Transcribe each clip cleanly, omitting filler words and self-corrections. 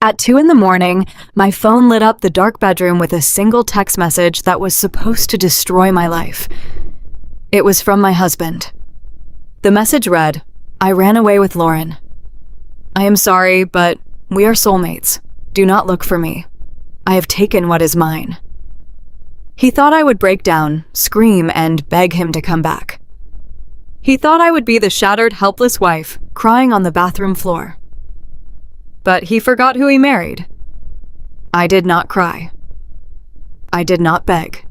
At 2 in the morning, my phone lit up the dark bedroom with a single text message that was supposed to destroy my life. It was from my husband. The message read, "I ran away with Lauren. I am sorry, but we are soulmates. Do not look for me. I have taken what is mine." He thought I would break down, scream, and beg him to come back. He thought I would be the shattered, helpless wife, crying on the bathroom floor. But he forgot who he married. I did not cry. I did not beg.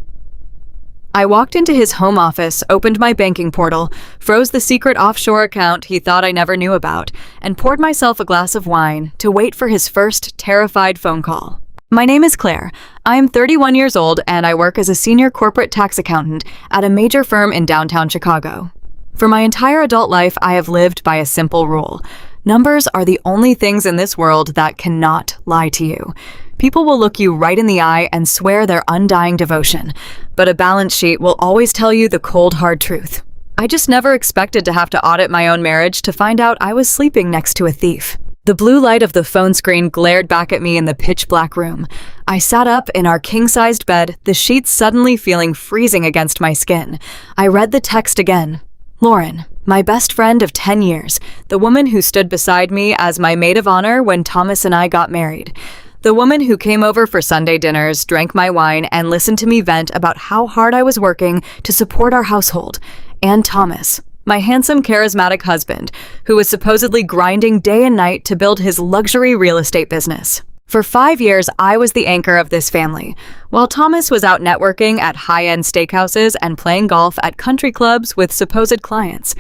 I walked into his home office, opened my banking portal, froze the secret offshore account he thought I never knew about, and poured myself a glass of wine to wait for his first terrified phone call. My name is Claire. I am 31 years old and I work as a senior corporate tax accountant at a major firm in downtown Chicago. For my entire adult life, I have lived by a simple rule. Numbers are the only things in this world that cannot lie to you. People will look you right in the eye and swear their undying devotion, but a balance sheet will always tell you the cold, hard truth. I just never expected to have to audit my own marriage to find out I was sleeping next to a thief. The blue light of the phone screen glared back at me in the pitch-black room. I sat up in our king-sized bed, the sheets suddenly feeling freezing against my skin. I read the text again. Lauren, my best friend of 10 years, the woman who stood beside me as my maid of honor when Thomas and I got married. The woman who came over for Sunday dinners, drank my wine, and listened to me vent about how hard I was working to support our household. And Thomas, my handsome, charismatic husband, who was supposedly grinding day and night to build his luxury real estate business. For 5 years, I was the anchor of this family, while Thomas was out networking at high-end steakhouses and playing golf at country clubs with supposed clients.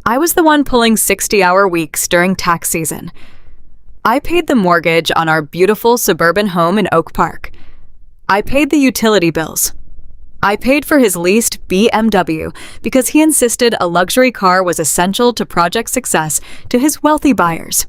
I was the one pulling 60-hour weeks during tax season. I paid the mortgage on our beautiful suburban home in Oak Park. I paid the utility bills. I paid for his leased BMW because he insisted a luxury car was essential to project success to his wealthy buyers.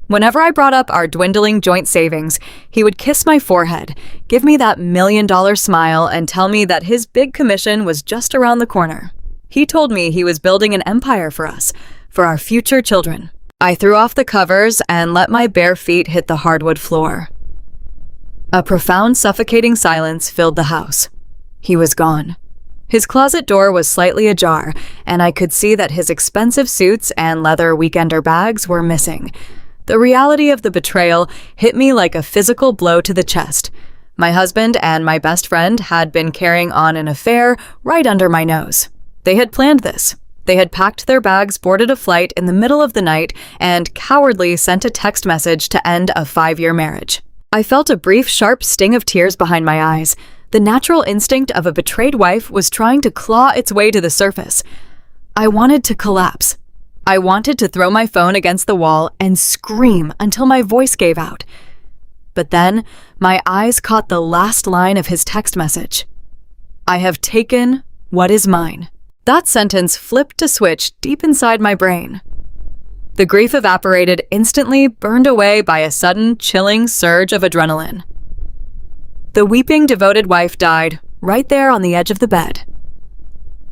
Whenever I brought up our dwindling joint savings, he would kiss my forehead, give me that million-dollar smile, and tell me that his big commission was just around the corner. He told me he was building an empire for us, for our future children. I threw off the covers and let my bare feet hit the hardwood floor. A profound, suffocating silence filled the house. He was gone. His closet door was slightly ajar, and I could see that his expensive suits and leather weekender bags were missing. The reality of the betrayal hit me like a physical blow to the chest. My husband and my best friend had been carrying on an affair right under my nose. They had planned this. They had packed their bags, boarded a flight in the middle of the night, and cowardly sent a text message to end a 5-year marriage. I felt a brief, sharp sting of tears behind my eyes. The natural instinct of a betrayed wife was trying to claw its way to the surface. I wanted to collapse. I wanted to throw my phone against the wall and scream until my voice gave out. But then, my eyes caught the last line of his text message. I have taken what is mine. That sentence flipped a switch deep inside my brain. The grief evaporated instantly, burned away by a sudden, chilling surge of adrenaline. The weeping, devoted wife died right there on the edge of the bed.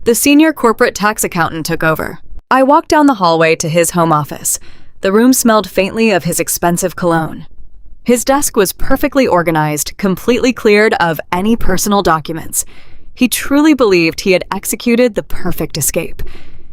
The senior corporate tax accountant took over. I walked down the hallway to his home office. The room smelled faintly of his expensive cologne. His desk was perfectly organized, completely cleared of any personal documents. He truly believed he had executed the perfect escape.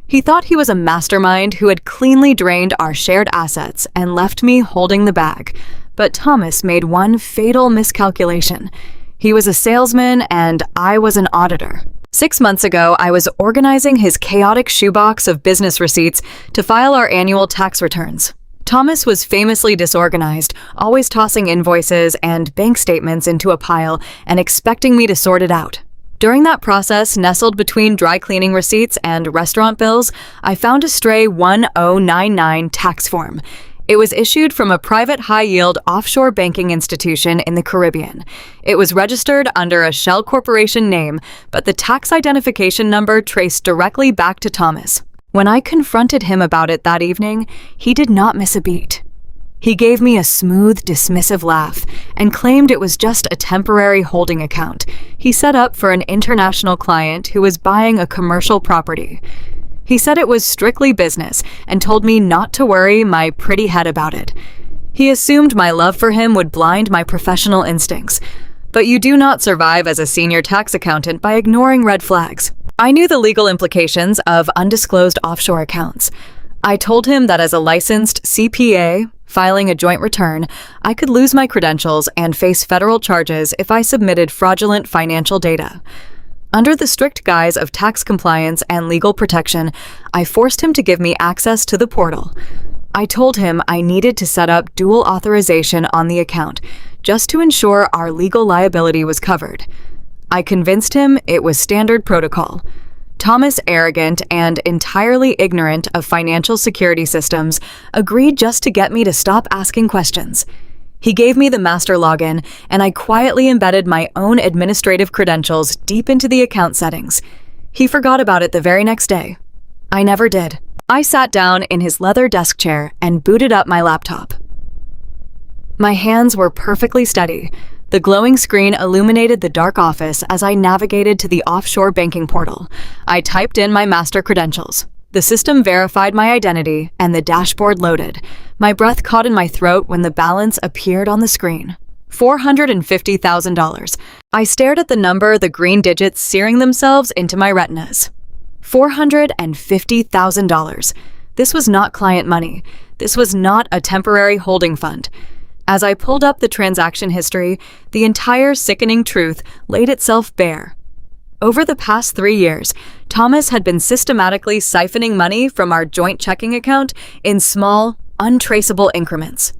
He thought he was a mastermind who had cleanly drained our shared assets and left me holding the bag. But Thomas made one fatal miscalculation. He was a salesman and I was an auditor. 6 months ago, I was organizing his chaotic shoebox of business receipts to file our annual tax returns. Thomas was famously disorganized, always tossing invoices and bank statements into a pile and expecting me to sort it out. During that process, nestled between dry cleaning receipts and restaurant bills, I found a stray 1099 tax form. It was issued from a private high-yield offshore banking institution in the Caribbean. It was registered under a shell corporation name, but the tax identification number traced directly back to Thomas. When I confronted him about it that evening, he did not miss a beat. He gave me a smooth, dismissive laugh and claimed it was just a temporary holding account he set up for an international client who was buying a commercial property. He said it was strictly business and told me not to worry my pretty head about it. He assumed my love for him would blind my professional instincts. But you do not survive as a senior tax accountant by ignoring red flags. I knew the legal implications of undisclosed offshore accounts. I told him that as a licensed CPA, filing a joint return, I could lose my credentials and face federal charges if I submitted fraudulent financial data. Under the strict guise of tax compliance and legal protection, I forced him to give me access to the portal. I told him I needed to set up dual authorization on the account, just to ensure our legal liability was covered. I convinced him it was standard protocol. Thomas, arrogant and entirely ignorant of financial security systems, agreed just to get me to stop asking questions. He gave me the master login, and I quietly embedded my own administrative credentials deep into the account settings. He forgot about it the very next day. I never did. I sat down in his leather desk chair and booted up my laptop. My hands were perfectly steady. The glowing screen illuminated the dark office as I navigated to the offshore banking portal. I typed in my master credentials. The system verified my identity, and the dashboard loaded. My breath caught in my throat when the balance appeared on the screen. $450,000. I stared at the number, the green digits searing themselves into my retinas. $450,000. This was not client money. This was not a temporary holding fund. As I pulled up the transaction history, the entire sickening truth laid itself bare. Over the past 3 years, Thomas had been systematically siphoning money from our joint checking account in small, untraceable increments.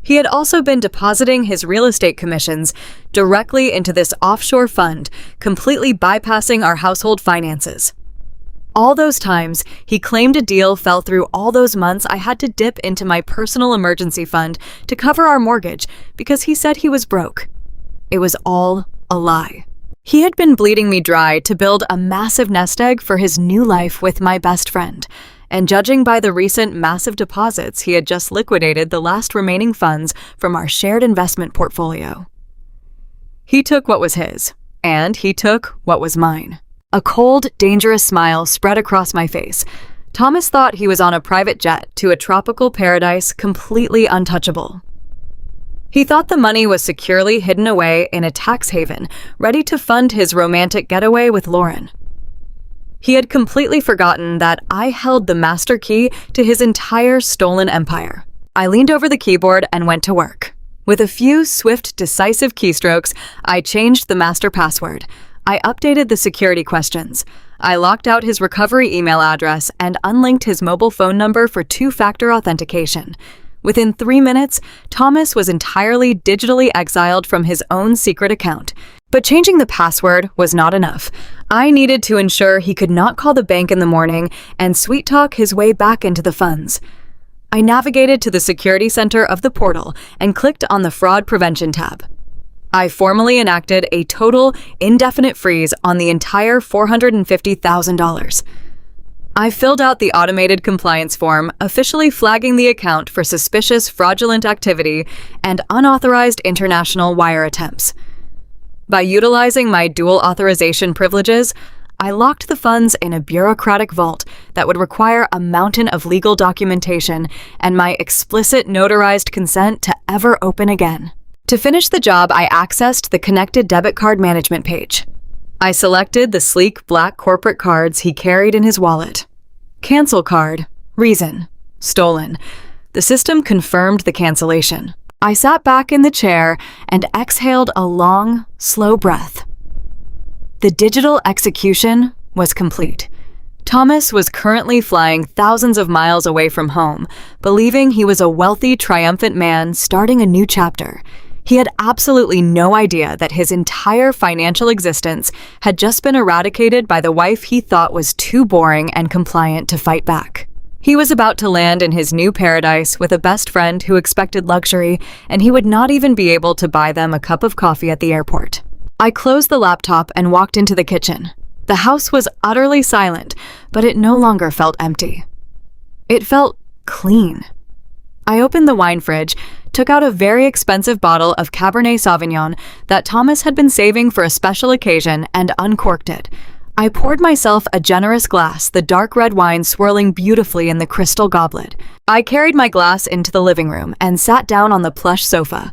He had also been depositing his real estate commissions directly into this offshore fund, completely bypassing our household finances. All those times, he claimed a deal fell through. All those months, I had to dip into my personal emergency fund to cover our mortgage because he said he was broke. It was all a lie. He had been bleeding me dry to build a massive nest egg for his new life with my best friend, and judging by the recent massive deposits, he had just liquidated the last remaining funds from our shared investment portfolio. He took what was his, and he took what was mine. A cold, dangerous smile spread across my face. Thomas thought he was on a private jet to a tropical paradise completely untouchable. He thought the money was securely hidden away in a tax haven, ready to fund his romantic getaway with Lauren. He had completely forgotten that I held the master key to his entire stolen empire. I leaned over the keyboard and went to work. With a few swift, decisive keystrokes, I changed the master password. I updated the security questions. I locked out his recovery email address and unlinked his mobile phone number for two-factor authentication. Within 3 minutes, Thomas was entirely digitally exiled from his own secret account. But changing the password was not enough. I needed to ensure he could not call the bank in the morning and sweet-talk his way back into the funds. I navigated to the security center of the portal and clicked on the Fraud Prevention tab. I formally enacted a total, indefinite freeze on the entire $450,000. I filled out the automated compliance form, officially flagging the account for suspicious fraudulent activity and unauthorized international wire attempts. By utilizing my dual authorization privileges, I locked the funds in a bureaucratic vault that would require a mountain of legal documentation and my explicit notarized consent to ever open again. To finish the job, I accessed the connected debit card management page. I selected the sleek black corporate cards he carried in his wallet. Cancel card. Reason. Stolen. The system confirmed the cancellation. I sat back in the chair and exhaled a long, slow breath. The digital execution was complete. Thomas was currently flying thousands of miles away from home, believing he was a wealthy, triumphant man starting a new chapter. He had absolutely no idea that his entire financial existence had just been eradicated by the wife he thought was too boring and compliant to fight back. He was about to land in his new paradise with a best friend who expected luxury, and he would not even be able to buy them a cup of coffee at the airport. I closed the laptop and walked into the kitchen. The house was utterly silent, but it no longer felt empty. It felt clean. I opened the wine fridge, took out a very expensive bottle of Cabernet Sauvignon that Thomas had been saving for a special occasion, and uncorked it. I poured myself a generous glass, the dark red wine swirling beautifully in the crystal goblet. I carried my glass into the living room and sat down on the plush sofa.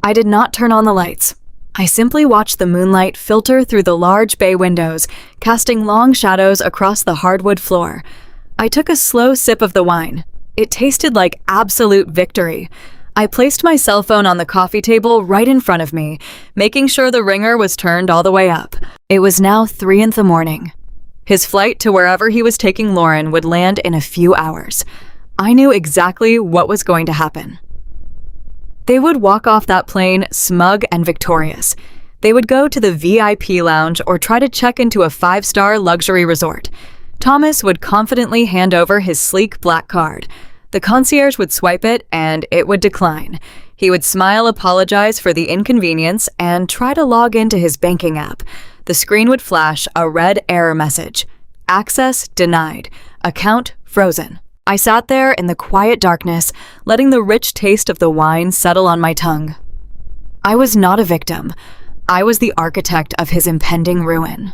I did not turn on the lights. I simply watched the moonlight filter through the large bay windows, casting long shadows across the hardwood floor. I took a slow sip of the wine. It tasted like absolute victory. I placed my cell phone on the coffee table right in front of me, making sure the ringer was turned all the way up. It was now 3 a.m. His flight to wherever he was taking Lauren would land in a few hours. I knew exactly what was going to happen. They would walk off that plane smug and victorious. They would go to the VIP lounge or try to check into a 5-star luxury resort. Thomas would confidently hand over his sleek black card. The concierge would swipe it and it would decline. He would smile, apologize for the inconvenience, and try to log into his banking app. The screen would flash a red error message. Access denied. Account frozen. I sat there in the quiet darkness, letting the rich taste of the wine settle on my tongue. I was not a victim. I was the architect of his impending ruin.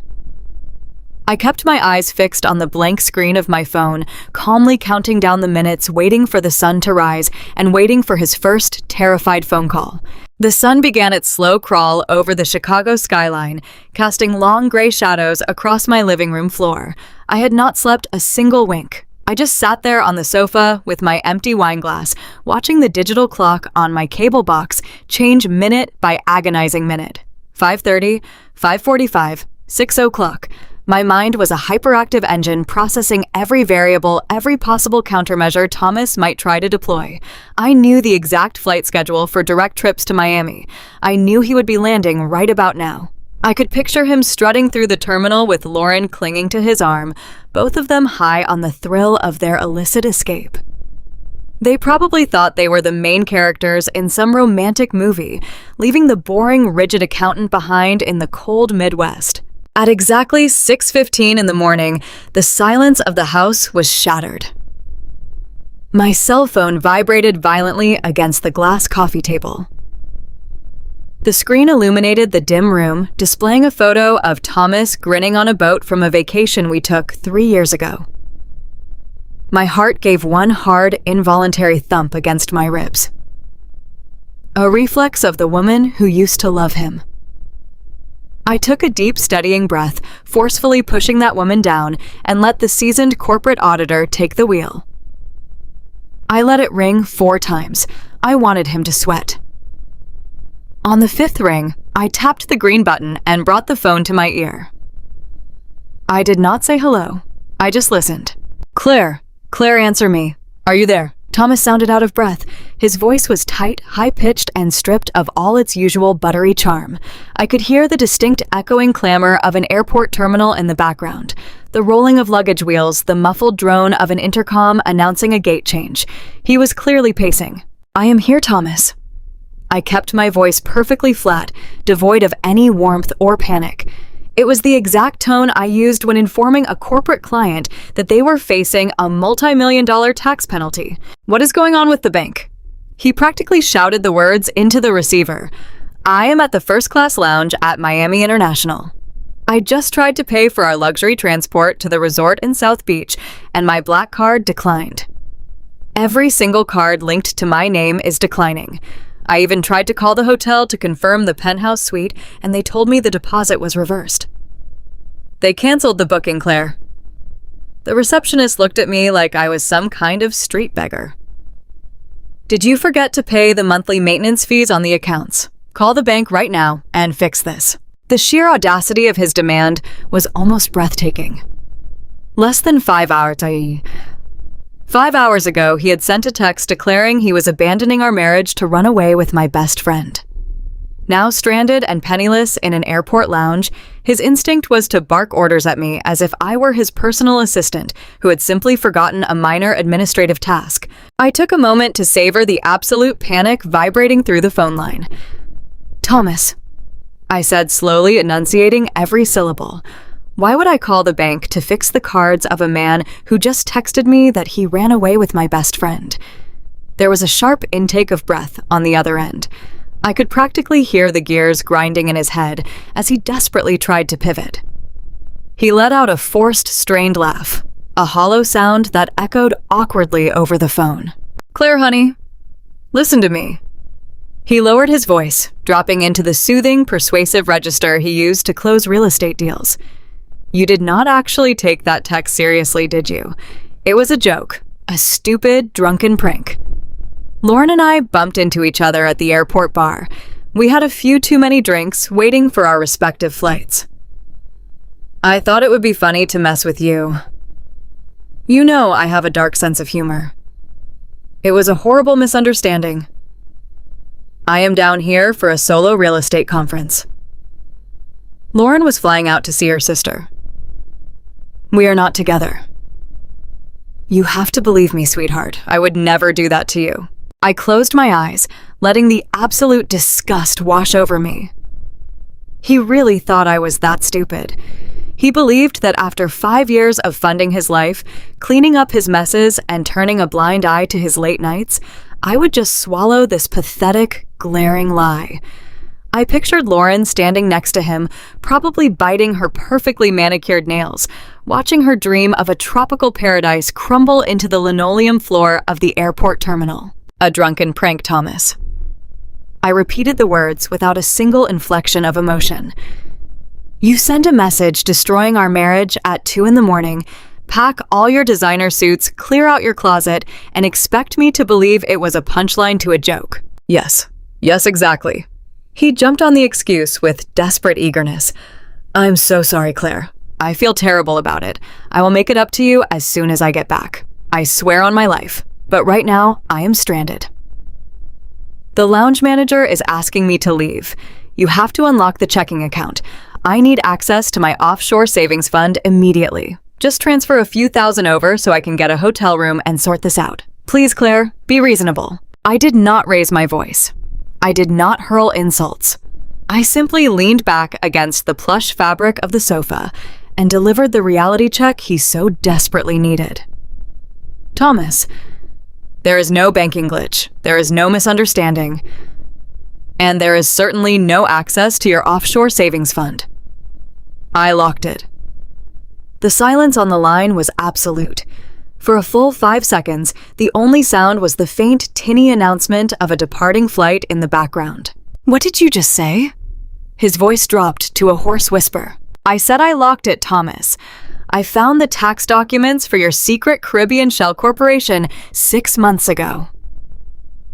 I kept my eyes fixed on the blank screen of my phone, calmly counting down the minutes, waiting for the sun to rise and waiting for his first terrified phone call. The sun began its slow crawl over the Chicago skyline, casting long gray shadows across my living room floor. I had not slept a single wink. I just sat there on the sofa with my empty wine glass, watching the digital clock on my cable box change minute by agonizing minute. 5:30, 5:45, 6 o'clock. My mind was a hyperactive engine processing every variable, every possible countermeasure Thomas might try to deploy. I knew the exact flight schedule for direct trips to Miami. I knew he would be landing right about now. I could picture him strutting through the terminal with Lauren clinging to his arm, both of them high on the thrill of their illicit escape. They probably thought they were the main characters in some romantic movie, leaving the boring, rigid accountant behind in the cold Midwest. At exactly 6:15 in the morning, the silence of the house was shattered. My cell phone vibrated violently against the glass coffee table. The screen illuminated the dim room, displaying a photo of Thomas grinning on a boat from a vacation we took 3 years ago. My heart gave one hard, involuntary thump against my ribs. A reflex of the woman who used to love him. I took a deep, steadying breath, forcefully pushing that woman down, and let the seasoned corporate auditor take the wheel. I let it ring 4 times. I wanted him to sweat. On the 5th ring, I tapped the green button and brought the phone to my ear. I did not say hello. I just listened. Claire, answer me. Are you there? Thomas sounded out of breath. His voice was tight, high-pitched, and stripped of all its usual buttery charm. I could hear the distinct echoing clamor of an airport terminal in the background, the rolling of luggage wheels, the muffled drone of an intercom announcing a gate change. He was clearly pacing. I am here, Thomas. I kept my voice perfectly flat, devoid of any warmth or panic. It was the exact tone I used when informing a corporate client that they were facing a multi-million-dollar tax penalty. What is going on with the bank? He practically shouted the words into the receiver. I am at the first-class lounge at Miami International. I just tried to pay for our luxury transport to the resort in South Beach, and my black card declined. Every single card linked to my name is declining. I even tried to call the hotel to confirm the penthouse suite, and they told me the deposit was reversed. They canceled the booking, Claire. The receptionist looked at me like I was some kind of street beggar. Did you forget to pay the monthly maintenance fees on the accounts? Call the bank right now and fix this. The sheer audacity of his demand was almost breathtaking. Less than 5 hours, 5 hours ago, he had sent a text declaring he was abandoning our marriage to run away with my best friend. Now stranded and penniless in an airport lounge, his instinct was to bark orders at me as if I were his personal assistant who had simply forgotten a minor administrative task. I took a moment to savor the absolute panic vibrating through the phone line. Thomas, I said, slowly enunciating every syllable. Why would I call the bank to fix the cards of a man who just texted me that he ran away with my best friend? There was a sharp intake of breath on the other end. I could practically hear the gears grinding in his head as he desperately tried to pivot. He let out a forced, strained laugh, a hollow sound that echoed awkwardly over the phone. "Claire, honey, listen to me." He lowered his voice, dropping into the soothing, persuasive register he used to close real estate deals. "You did not actually take that text seriously, did you? It was a joke, a stupid, drunken prank." Lauren and I bumped into each other at the airport bar. We had a few too many drinks, waiting for our respective flights. "I thought it would be funny to mess with you. You know I have a dark sense of humor. It was a horrible misunderstanding. I am down here for a solo real estate conference." Lauren was flying out to see her sister. "We are not together." "You have to believe me, sweetheart. I would never do that to you." I closed my eyes, letting the absolute disgust wash over me. He really thought I was that stupid. He believed that after 5 years of funding his life, cleaning up his messes, and turning a blind eye to his late nights, I would just swallow this pathetic, glaring lie. I pictured Lauren standing next to him, probably biting her perfectly manicured nails, watching her dream of a tropical paradise crumble into the linoleum floor of the airport terminal. "A drunken prank, Thomas." I repeated the words without a single inflection of emotion. "You send a message destroying our marriage at 2 a.m, pack all your designer suits, clear out your closet, and expect me to believe it was a punchline to a joke." Yes, exactly." He jumped on the excuse with desperate eagerness. "I'm so sorry, Claire. I feel terrible about it. I will make it up to you as soon as I get back. I swear on my life. But right now, I am stranded. The lounge manager is asking me to leave. You have to unlock the checking account. I need access to my offshore savings fund immediately. Just transfer a few thousand over so I can get a hotel room and sort this out. Please, Claire, be reasonable." I did not raise my voice. I did not hurl insults. I simply leaned back against the plush fabric of the sofa and delivered the reality check he so desperately needed. "Thomas, there is no banking glitch. There is no misunderstanding. And there is certainly no access to your offshore savings fund." I locked it. The silence on the line was absolute. For a full 5 seconds, the only sound was the faint, tinny announcement of a departing flight in the background. "What did you just say?" His voice dropped to a hoarse whisper. "I said I locked it, Thomas. I found the tax documents for your secret Caribbean shell corporation 6 months ago.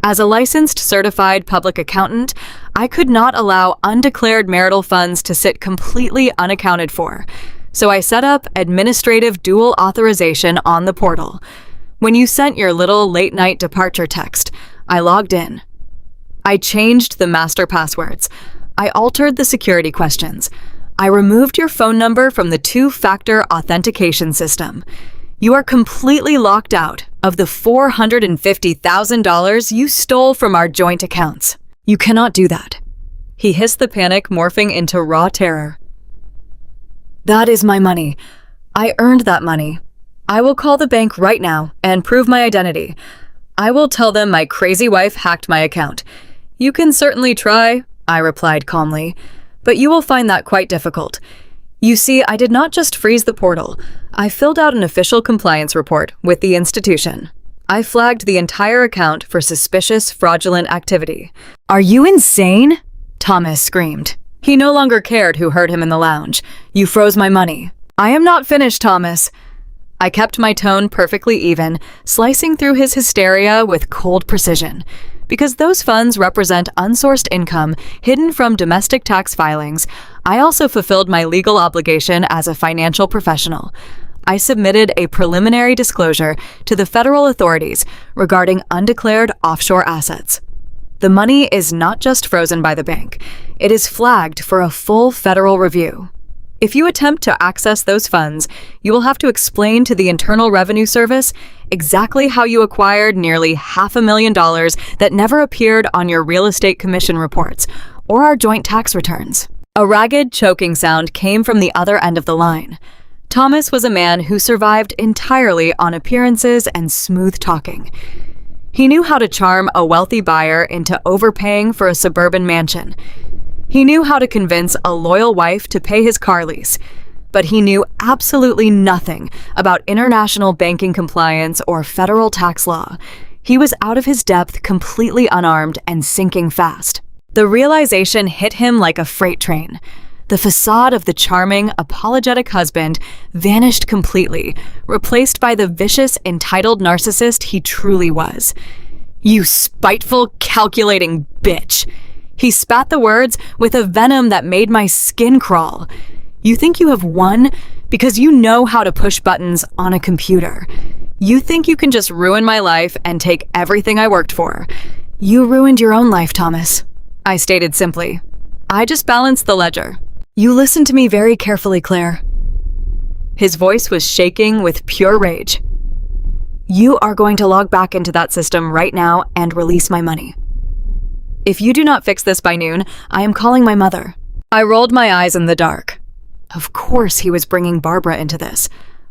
As a licensed certified public accountant, I could not allow undeclared marital funds to sit completely unaccounted for, so I set up administrative dual authorization on the portal. When you sent your little late-night departure text, I logged in. I changed the master passwords. I altered the security questions. I removed your phone number from the two-factor authentication system. You are completely locked out of the $450,000 you stole from our joint accounts. You cannot do that." He hissed, the panic morphing into raw terror. "That is my money. I earned that money. I will call the bank right now and prove my identity. I will tell them my crazy wife hacked my account. You can certainly try," I replied calmly, "but you will find that quite difficult. You see, I did not just freeze the portal. I filled out an official compliance report with the institution. I flagged the entire account for suspicious, fraudulent activity." "Are you insane?" Thomas screamed. He no longer cared who heard him in the lounge. "You froze my money." "I am not finished, Thomas." I kept my tone perfectly even, slicing through his hysteria with cold precision. Because those funds represent unsourced income hidden from domestic tax filings, I also fulfilled my legal obligation as a financial professional. I submitted a preliminary disclosure to the federal authorities regarding undeclared offshore assets. The money is not just frozen by the bank. It is flagged for a full federal review. If you attempt to access those funds, you will have to explain to the Internal Revenue Service exactly how you acquired nearly $500,000 that never appeared on your real estate commission reports or our joint tax returns. A ragged, choking sound came from the other end of the line. Thomas was a man who survived entirely on appearances and smooth talking. He knew how to charm a wealthy buyer into overpaying for a suburban mansion. He knew how to convince a loyal wife to pay his car lease. but he knew absolutely nothing about international banking compliance or federal tax law. He was out of his depth, completely unarmed, and sinking fast. The realization hit him like a freight train. The facade of the charming, apologetic husband vanished completely, replaced by the vicious, entitled narcissist he truly was. "You spiteful, calculating bitch." He spat the words with a venom that made my skin crawl. "You think you have won because you know how to push buttons on a computer. You think you can just ruin my life and take everything I worked for. You ruined your own life, Thomas," I stated simply. "I just balanced the ledger." "You listened to me very carefully, Claire." His voice was shaking with pure rage. "You are going to log back into that system right now and release my money. If you do not fix this by noon, I am calling my mother." I rolled my eyes in the dark. Of course he was bringing Barbara into this.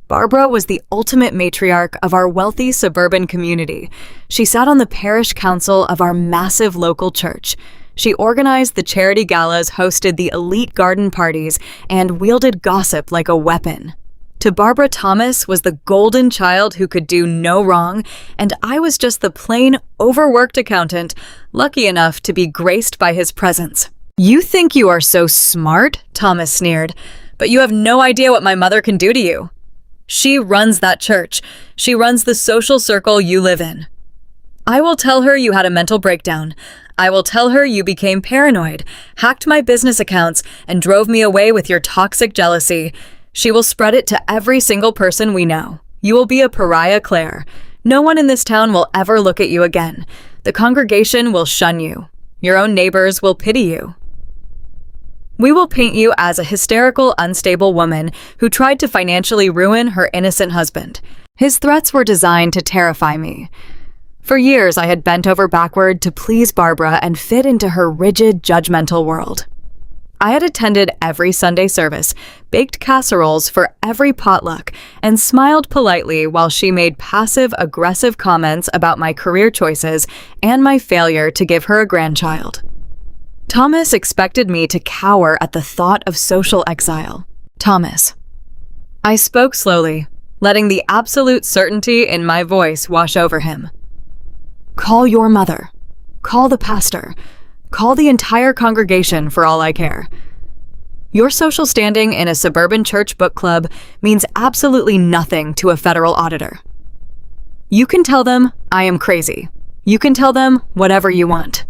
Barbara was the ultimate matriarch of our wealthy suburban community. She sat on the parish council of our massive local church. She organized the charity galas, hosted the elite garden parties, and wielded gossip like a weapon. To Barbara, Thomas was the golden child who could do no wrong, and I was just the plain, overworked accountant, lucky enough to be graced by his presence. "You think you are so smart," Thomas sneered, "but you have no idea what my mother can do to you. She runs that church. She runs the social circle you live in. I will tell her you had a mental breakdown. I will tell her you became paranoid, hacked my business accounts, and drove me away with your toxic jealousy. She will spread it to every single person we know. You will be a pariah, Claire. No one in this town will ever look at you again. The congregation will shun you. Your own neighbors will pity you. We will paint you as a hysterical, unstable woman who tried to financially ruin her innocent husband." His threats were designed to terrify me. For years, I had bent over backward to please Barbara and fit into her rigid, judgmental world. I had attended every Sunday service, baked casseroles for every potluck, and smiled politely while she made passive-aggressive comments about my career choices and my failure to give her a grandchild. Thomas expected me to cower at the thought of social exile. "Thomas." I spoke slowly, letting the absolute certainty in my voice wash over him. "Call your mother. Call the pastor. Call the entire congregation for all I care. Your social standing in a suburban church book club means absolutely nothing to a federal auditor. You can tell them I am crazy. You can tell them whatever you want.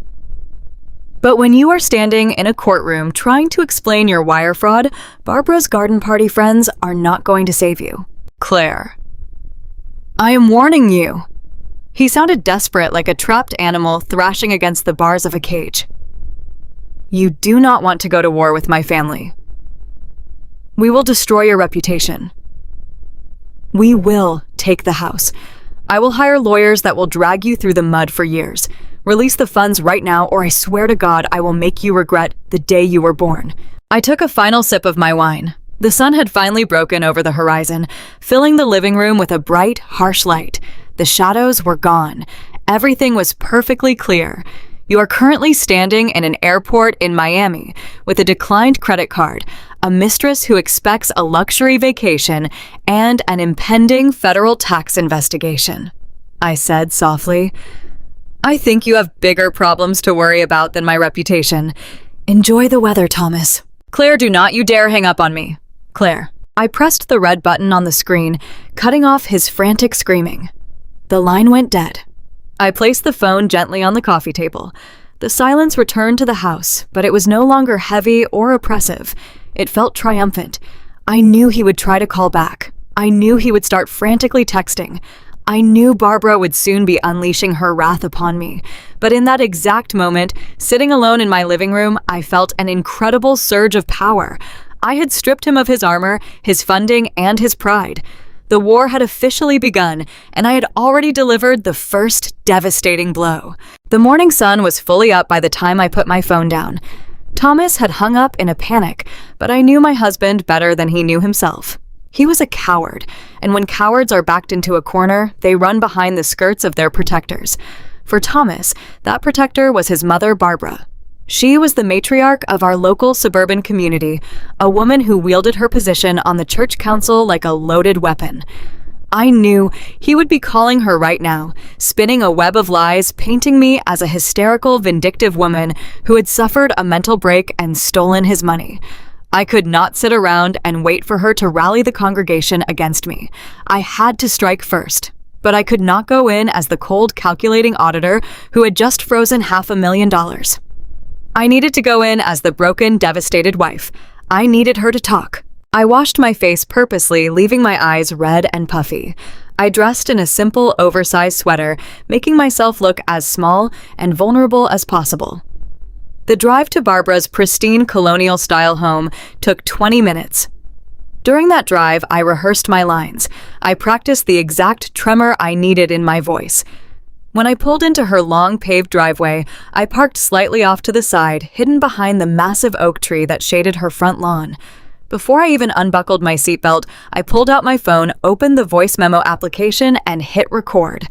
But when you are standing in a courtroom trying to explain your wire fraud, Barbara's garden party friends are not going to save you. Claire. I am warning you." He sounded desperate, like a trapped animal thrashing against the bars of a cage. "You do not want to go to war with my family. We will destroy your reputation. We will take the house. I will hire lawyers that will drag you through the mud for years. Release the funds right now, or I swear to God I will make you regret the day you were born." I took a final sip of my wine. The sun had finally broken over the horizon, filling the living room with a bright, harsh light. The shadows were gone. Everything was perfectly clear. You are currently standing in an airport in Miami with a declined credit card, a mistress who expects a luxury vacation, and an impending federal tax investigation. I said softly, "I think you have bigger problems to worry about than my reputation. Enjoy the weather, Thomas." "Claire, do not you dare hang up on me. Claire." I pressed the red button on the screen, cutting off his frantic screaming. The line went dead. I placed the phone gently on the coffee table. The silence returned to the house, but it was no longer heavy or oppressive. It felt triumphant. I knew he would try to call back. I knew he would start frantically texting. I knew Barbara would soon be unleashing her wrath upon me. But in that exact moment, sitting alone in my living room, I felt an incredible surge of power. I had stripped him of his armor, his funding, and his pride. The war had officially begun, and I had already delivered the first devastating blow. The morning sun was fully up by the time I put my phone down. Thomas had hung up in a panic, but I knew my husband better than he knew himself. He was a coward, and when cowards are backed into a corner, they run behind the skirts of their protectors. For Thomas, that protector was his mother, Barbara. She was the matriarch of our local suburban community, a woman who wielded her position on the church council like a loaded weapon. I knew he would be calling her right now, spinning a web of lies, painting me as a hysterical, vindictive woman who had suffered a mental break and stolen his money. I could not sit around and wait for her to rally the congregation against me. I had to strike first. But I could not go in as the cold, calculating auditor who had just frozen $500,000. I needed to go in as the broken, devastated wife. I needed her to talk. I washed my face purposely, leaving my eyes red and puffy. I dressed in a simple, oversized sweater, making myself look as small and vulnerable as possible. The drive to Barbara's pristine colonial-style home took 20 minutes. During that drive, I rehearsed my lines. I practiced the exact tremor I needed in my voice. When I pulled into her long paved driveway, I parked slightly off to the side, hidden behind the massive oak tree that shaded her front lawn. Before I even unbuckled my seatbelt, I pulled out my phone, opened the voice memo application, and hit record.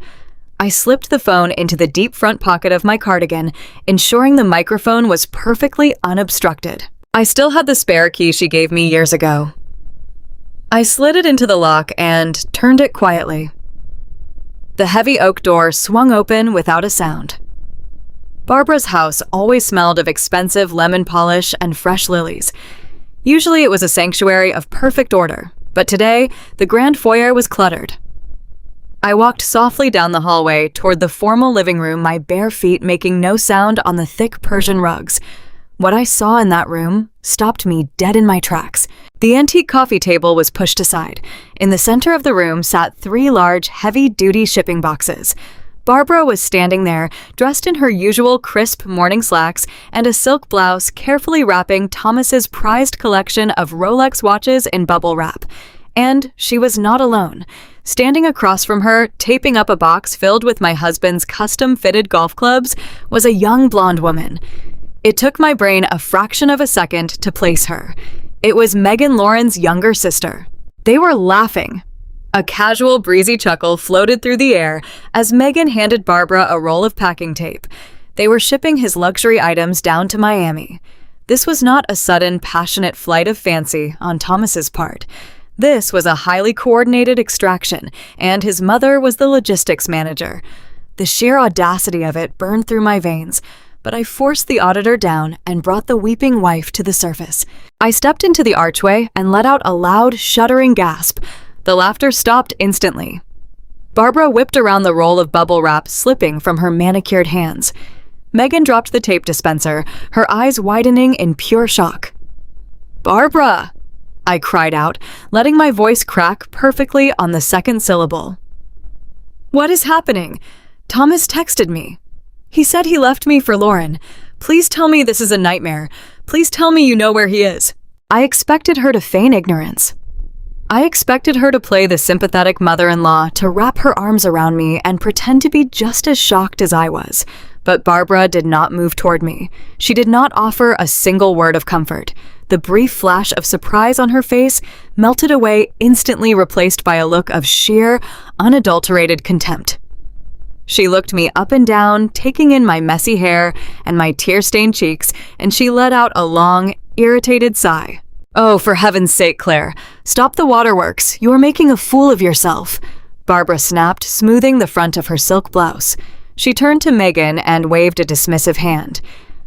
I slipped the phone into the deep front pocket of my cardigan, ensuring the microphone was perfectly unobstructed. I still had the spare key she gave me years ago. I slid it into the lock and turned it quietly. The heavy oak door swung open without a sound. Barbara's house always smelled of expensive lemon polish and fresh lilies. Usually it was a sanctuary of perfect order, but today the grand foyer was cluttered. I walked softly down the hallway toward the formal living room, my bare feet making no sound on the thick Persian rugs. What I saw in that room stopped me dead in my tracks. The antique coffee table was pushed aside. In the center of the room sat 3 large, heavy-duty shipping boxes. Barbara was standing there, dressed in her usual crisp morning slacks and a silk blouse, carefully wrapping Thomas's prized collection of Rolex watches in bubble wrap. And she was not alone. Standing across from her, taping up a box filled with my husband's custom-fitted golf clubs, was a young blonde woman. It took my brain a fraction of a second to place her. It was Megan Lauren's younger sister. They were laughing. A casual, breezy chuckle floated through the air as Megan handed Barbara a roll of packing tape. They were shipping his luxury items down to Miami. This was not a sudden, passionate flight of fancy on Thomas's part. This was a highly coordinated extraction, and his mother was the logistics manager. The sheer audacity of it burned through my veins, but I forced the auditor down and brought the weeping wife to the surface. I stepped into the archway and let out a loud, shuddering gasp. The laughter stopped instantly. Barbara whipped around the roll of bubble wrap, slipping from her manicured hands. Megan dropped the tape dispenser, her eyes widening in pure shock. "Barbara!" I cried out, letting my voice crack perfectly on the second syllable. "What is happening? Thomas texted me. He said he left me for Lauren. Please tell me this is a nightmare. Please tell me you know where he is." I expected her to feign ignorance. I expected her to play the sympathetic mother-in-law, to wrap her arms around me and pretend to be just as shocked as I was. But Barbara did not move toward me. She did not offer a single word of comfort. The brief flash of surprise on her face melted away, instantly replaced by a look of sheer, unadulterated contempt. She looked me up and down, taking in my messy hair and my tear-stained cheeks, and she let out a long, irritated sigh. "Oh, for heaven's sake, Claire, stop the waterworks. You are making a fool of yourself," Barbara snapped, smoothing the front of her silk blouse. She turned to Megan and waved a dismissive hand.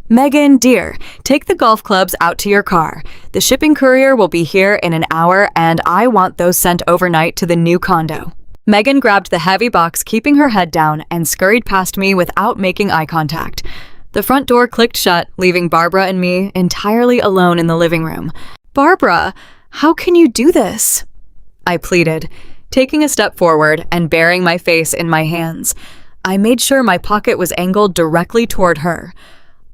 "Megan, dear, take the golf clubs out to your car. The shipping courier will be here in an hour, and I want those sent overnight to the new condo." Megan grabbed the heavy box, keeping her head down, and scurried past me without making eye contact. The front door clicked shut, leaving Barbara and me entirely alone in the living room. "Barbara, how can you do this?" I pleaded, taking a step forward and burying my face in my hands. I made sure my pocket was angled directly toward her.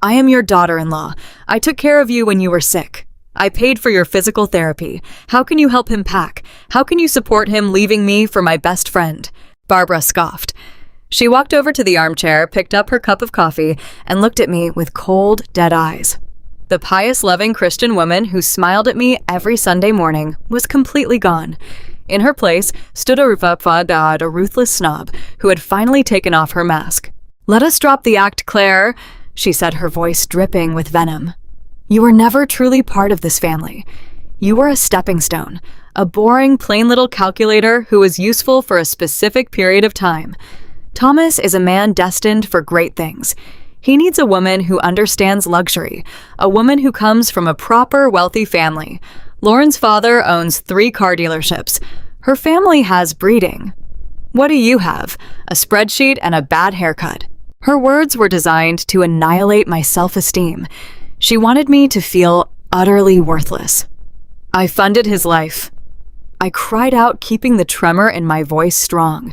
"I am your daughter-in-law. I took care of you when you were sick. I paid for your physical therapy. How can you help him pack? How can you support him leaving me for my best friend?" Barbara scoffed. She walked over to the armchair, picked up her cup of coffee, and looked at me with cold, dead eyes. The pious, loving Christian woman who smiled at me every Sunday morning was completely gone. In her place stood a ruthless snob who had finally taken off her mask. "Let us drop the act, Claire," she said, her voice dripping with venom. "You were never truly part of this family. You were a stepping stone, a boring, plain little calculator who was useful for a specific period of time. Thomas is a man destined for great things. He needs a woman who understands luxury, a woman who comes from a proper, wealthy family. Lauren's father owns 3 car dealerships. Her family has breeding. What do you have? A spreadsheet and a bad haircut." Her words were designed to annihilate my self-esteem. She wanted me to feel utterly worthless. "I funded his life." I cried out, keeping the tremor in my voice strong.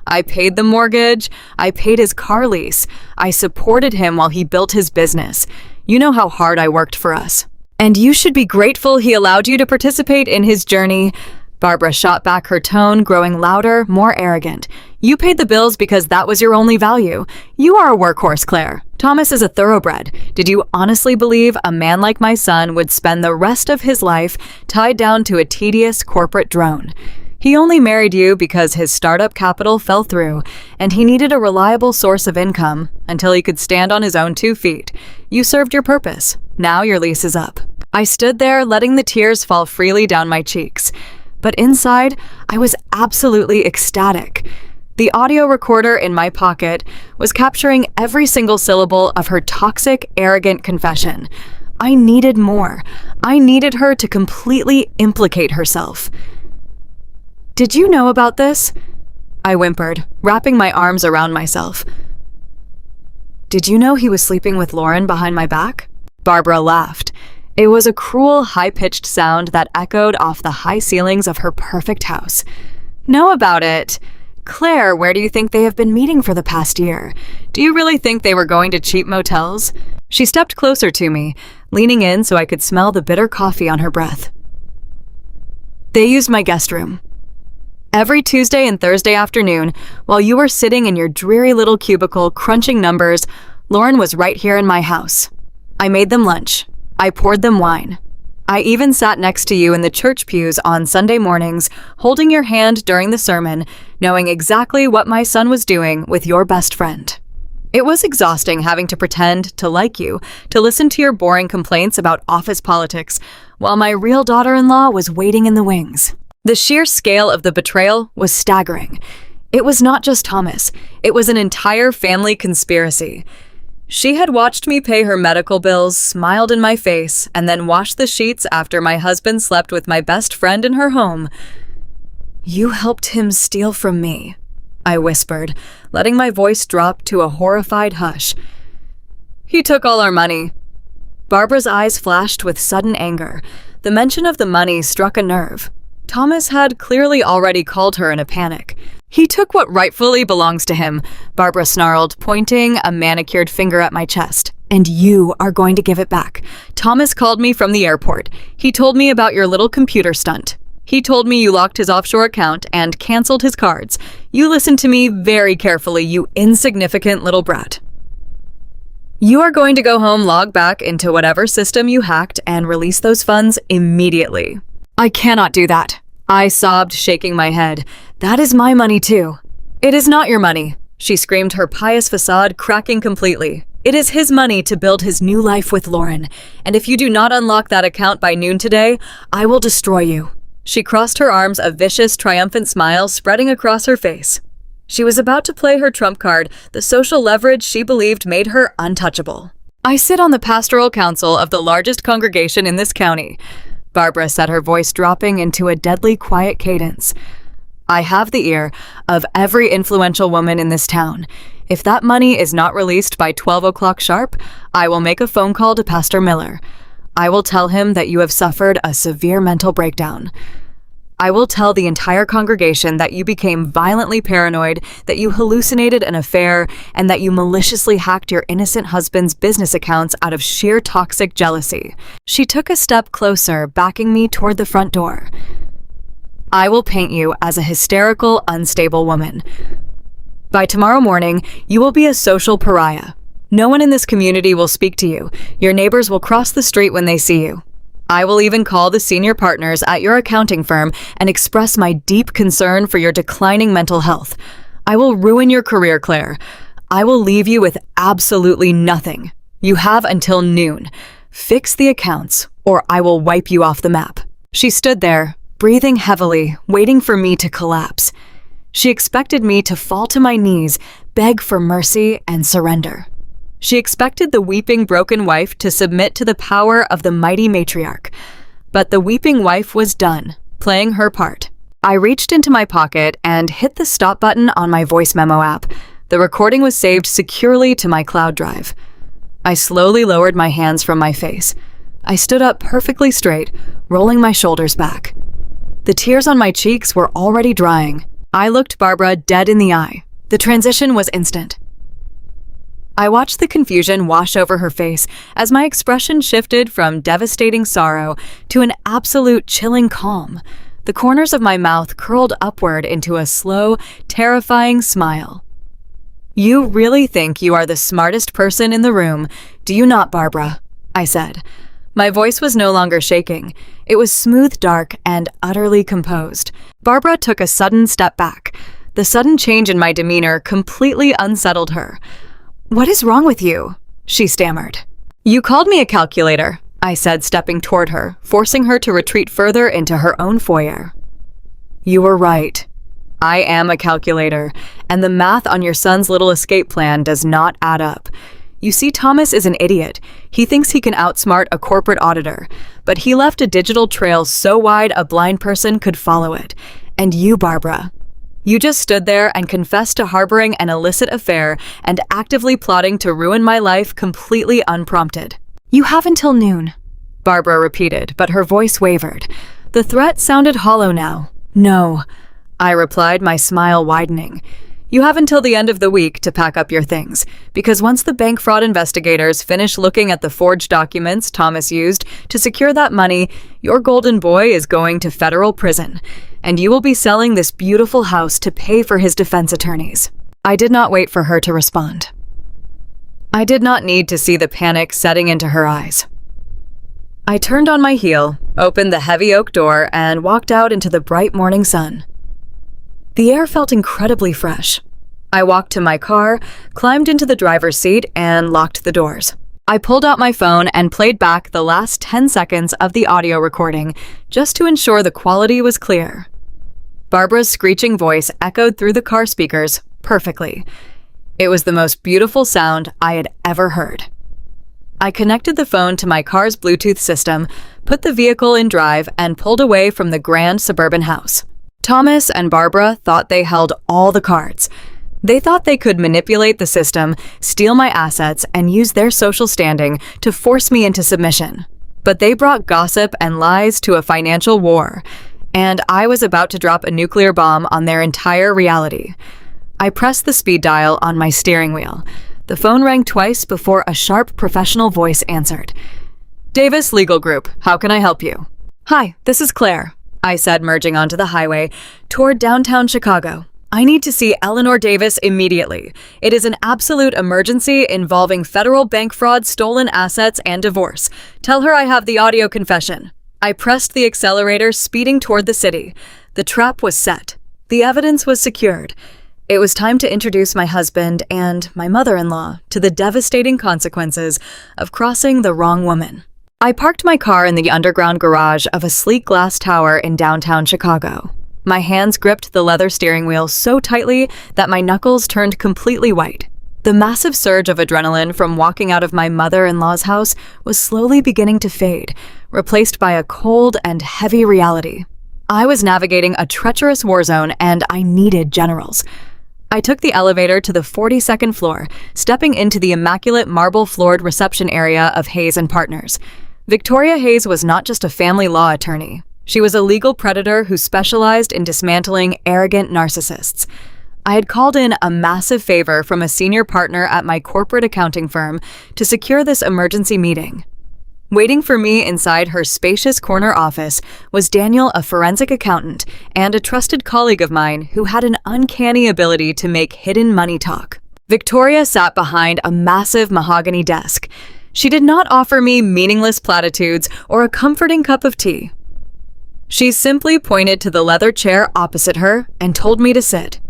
"I paid the mortgage. I paid his car lease. I supported him while he built his business. You know how hard I worked for us. And you should be grateful he allowed you to participate in his journey." Barbara shot back, her tone growing louder, more arrogant. "You paid the bills because that was your only value. You are a workhorse, Claire. Thomas is a thoroughbred. Did you honestly believe a man like my son would spend the rest of his life tied down to a tedious corporate drone? He only married you because his startup capital fell through, and he needed a reliable source of income until he could stand on his own 2 feet. You served your purpose. Now your lease is up." I stood there, letting the tears fall freely down my cheeks. But inside, I was absolutely ecstatic. The audio recorder in my pocket was capturing every single syllable of her toxic, arrogant confession. I needed more. I needed her to completely implicate herself. "Did you know about this?" I whimpered, wrapping my arms around myself. "Did you know he was sleeping with Lauren behind my back?" Barbara laughed. It was a cruel, high-pitched sound that echoed off the high ceilings of her perfect house. "Know about it? Claire, where do you think they have been meeting for the past year? Do you really think they were going to cheap motels?" She stepped closer to me, leaning in so I could smell the bitter coffee on her breath. "They used my guest room. Every Tuesday and Thursday afternoon, while you were sitting in your dreary little cubicle crunching numbers, Lauren was right here in my house. I made them lunch. I poured them wine. I even sat next to you in the church pews on Sunday mornings, holding your hand during the sermon, knowing exactly what my son was doing with your best friend. It was exhausting having to pretend to like you, to listen to your boring complaints about office politics, while my real daughter-in-law was waiting in the wings." The sheer scale of the betrayal was staggering. It was not just Thomas. It was an entire family conspiracy. She had watched me pay her medical bills, smiled in my face, and then washed the sheets after my husband slept with my best friend in her home. "You helped him steal from me," I whispered, letting my voice drop to a horrified hush. "He took all our money." Barbara's eyes flashed with sudden anger. The mention of the money struck a nerve. Thomas had clearly already called her in a panic. "He took what rightfully belongs to him," Barbara snarled, pointing a manicured finger at my chest. "And you are going to give it back. Thomas called me from the airport. He told me about your little computer stunt. He told me you locked his offshore account and canceled his cards. You listened to me very carefully, you insignificant little brat. You are going to go home, log back into whatever system you hacked, and release those funds immediately." "I cannot do that," I sobbed, shaking my head. "That is my money too." "It is not your money," she screamed, her pious facade cracking completely. "It is his money to build his new life with Lauren, and if you do not unlock that account by noon today, I will destroy you." She crossed her arms, a vicious, triumphant smile spreading across her face. She was about to play her trump card, the social leverage she believed made her untouchable. "I sit on the pastoral council of the largest congregation in this county," Barbara said, her voice dropping into a deadly quiet cadence. "I have the ear of every influential woman in this town. If that money is not released by 12 o'clock sharp, I will make a phone call to Pastor Miller. I will tell him that you have suffered a severe mental breakdown. I will tell the entire congregation that you became violently paranoid, that you hallucinated an affair, and that you maliciously hacked your innocent husband's business accounts out of sheer toxic jealousy." She took a step closer, backing me toward the front door. "I will paint you as a hysterical, unstable woman. By tomorrow morning, you will be a social pariah. No one in this community will speak to you. Your neighbors will cross the street when they see you. I will even call the senior partners at your accounting firm and express my deep concern for your declining mental health. I will ruin your career, Claire. I will leave you with absolutely nothing. You have until noon. Fix the accounts, or I will wipe you off the map." She stood there, breathing heavily, waiting for me to collapse. She expected me to fall to my knees, beg for mercy, and surrender. She expected the weeping, broken wife to submit to the power of the mighty matriarch. But the weeping wife was done, playing her part. I reached into my pocket and hit the stop button on my voice memo app. The recording was saved securely to my cloud drive. I slowly lowered my hands from my face. I stood up perfectly straight, rolling my shoulders back. The tears on my cheeks were already drying. I looked Barbara dead in the eye. The transition was instant. I watched the confusion wash over her face as my expression shifted from devastating sorrow to an absolute chilling calm. The corners of my mouth curled upward into a slow, terrifying smile. "You really think you are the smartest person in the room, do you not, Barbara?" I said. My voice was no longer shaking. It was smooth, dark, and utterly composed. Barbara took a sudden step back. The sudden change in my demeanor completely unsettled her. "What is wrong with you?" she stammered. "You called me a calculator," I said, stepping toward her, forcing her to retreat further into her own foyer. "You were right. I am a calculator, and the math on your son's little escape plan does not add up. You see, Thomas is an idiot. He thinks he can outsmart a corporate auditor, but he left a digital trail so wide a blind person could follow it. And you, Barbara, you just stood there and confessed to harboring an illicit affair and actively plotting to ruin my life completely unprompted." "You have until noon," Barbara repeated, but her voice wavered. The threat sounded hollow now. "No," I replied, my smile widening. "You have until the end of the week to pack up your things, because once the bank fraud investigators finish looking at the forged documents Thomas used to secure that money, your golden boy is going to federal prison, and you will be selling this beautiful house to pay for his defense attorneys." I did not wait for her to respond. I did not need to see the panic setting into her eyes. I turned on my heel, opened the heavy oak door, and walked out into the bright morning sun. The air felt incredibly fresh. I walked to my car, climbed into the driver's seat, and locked the doors. I pulled out my phone and played back the last 10 seconds of the audio recording, just to ensure the quality was clear. Barbara's screeching voice echoed through the car speakers perfectly. It was the most beautiful sound I had ever heard. I connected the phone to my car's Bluetooth system, put the vehicle in drive, and pulled away from the grand suburban house. Thomas and Barbara thought they held all the cards. They thought they could manipulate the system, steal my assets, and use their social standing to force me into submission. But they brought gossip and lies to a financial war, and I was about to drop a nuclear bomb on their entire reality. I pressed the speed dial on my steering wheel. The phone rang twice before a sharp professional voice answered. "Davis Legal Group, how can I help you?" "Hi, this is Claire," I said, merging onto the highway toward downtown Chicago. "I need to see Eleanor Davis immediately. It is an absolute emergency involving federal bank fraud, stolen assets, and divorce. Tell her I have the audio confession." I pressed the accelerator, speeding toward the city. The trap was set. The evidence was secured. It was time to introduce my husband and my mother-in-law to the devastating consequences of crossing the wrong woman. I parked my car in the underground garage of a sleek glass tower in downtown Chicago. My hands gripped the leather steering wheel so tightly that my knuckles turned completely white. The massive surge of adrenaline from walking out of my mother-in-law's house was slowly beginning to fade, replaced by a cold and heavy reality. I was navigating a treacherous war zone, and I needed generals. I took the elevator to the 42nd floor, stepping into the immaculate marble-floored reception area of Hayes & Partners. Victoria Hayes was not just a family law attorney. She was a legal predator who specialized in dismantling arrogant narcissists. I had called in a massive favor from a senior partner at my corporate accounting firm to secure this emergency meeting. Waiting for me inside her spacious corner office was Daniel, a forensic accountant, and a trusted colleague of mine who had an uncanny ability to make hidden money talk. Victoria sat behind a massive mahogany desk. She did not offer me meaningless platitudes or a comforting cup of tea. She simply pointed to the leather chair opposite her and told me to sit.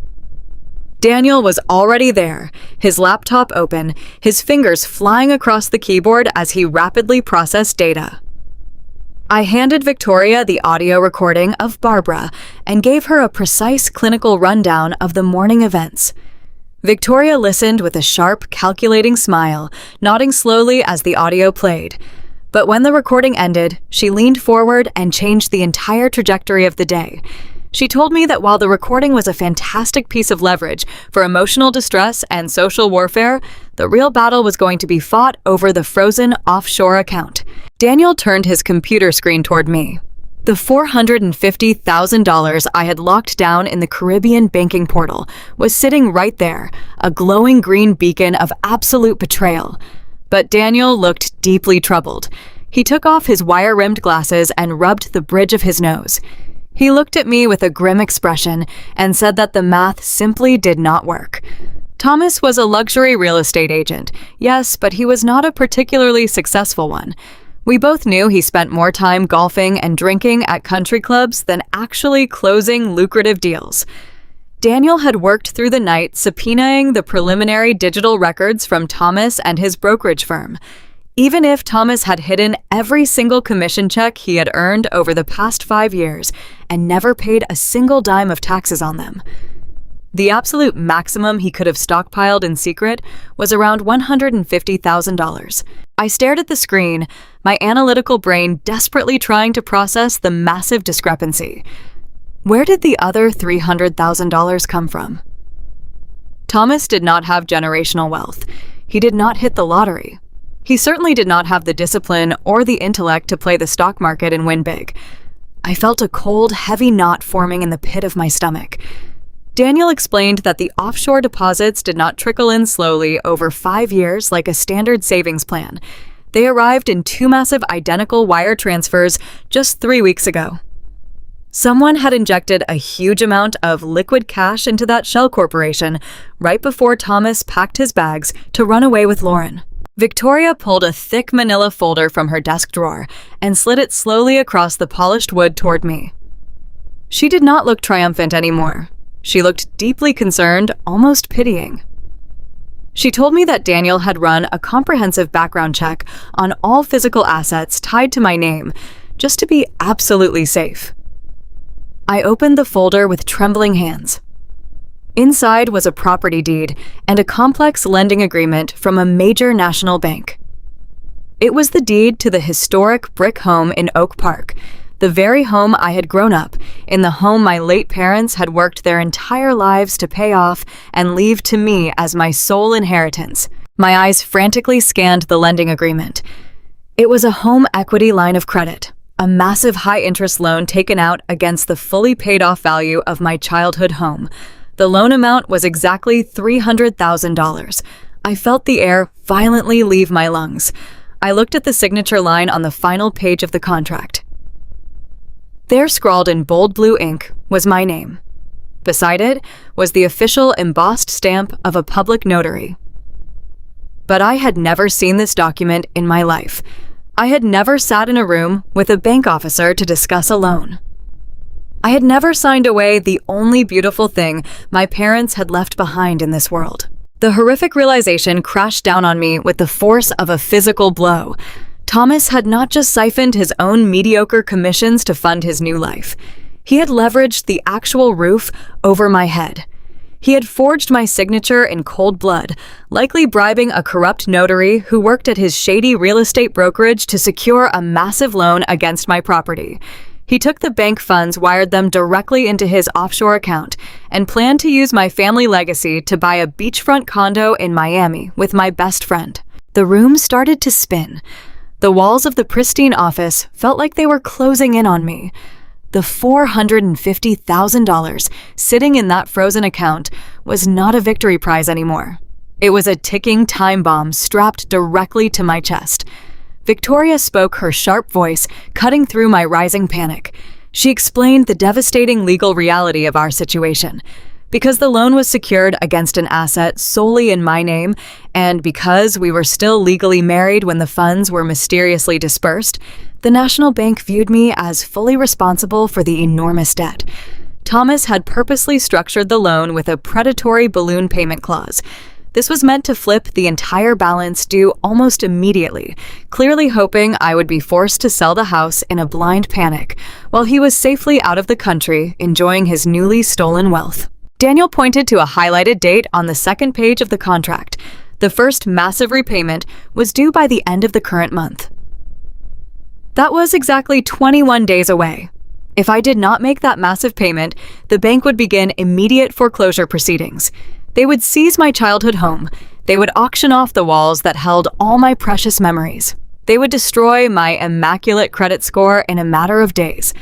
Daniel was already there, his laptop open, his fingers flying across the keyboard as he rapidly processed data. I handed Victoria the audio recording of Barbara and gave her a precise clinical rundown of the morning events. Victoria listened with a sharp, calculating smile, nodding slowly as the audio played. But when the recording ended, she leaned forward and changed the entire trajectory of the day. She told me that while the recording was a fantastic piece of leverage for emotional distress and social warfare, the real battle was going to be fought over the frozen offshore account. Daniel turned his computer screen toward me. The $450,000 I had locked down in the Caribbean banking portal was sitting right there, a glowing green beacon of absolute betrayal. But Daniel looked deeply troubled. He took off his wire-rimmed glasses and rubbed the bridge of his nose. He looked at me with a grim expression and said that the math simply did not work. Thomas was a luxury real estate agent, yes, but he was not a particularly successful one. We both knew he spent more time golfing and drinking at country clubs than actually closing lucrative deals. Daniel had worked through the night subpoenaing the preliminary digital records from Thomas and his brokerage firm. Even if Thomas had hidden every single commission check he had earned over the past 5 years and never paid a single dime of taxes on them. The absolute maximum he could have stockpiled in secret was around $150,000. I stared at the screen, my analytical brain desperately trying to process the massive discrepancy. Where did the other $300,000 come from? Thomas did not have generational wealth. He did not hit the lottery. He certainly did not have the discipline or the intellect to play the stock market and win big. I felt a cold, heavy knot forming in the pit of my stomach. Daniel explained that the offshore deposits did not trickle in slowly over 5 years like a standard savings plan. They arrived in 2 massive identical wire transfers just 3 weeks ago. Someone had injected a huge amount of liquid cash into that shell corporation right before Thomas packed his bags to run away with Lauren. Victoria pulled a thick manila folder from her desk drawer and slid it slowly across the polished wood toward me. She did not look triumphant anymore. She looked deeply concerned, almost pitying. She told me that Daniel had run a comprehensive background check on all physical assets tied to my name, just to be absolutely safe. I opened the folder with trembling hands. Inside was a property deed and a complex lending agreement from a major national bank. It was the deed to the historic brick home in Oak Park, the very home I had grown up, in the home my late parents had worked their entire lives to pay off and leave to me as my sole inheritance. My eyes frantically scanned the lending agreement. It was a home equity line of credit, a massive high-interest loan taken out against the fully paid-off value of my childhood home. The loan amount was exactly $300,000. I felt the air violently leave my lungs. I looked at the signature line on the final page of the contract. There, scrawled in bold blue ink, was my name. Beside it was the official embossed stamp of a public notary. But I had never seen this document in my life. I had never sat in a room with a bank officer to discuss a loan. I had never signed away the only beautiful thing my parents had left behind in this world. The horrific realization crashed down on me with the force of a physical blow. Thomas had not just siphoned his own mediocre commissions to fund his new life. He had leveraged the actual roof over my head. He had forged my signature in cold blood, likely bribing a corrupt notary who worked at his shady real estate brokerage to secure a massive loan against my property. He took the bank funds, wired them directly into his offshore account, and planned to use my family legacy to buy a beachfront condo in Miami with my best friend. The room started to spin. The walls of the pristine office felt like they were closing in on me. The $450,000 sitting in that frozen account was not a victory prize anymore. It was a ticking time bomb strapped directly to my chest. Victoria spoke, her sharp voice cutting through my rising panic. She explained the devastating legal reality of our situation. Because the loan was secured against an asset solely in my name, and because we were still legally married when the funds were mysteriously dispersed, the National Bank viewed me as fully responsible for the enormous debt. Thomas had purposely structured the loan with a predatory balloon payment clause. This was meant to flip the entire balance due almost immediately, clearly hoping I would be forced to sell the house in a blind panic, while he was safely out of the country enjoying his newly stolen wealth. Daniel pointed to a highlighted date on the second page of the contract. The first massive repayment was due by the end of the current month. That was exactly 21 days away. If I did not make that massive payment, the bank would begin immediate foreclosure proceedings. They would seize my childhood home. They would auction off the walls that held all my precious memories. They would destroy my immaculate credit score in a matter of days.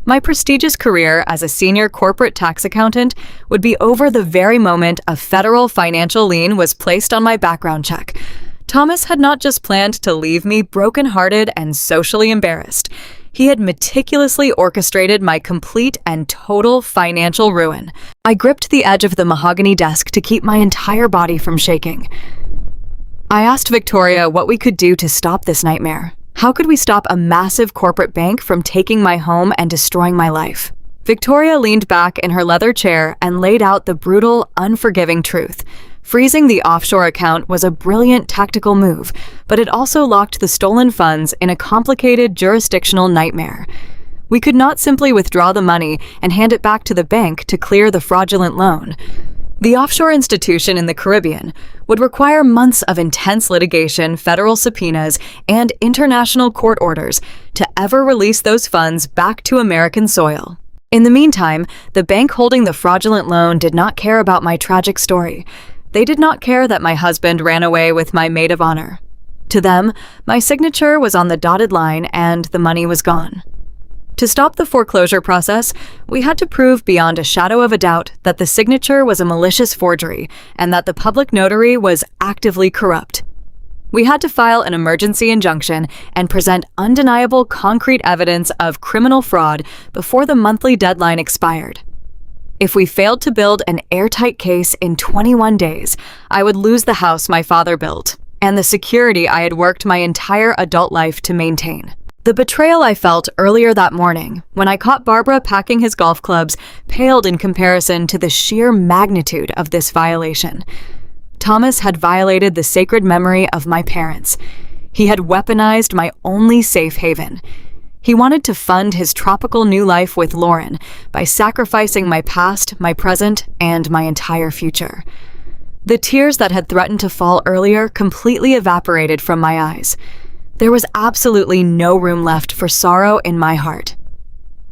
My prestigious career as a senior corporate tax accountant would be over the very moment a federal financial lien was placed on my background check. Thomas had not just planned to leave me brokenhearted and socially embarrassed. He had meticulously orchestrated my complete and total financial ruin. I gripped the edge of the mahogany desk to keep my entire body from shaking. I asked Victoria what we could do to stop this nightmare. How could we stop a massive corporate bank from taking my home and destroying my life? Victoria leaned back in her leather chair and laid out the brutal, unforgiving truth. Freezing the offshore account was a brilliant tactical move, but it also locked the stolen funds in a complicated jurisdictional nightmare. We could not simply withdraw the money and hand it back to the bank to clear the fraudulent loan. The offshore institution in the Caribbean would require months of intense litigation, federal subpoenas, and international court orders to ever release those funds back to American soil. In the meantime, the bank holding the fraudulent loan did not care about my tragic story. They did not care that my husband ran away with my maid of honor. To them, my signature was on the dotted line and the money was gone. To stop the foreclosure process, we had to prove beyond a shadow of a doubt that the signature was a malicious forgery and that the public notary was actively corrupt. We had to file an emergency injunction and present undeniable concrete evidence of criminal fraud before the monthly deadline expired. If we failed to build an airtight case in 21 days, I would lose the house my father built and the security I had worked my entire adult life to maintain. The betrayal I felt earlier that morning, when I caught Barbara packing his golf clubs, paled in comparison to the sheer magnitude of this violation. Thomas had violated the sacred memory of my parents. He had weaponized my only safe haven. He wanted to fund his tropical new life with Lauren by sacrificing my past, my present, and my entire future. The tears that had threatened to fall earlier completely evaporated from my eyes. There was absolutely no room left for sorrow in my heart.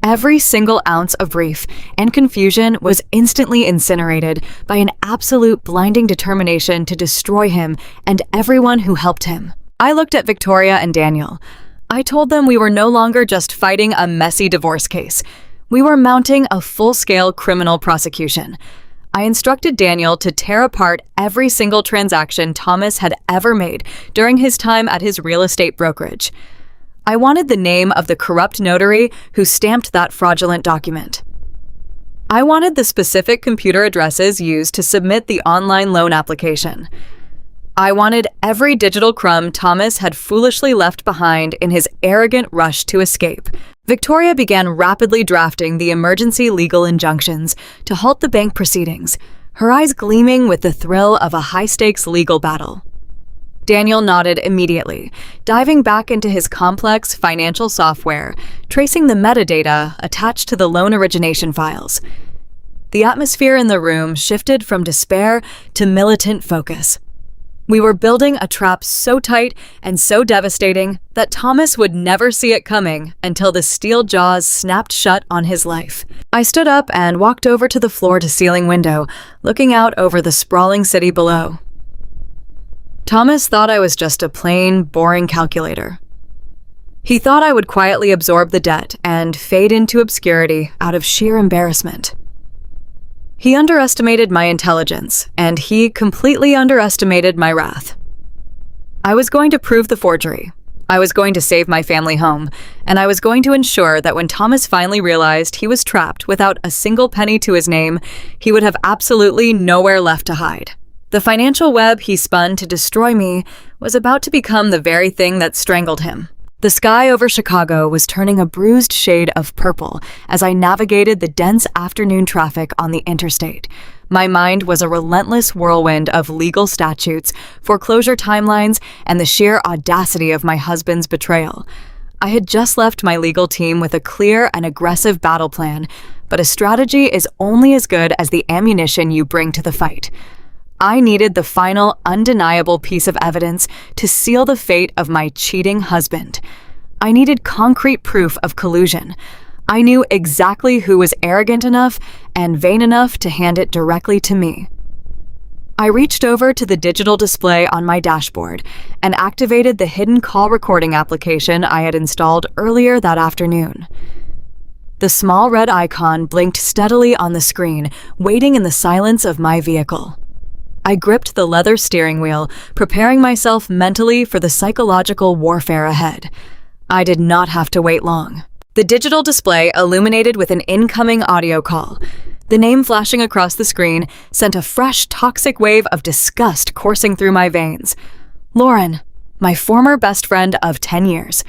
Every single ounce of grief and confusion was instantly incinerated by an absolute blinding determination to destroy him and everyone who helped him. I looked at Victoria and Daniel. I told them we were no longer just fighting a messy divorce case. We were mounting a full-scale criminal prosecution. I instructed Daniel to tear apart every single transaction Thomas had ever made during his time at his real estate brokerage. I wanted the name of the corrupt notary who stamped that fraudulent document. I wanted the specific computer addresses used to submit the online loan application. I wanted every digital crumb Thomas had foolishly left behind in his arrogant rush to escape. Victoria began rapidly drafting the emergency legal injunctions to halt the bank proceedings, her eyes gleaming with the thrill of a high-stakes legal battle. Daniel nodded immediately, diving back into his complex financial software, tracing the metadata attached to the loan origination files. The atmosphere in the room shifted from despair to militant focus. We were building a trap so tight and so devastating that Thomas would never see it coming until the steel jaws snapped shut on his life. I stood up and walked over to the floor-to-ceiling window, looking out over the sprawling city below. Thomas thought I was just a plain, boring calculator. He thought I would quietly absorb the debt and fade into obscurity out of sheer embarrassment. He underestimated my intelligence, and he completely underestimated my wrath. I was going to prove the forgery. I was going to save my family home, and I was going to ensure that when Thomas finally realized he was trapped without a single penny to his name, he would have absolutely nowhere left to hide. The financial web he spun to destroy me was about to become the very thing that strangled him. The sky over Chicago was turning a bruised shade of purple as I navigated the dense afternoon traffic on the interstate. My mind was a relentless whirlwind of legal statutes, foreclosure timelines, and the sheer audacity of my husband's betrayal. I had just left my legal team with a clear and aggressive battle plan, but a strategy is only as good as the ammunition you bring to the fight. I needed the final, undeniable piece of evidence to seal the fate of my cheating husband. I needed concrete proof of collusion. I knew exactly who was arrogant enough and vain enough to hand it directly to me. I reached over to the digital display on my dashboard and activated the hidden call recording application I had installed earlier that afternoon. The small red icon blinked steadily on the screen, waiting in the silence of my vehicle. I gripped the leather steering wheel, preparing myself mentally for the psychological warfare ahead. I did not have to wait long. The digital display illuminated with an incoming audio call. The name flashing across the screen sent a fresh, toxic wave of disgust coursing through my veins. Lauren, my former best friend of 10 years.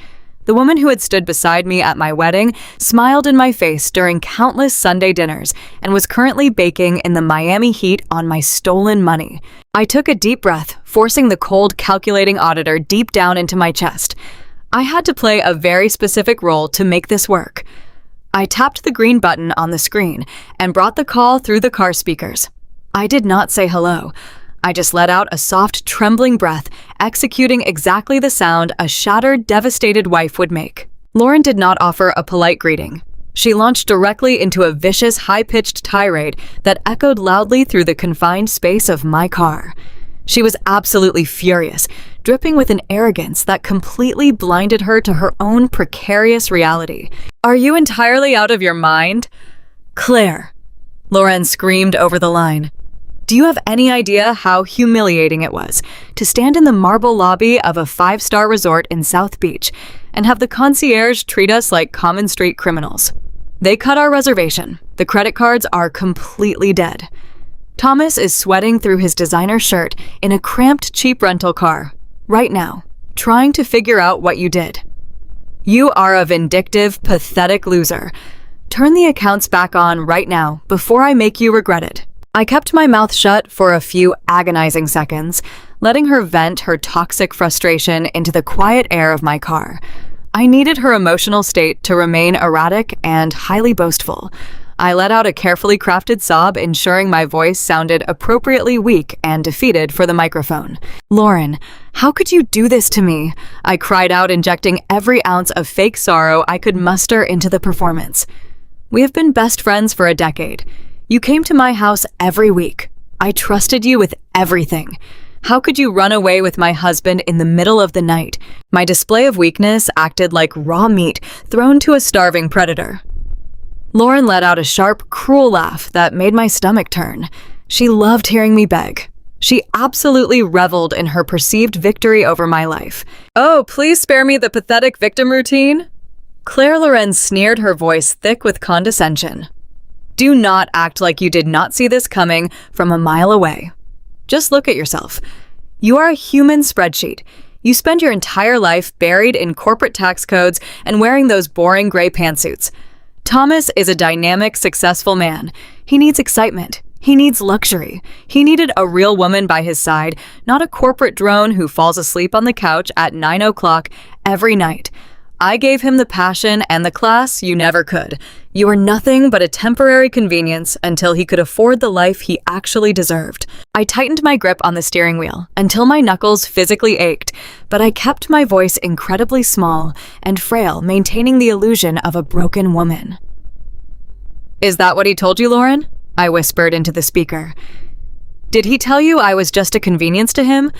The woman who had stood beside me at my wedding smiled in my face during countless Sunday dinners and was currently baking in the Miami heat on my stolen money. I took a deep breath, forcing the cold, calculating auditor deep down into my chest. I had to play a very specific role to make this work. I tapped the green button on the screen and brought the call through the car speakers. I did not say hello. I just let out a soft, trembling breath, executing exactly the sound a shattered, devastated wife would make. Lauren did not offer a polite greeting. She launched directly into a vicious, high-pitched tirade that echoed loudly through the confined space of my car. She was absolutely furious, dripping with an arrogance that completely blinded her to her own precarious reality. "Are you entirely out of your mind?" "Claire," Lauren screamed over the line. "Do you have any idea how humiliating it was to stand in the marble lobby of a 5-star resort in South Beach and have the concierge treat us like common street criminals? They cut our reservation. The credit cards are completely dead. Thomas is sweating through his designer shirt in a cramped, cheap rental car, right now, trying to figure out what you did. You are a vindictive, pathetic loser. Turn the accounts back on right now before I make you regret it." I kept my mouth shut for a few agonizing seconds, letting her vent her toxic frustration into the quiet air of my car. I needed her emotional state to remain erratic and highly boastful. I let out a carefully crafted sob, ensuring my voice sounded appropriately weak and defeated for the microphone. "Lauren, how could you do this to me?" I cried out, injecting every ounce of fake sorrow I could muster into the performance. "We have been best friends for a decade. You came to my house every week. I trusted you with everything. How could you run away with my husband in the middle of the night?" My display of weakness acted like raw meat thrown to a starving predator. Lauren let out a sharp, cruel laugh that made my stomach turn. She loved hearing me beg. She absolutely reveled in her perceived victory over my life. "Oh, please spare me the pathetic victim routine." Claire Loren sneered, her voice thick with condescension. "Do not act like you did not see this coming from a mile away. Just look at yourself. You are a human spreadsheet. You spend your entire life buried in corporate tax codes and wearing those boring gray pantsuits. Thomas is a dynamic, successful man. He needs excitement. He needs luxury. He needed a real woman by his side, not a corporate drone who falls asleep on the couch at 9 o'clock every night. I gave him the passion and the class you never could. You were nothing but a temporary convenience until he could afford the life he actually deserved." I tightened my grip on the steering wheel until my knuckles physically ached, but I kept my voice incredibly small and frail, maintaining the illusion of a broken woman. "Is that what he told you, Lauren?" I whispered into the speaker. "Did he tell you I was just a convenience to him?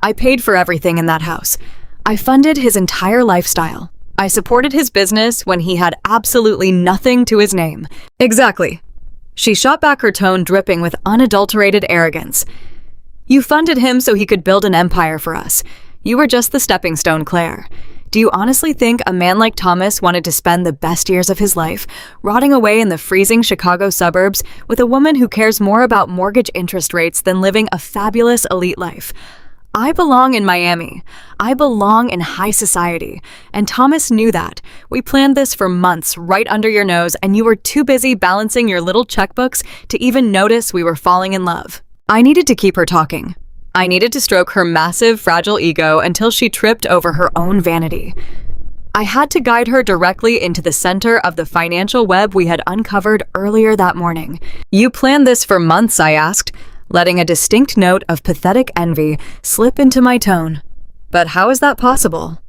I paid for everything in that house. I funded his entire lifestyle. I supported his business when he had absolutely nothing to his name." "Exactly." She shot back, her tone dripping with unadulterated arrogance. "You funded him so he could build an empire for us. You were just the stepping stone, Claire. Do you honestly think a man like Thomas wanted to spend the best years of his life rotting away in the freezing Chicago suburbs with a woman who cares more about mortgage interest rates than living a fabulous elite life? I belong in Miami. I belong in high society. And Thomas knew that. We planned this for months right under your nose, and you were too busy balancing your little checkbooks to even notice we were falling in love. I needed to keep her talking. I needed to stroke her massive, fragile ego until she tripped over her own vanity. I had to guide her directly into the center of the financial web we had uncovered earlier that morning. You planned this for months, I asked, letting a distinct note of pathetic envy slip into my tone. But how is that possible?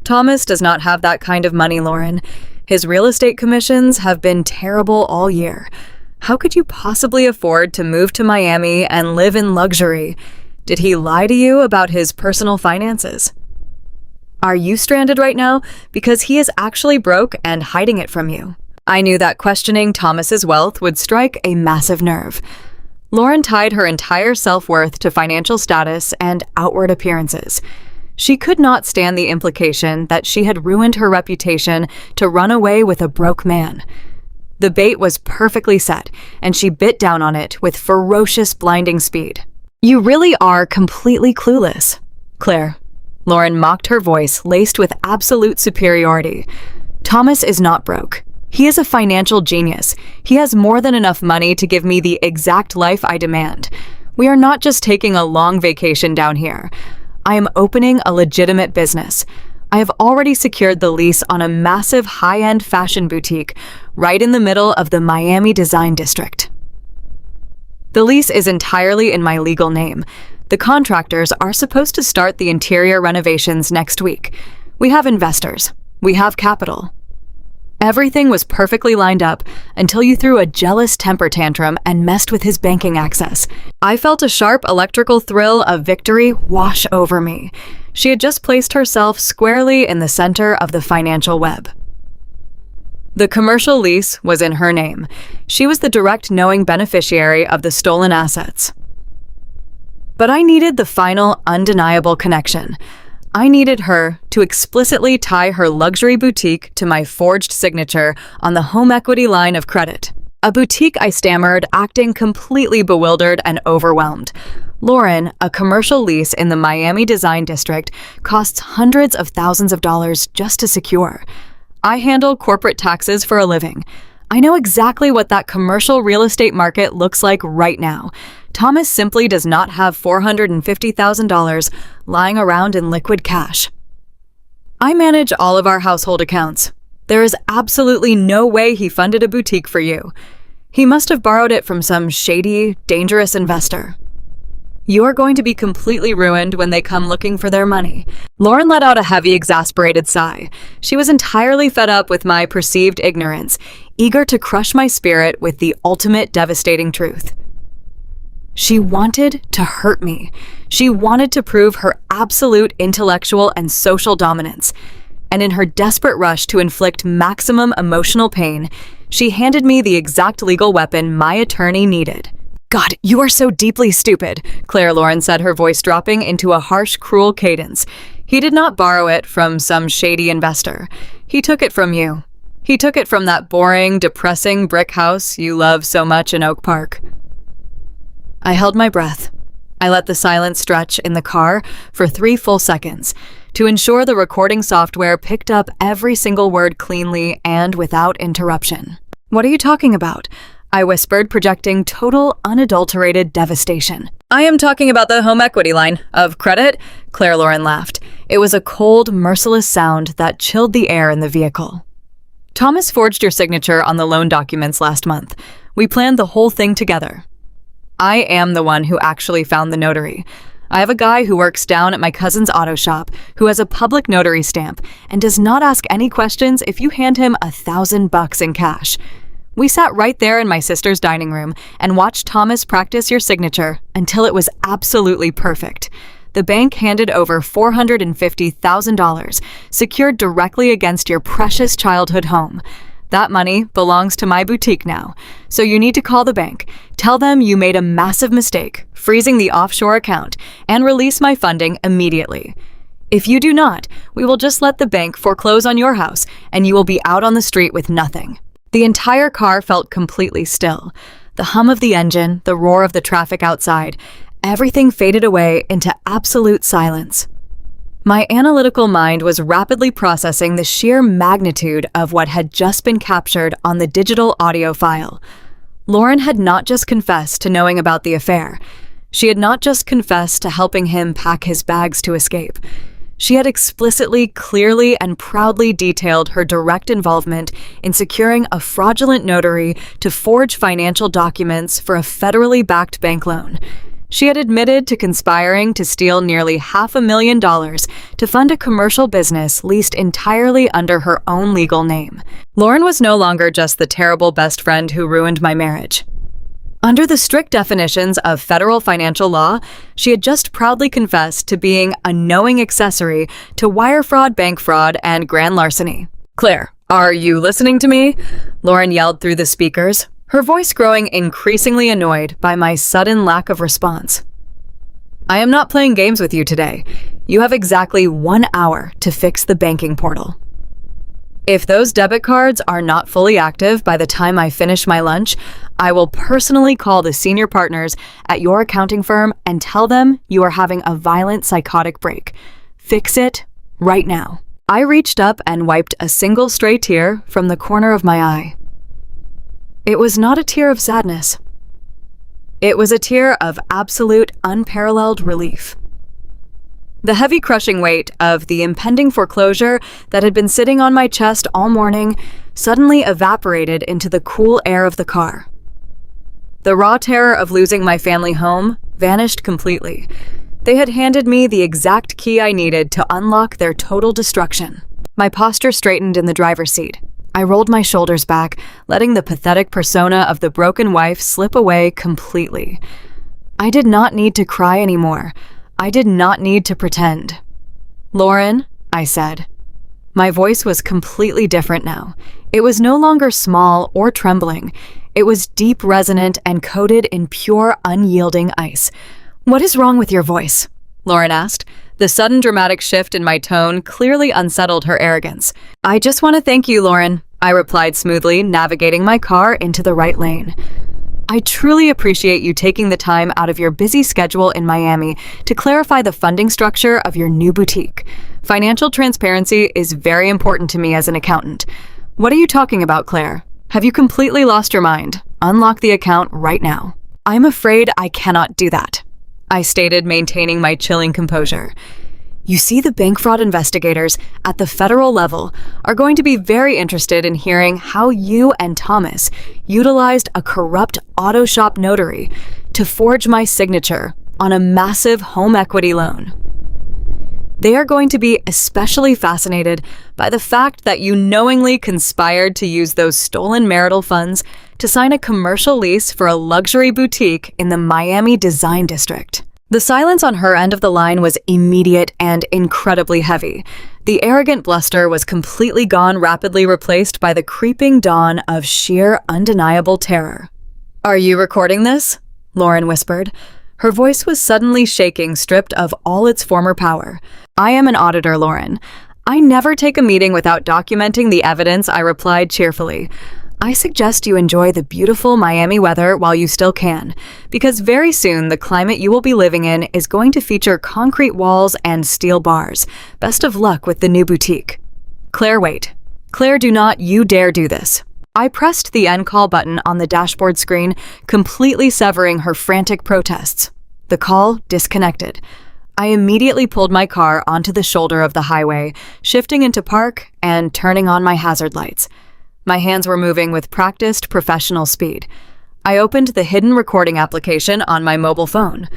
Thomas does not have that kind of money, Lauren. His real estate commissions have been terrible all year. How could you possibly afford to move to Miami and live in luxury? Did he lie to you about his personal finances? Are you stranded right now because he is actually broke and hiding it from you? I knew that questioning Thomas's wealth would strike a massive nerve. Lauren tied her entire self-worth to financial status and outward appearances. She could not stand the implication that she had ruined her reputation to run away with a broke man. The bait was perfectly set, and she bit down on it with ferocious, blinding speed. You really are completely clueless, Claire. Lauren mocked, her voice laced with absolute superiority. Thomas is not broke. He is a financial genius. He has more than enough money to give me the exact life I demand. We are not just taking a long vacation down here. I am opening a legitimate business. I have already secured the lease on a massive high-end fashion boutique right in the middle of the Miami Design District. The lease is entirely in my legal name. The contractors are supposed to start the interior renovations next week. We have investors. We have capital. Everything was perfectly lined up until you threw a jealous temper tantrum and messed with his banking access. I felt a sharp electrical thrill of victory wash over me. She had just placed herself squarely in the center of the financial web. The commercial lease was in her name. She was the direct knowing beneficiary of the stolen assets. But I needed the final, undeniable connection. I needed her to explicitly tie her luxury boutique to my forged signature on the home equity line of credit. A boutique, I stammered, acting completely bewildered and overwhelmed. Lauren, a commercial lease in the Miami Design District costs hundreds of thousands of dollars just to secure. I handle corporate taxes for a living. I know exactly what that commercial real estate market looks like right now. Thomas simply does not have $450,000 lying around in liquid cash. I manage all of our household accounts. There is absolutely no way he funded a boutique for you. He must have borrowed it from some shady, dangerous investor. You are going to be completely ruined when they come looking for their money. Lauren let out a heavy, exasperated sigh. She was entirely fed up with my perceived ignorance, eager to crush my spirit with the ultimate devastating truth. She wanted to hurt me. She wanted to prove her absolute intellectual and social dominance. And in her desperate rush to inflict maximum emotional pain, she handed me the exact legal weapon my attorney needed. God, you are so deeply stupid, Claire Lauren said, her voice dropping into a harsh, cruel cadence. He did not borrow it from some shady investor. He took it from you. He took it from that boring, depressing brick house you love so much in Oak Park. I held my breath. I let the silence stretch in the car for 3 full seconds to ensure the recording software picked up every single word cleanly and without interruption. What are you talking about? I whispered, projecting total, unadulterated devastation. I am talking about the home equity line of credit, Claire Lauren laughed. It was a cold, merciless sound that chilled the air in the vehicle. Thomas forged your signature on the loan documents last month. We planned the whole thing together. I am the one who actually found the notary. I have a guy who works down at my cousin's auto shop who has a public notary stamp and does not ask any questions if you hand him $1,000 in cash. We sat right there in my sister's dining room and watched Thomas practice your signature until it was absolutely perfect. The bank handed over $450,000, secured directly against your precious childhood home. That money belongs to my boutique now, so you need to call the bank, tell them you made a massive mistake, freezing the offshore account, and release my funding immediately. If you do not, we will just let the bank foreclose on your house, and you will be out on the street with nothing. The entire car felt completely still. The hum of the engine, the roar of the traffic outside, everything faded away into absolute silence. My analytical mind was rapidly processing the sheer magnitude of what had just been captured on the digital audio file. Lauren had not just confessed to knowing about the affair. She had not just confessed to helping him pack his bags to escape. She had explicitly, clearly, and proudly detailed her direct involvement in securing a fraudulent notary to forge financial documents for a federally backed bank loan. She had admitted to conspiring to steal nearly $500,000 to fund a commercial business leased entirely under her own legal name. Lauren was no longer just the terrible best friend who ruined my marriage. Under the strict definitions of federal financial law, she had just proudly confessed to being a knowing accessory to wire fraud, bank fraud, and grand larceny. "Claire, are you listening to me?" Lauren yelled through the speakers, her voice growing increasingly annoyed by my sudden lack of response. "I am not playing games with you today. You have exactly 1 hour to fix the banking portal. If those debit cards are not fully active by the time I finish my lunch, I will personally call the senior partners at your accounting firm and tell them you are having a violent psychotic break. Fix it right now." I reached up and wiped a single stray tear from the corner of my eye. It was not a tear of sadness. It was a tear of absolute, unparalleled relief. The heavy crushing weight of the impending foreclosure that had been sitting on my chest all morning suddenly evaporated into the cool air of the car. The raw terror of losing my family home vanished completely. They had handed me the exact key I needed to unlock their total destruction. My posture straightened in the driver's seat. I rolled my shoulders back, letting the pathetic persona of the broken wife slip away completely. I did not need to cry anymore. I did not need to pretend. "Lauren," I said. My voice was completely different now. It was no longer small or trembling. It was deep, resonant, and coated in pure, unyielding ice. "What is wrong with your voice?" Lauren asked. The sudden dramatic shift in my tone clearly unsettled her arrogance. "I just want to thank you, Lauren," I replied smoothly, navigating my car into the right lane. "I truly appreciate you taking the time out of your busy schedule in Miami to clarify the funding structure of your new boutique. Financial transparency is very important to me as an accountant." "What are you talking about, Claire? Have you completely lost your mind? Unlock the account right now." "I'm afraid I cannot do that," I stated, maintaining my chilling composure. "You see, the bank fraud investigators at the federal level are going to be very interested in hearing how you and Thomas utilized a corrupt auto shop notary to forge my signature on a massive home equity loan. They are going to be especially fascinated by the fact that you knowingly conspired to use those stolen marital funds to sign a commercial lease for a luxury boutique in the Miami Design District." The silence on her end of the line was immediate and incredibly heavy. The arrogant bluster was completely gone, rapidly replaced by the creeping dawn of sheer, undeniable terror. "Are you recording this?" Lauren whispered. Her voice was suddenly shaking, stripped of all its former power. "I am an auditor, Lauren. I never take a meeting without documenting the evidence," I replied cheerfully. "I suggest you enjoy the beautiful Miami weather while you still can, because very soon the climate you will be living in is going to feature concrete walls and steel bars. Best of luck with the new boutique." "Claire, wait. Claire, do not you dare do this." I pressed the end call button on the dashboard screen, completely severing her frantic protests. The call disconnected. I immediately pulled my car onto the shoulder of the highway, shifting into park and turning on my hazard lights. My hands were moving with practiced, professional speed. I opened the hidden recording application on my mobile phone.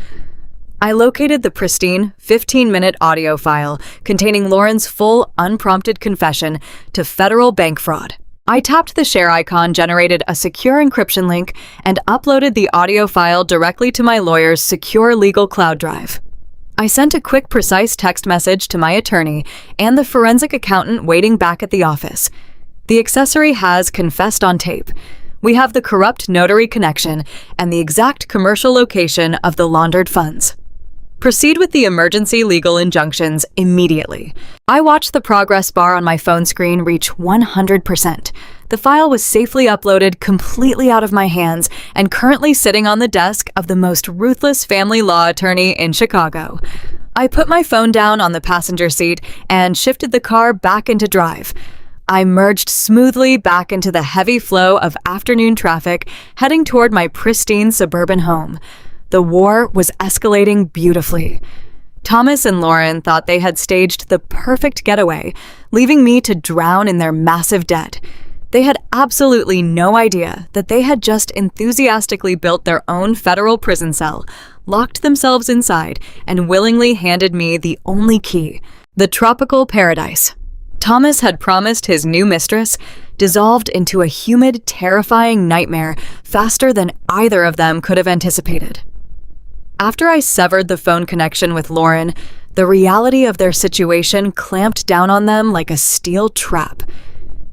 I located the pristine 15-minute audio file containing Lauren's full, unprompted confession to federal bank fraud. I tapped the share icon, generated a secure encryption link, and uploaded the audio file directly to my lawyer's secure legal cloud drive. I sent a quick, precise text message to my attorney and the forensic accountant waiting back at the office. "The accessory has confessed on tape. We have the corrupt notary connection and the exact commercial location of the laundered funds. Proceed with the emergency legal injunctions immediately." I watched the progress bar on my phone screen reach 100%. The file was safely uploaded completely out of my hands and currently sitting on the desk of the most ruthless family law attorney in Chicago. I put my phone down on the passenger seat and shifted the car back into drive. I merged smoothly back into the heavy flow of afternoon traffic, heading toward my pristine suburban home. The war was escalating beautifully. Thomas and Lauren thought they had staged the perfect getaway, leaving me to drown in their massive debt. They had absolutely no idea that they had just enthusiastically built their own federal prison cell, locked themselves inside, and willingly handed me the only key: the tropical paradise. Thomas had promised his new mistress, dissolved into a humid, terrifying nightmare faster than either of them could have anticipated. After I severed the phone connection with Lauren, the reality of their situation clamped down on them like a steel trap.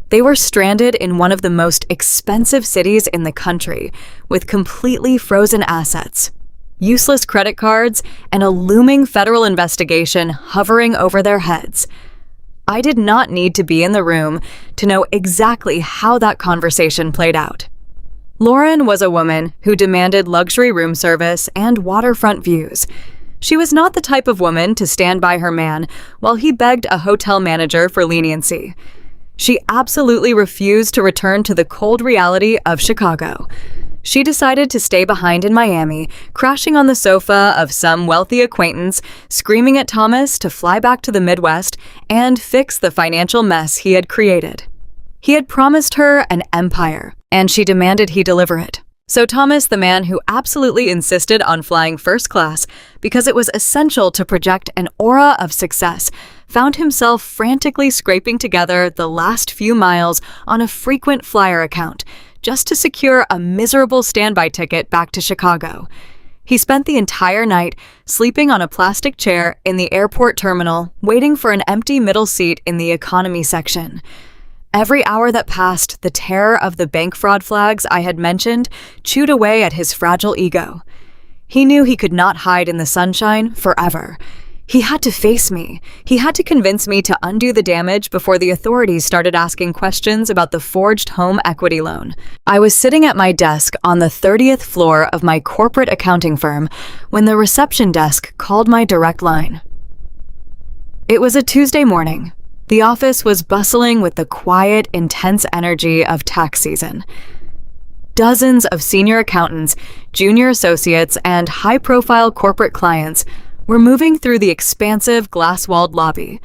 They were stranded in one of the most expensive cities in the country, with completely frozen assets, useless credit cards, and a looming federal investigation hovering over their heads. I did not need to be in the room to know exactly how that conversation played out. Lauren was a woman who demanded luxury room service and waterfront views. She was not the type of woman to stand by her man while he begged a hotel manager for leniency. She absolutely refused to return to the cold reality of Chicago. She decided to stay behind in Miami, crashing on the sofa of some wealthy acquaintance, screaming at Thomas to fly back to the Midwest and fix the financial mess he had created. He had promised her an empire, and she demanded he deliver it. So Thomas, the man who absolutely insisted on flying first class because it was essential to project an aura of success, found himself frantically scraping together the last few miles on a frequent flyer account just to secure a miserable standby ticket back to Chicago. He spent the entire night sleeping on a plastic chair in the airport terminal, waiting for an empty middle seat in the economy section. Every hour that passed, the terror of the bank fraud flags I had mentioned chewed away at his fragile ego. He knew he could not hide in the sunshine forever. He had to face me. He had to convince me to undo the damage before the authorities started asking questions about the forged home equity loan. I was sitting at my desk on the 30th floor of my corporate accounting firm when the reception desk called my direct line. It was a Tuesday morning. The office was bustling with the quiet, intense energy of tax season. Dozens of senior accountants, junior associates, and high-profile corporate clients were moving through the expansive glass-walled lobby.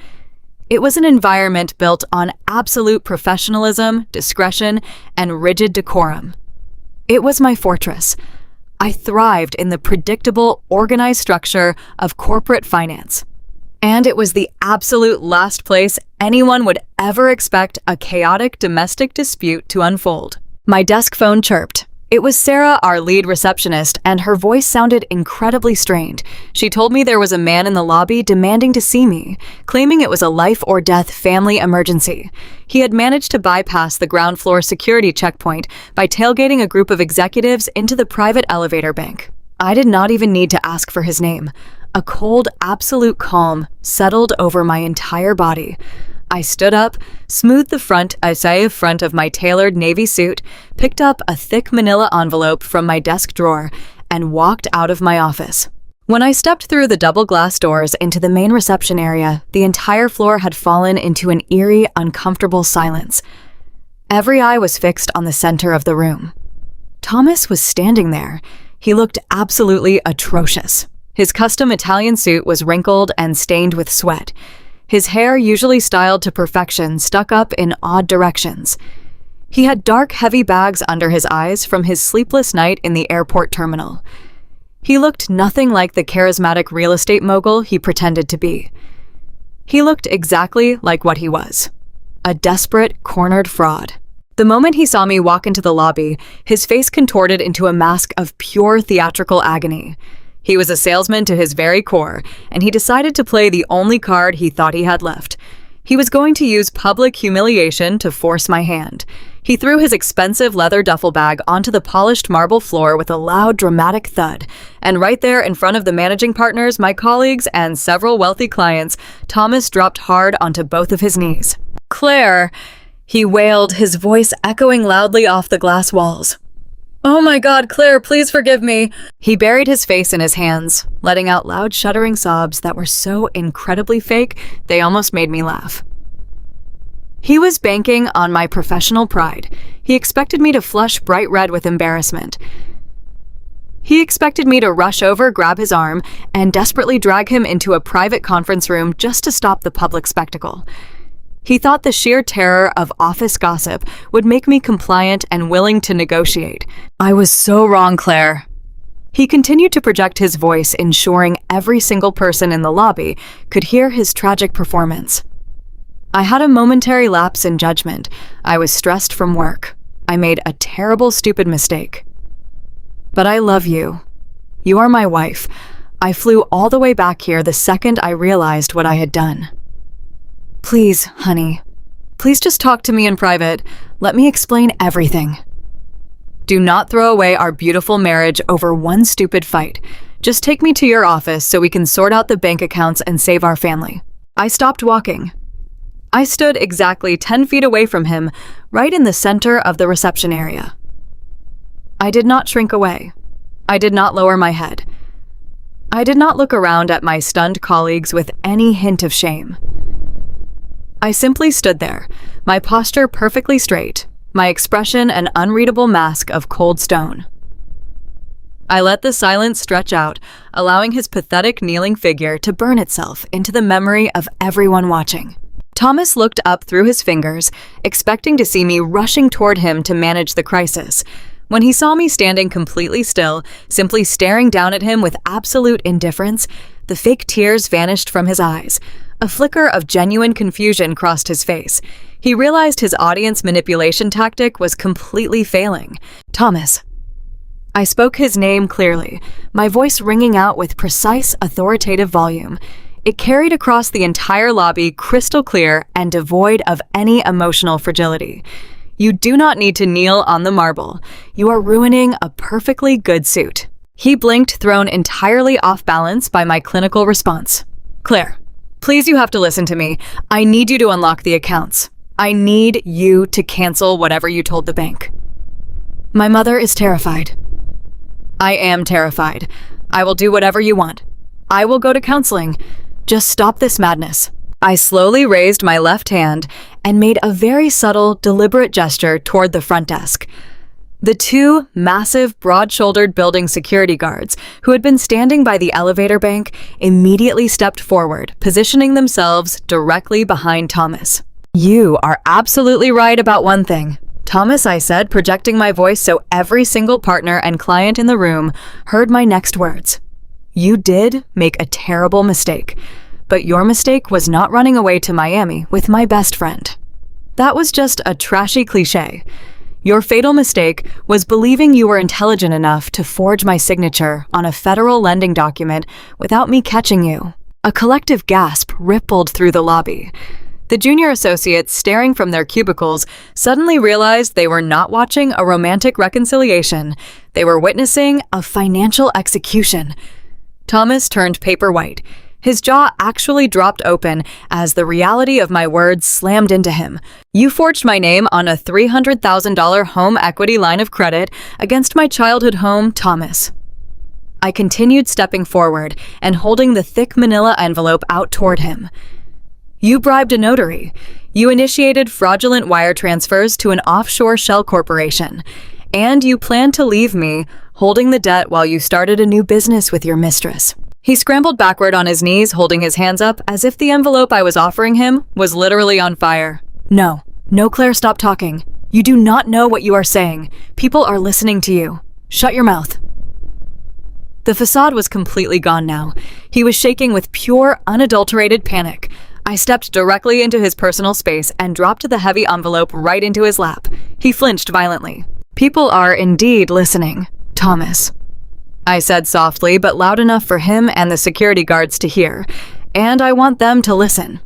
It was an environment built on absolute professionalism, discretion, and rigid decorum. It was my fortress. I thrived in the predictable, organized structure of corporate finance. And it was the absolute last place anyone would ever expect a chaotic domestic dispute to unfold. My desk phone chirped. It was Sarah, our lead receptionist, and her voice sounded incredibly strained. She told me there was a man in the lobby demanding to see me, claiming it was a life-or-death family emergency. He had managed to bypass the ground floor security checkpoint by tailgating a group of executives into the private elevator bank. I did not even need to ask for his name. A cold, absolute calm settled over my entire body. I stood up, smoothed the front of my tailored navy suit, picked up a thick manila envelope from my desk drawer, and walked out of my office. When I stepped through the double glass doors into the main reception area, the entire floor had fallen into an eerie, uncomfortable silence. Every eye was fixed on the center of the room. Thomas was standing there. He looked absolutely atrocious. His custom Italian suit was wrinkled and stained with sweat. His hair, usually styled to perfection, stuck up in odd directions. He had dark, heavy bags under his eyes from his sleepless night in the airport terminal. He looked nothing like the charismatic real estate mogul he pretended to be. He looked exactly like what he was: a desperate, cornered fraud. The moment he saw me walk into the lobby, his face contorted into a mask of pure theatrical agony. He was a salesman to his very core, and he decided to play the only card he thought he had left. He was going to use public humiliation to force my hand. He threw his expensive leather duffel bag onto the polished marble floor with a loud, dramatic thud, and right there in front of the managing partners, my colleagues, and several wealthy clients, Thomas dropped hard onto both of his knees. "Claire," he wailed, his voice echoing loudly off the glass walls. "Oh my God, Claire, please forgive me." He buried his face in his hands, letting out loud shuddering sobs that were so incredibly fake they almost made me laugh. He was banking on my professional pride. He expected me to flush bright red with embarrassment. He expected me to rush over, grab his arm, and desperately drag him into a private conference room just to stop the public spectacle. He thought the sheer terror of office gossip would make me compliant and willing to negotiate. I was so wrong, Claire. He continued to project his voice, ensuring every single person in the lobby could hear his tragic performance. I had a momentary lapse in judgment. I was stressed from work. I made a terrible, stupid mistake. But I love you. You are my wife. I flew all the way back here the second I realized what I had done. Please, honey. Please just talk to me in private. Let me explain everything. Do not throw away our beautiful marriage over one stupid fight. Just take me to your office so we can sort out the bank accounts and save our family. I stopped walking. I stood exactly 10 feet away from him, right in the center of the reception area. I did not shrink away. I did not lower my head. I did not look around at my stunned colleagues with any hint of shame. I simply stood there, my posture perfectly straight, my expression an unreadable mask of cold stone. I let the silence stretch out, allowing his pathetic kneeling figure to burn itself into the memory of everyone watching. Thomas looked up through his fingers, expecting to see me rushing toward him to manage the crisis. When he saw me standing completely still, simply staring down at him with absolute indifference, the fake tears vanished from his eyes. A flicker of genuine confusion crossed his face. He realized his audience manipulation tactic was completely failing. Thomas. I spoke his name clearly, my voice ringing out with precise, authoritative volume. It carried across the entire lobby, crystal clear and devoid of any emotional fragility. You do not need to kneel on the marble. You are ruining a perfectly good suit. He blinked, thrown entirely off balance by my clinical response. Claire, please, you have to listen to me. I need you to unlock the accounts. I need you to cancel whatever you told the bank. My mother is terrified. I am terrified. I will do whatever you want. I will go to counseling. Just stop this madness. I slowly raised my left hand and made a very subtle, deliberate gesture toward the front desk. The two massive, broad-shouldered building security guards who had been standing by the elevator bank immediately stepped forward, positioning themselves directly behind Thomas. You are absolutely right about one thing, Thomas, I said, projecting my voice so every single partner and client in the room heard my next words. You did make a terrible mistake. But your mistake was not running away to Miami with my best friend. That was just a trashy cliche. Your fatal mistake was believing you were intelligent enough to forge my signature on a federal lending document without me catching you. A collective gasp rippled through the lobby. The junior associates, staring from their cubicles, suddenly realized they were not watching a romantic reconciliation. They were witnessing a financial execution. Thomas turned paper white. His jaw actually dropped open as the reality of my words slammed into him. You forged my name on a $300,000 home equity line of credit against my childhood home, Thomas. I continued stepping forward and holding the thick manila envelope out toward him. You bribed a notary. You initiated fraudulent wire transfers to an offshore shell corporation. And you planned to leave me holding the debt while you started a new business with your mistress. He scrambled backward on his knees, holding his hands up as if the envelope I was offering him was literally on fire. No, Claire, stop talking. You do not know what you are saying. People are listening to you. Shut your mouth. The facade was completely gone now. He was shaking with pure, unadulterated panic. I stepped directly into his personal space and dropped the heavy envelope right into his lap. He flinched violently. People are indeed listening, Thomas. I said softly, but loud enough for him and the security guards to hear, and I want them to listen.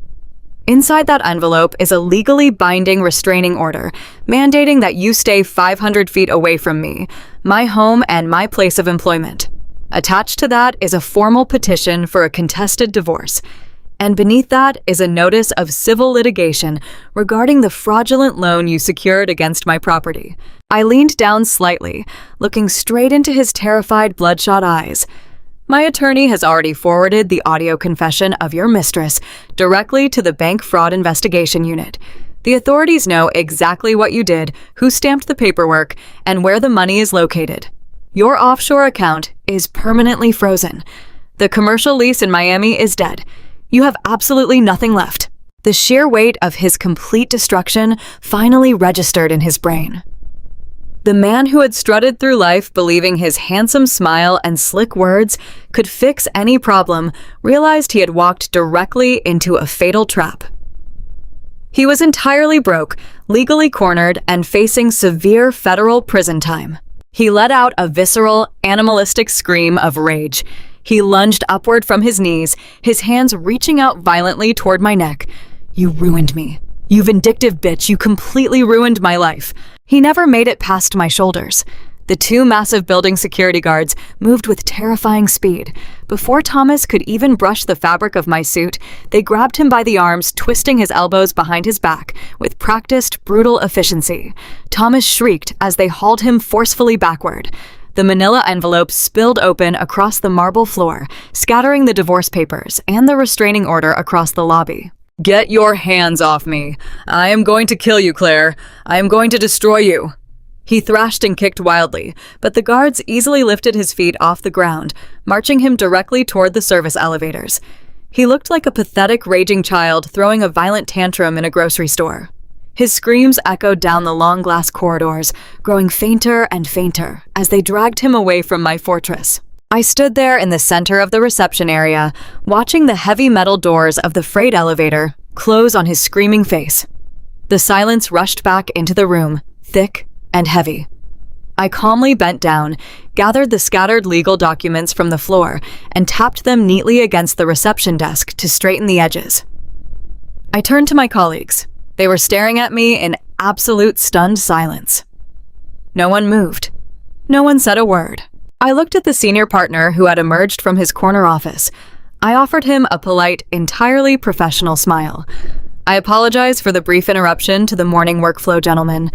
Inside that envelope is a legally binding restraining order, mandating that you stay 500 feet away from me, my home and my place of employment. Attached to that is a formal petition for a contested divorce. And beneath that is a notice of civil litigation regarding the fraudulent loan you secured against my property. I leaned down slightly, looking straight into his terrified, bloodshot eyes. My attorney has already forwarded the audio confession of your mistress directly to the Bank Fraud Investigation Unit. The authorities know exactly what you did, who stamped the paperwork, and where the money is located. Your offshore account is permanently frozen. The commercial lease in Miami is dead. You have absolutely nothing left. The sheer weight of his complete destruction finally registered in his brain. The man who had strutted through life believing his handsome smile and slick words could fix any problem realized he had walked directly into a fatal trap. He was entirely broke, legally cornered, and facing severe federal prison time. He let out a visceral, animalistic scream of rage. He lunged upward from his knees, his hands reaching out violently toward my neck. You ruined me. You vindictive bitch, you completely ruined my life. He never made it past my shoulders. The two massive building security guards moved with terrifying speed. Before Thomas could even brush the fabric of my suit, they grabbed him by the arms, twisting his elbows behind his back with practiced, brutal efficiency. Thomas shrieked as they hauled him forcefully backward. The manila envelope spilled open across the marble floor, scattering the divorce papers and the restraining order across the lobby. Get your hands off me. I am going to kill you, Claire. I am going to destroy you. He thrashed and kicked wildly, but the guards easily lifted his feet off the ground, marching him directly toward the service elevators. He looked like a pathetic, raging child throwing a violent tantrum in a grocery store. His screams echoed down the long glass corridors, growing fainter and fainter as they dragged him away from my fortress. I stood there in the center of the reception area, watching the heavy metal doors of the freight elevator close on his screaming face. The silence rushed back into the room, thick and heavy. I calmly bent down, gathered the scattered legal documents from the floor, and tapped them neatly against the reception desk to straighten the edges. I turned to my colleagues. They were staring at me in absolute stunned silence. No one moved. No one said a word. I looked at the senior partner who had emerged from his corner office. I offered him a polite, entirely professional smile. I apologize for the brief interruption to the morning workflow, gentlemen.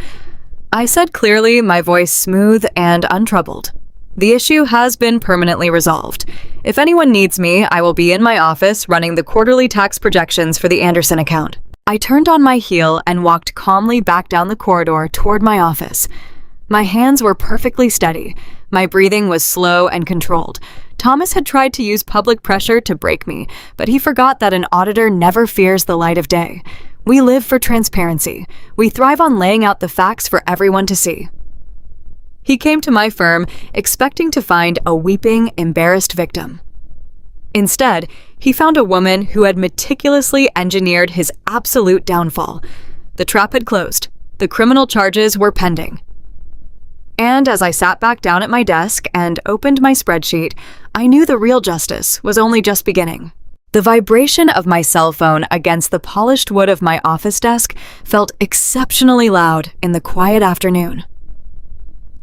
I said clearly, my voice smooth and untroubled. The issue has been permanently resolved. If anyone needs me, I will be in my office running the quarterly tax projections for the Anderson account. I turned on my heel and walked calmly back down the corridor toward my office. My hands were perfectly steady. My breathing was slow and controlled. Thomas had tried to use public pressure to break me, but he forgot that an auditor never fears the light of day. We live for transparency. We thrive on laying out the facts for everyone to see. He came to my firm expecting to find a weeping, embarrassed victim. Instead, he found a woman who had meticulously engineered his absolute downfall. The trap had closed. The criminal charges were pending. And as I sat back down at my desk and opened my spreadsheet, I knew the real justice was only just beginning. The vibration of my cell phone against the polished wood of my office desk felt exceptionally loud in the quiet afternoon.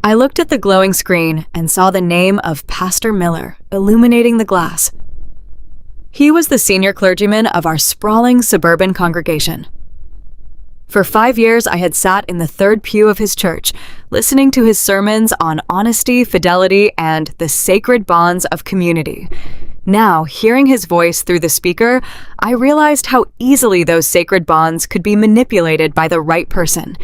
I looked at the glowing screen and saw the name of Pastor Miller illuminating the glass. He was the senior clergyman of our sprawling suburban congregation. For 5 years, I had sat in the third pew of his church, listening to his sermons on honesty, fidelity, and the sacred bonds of community. Now, hearing his voice through the speaker, I realized how easily those sacred bonds could be manipulated by the right person.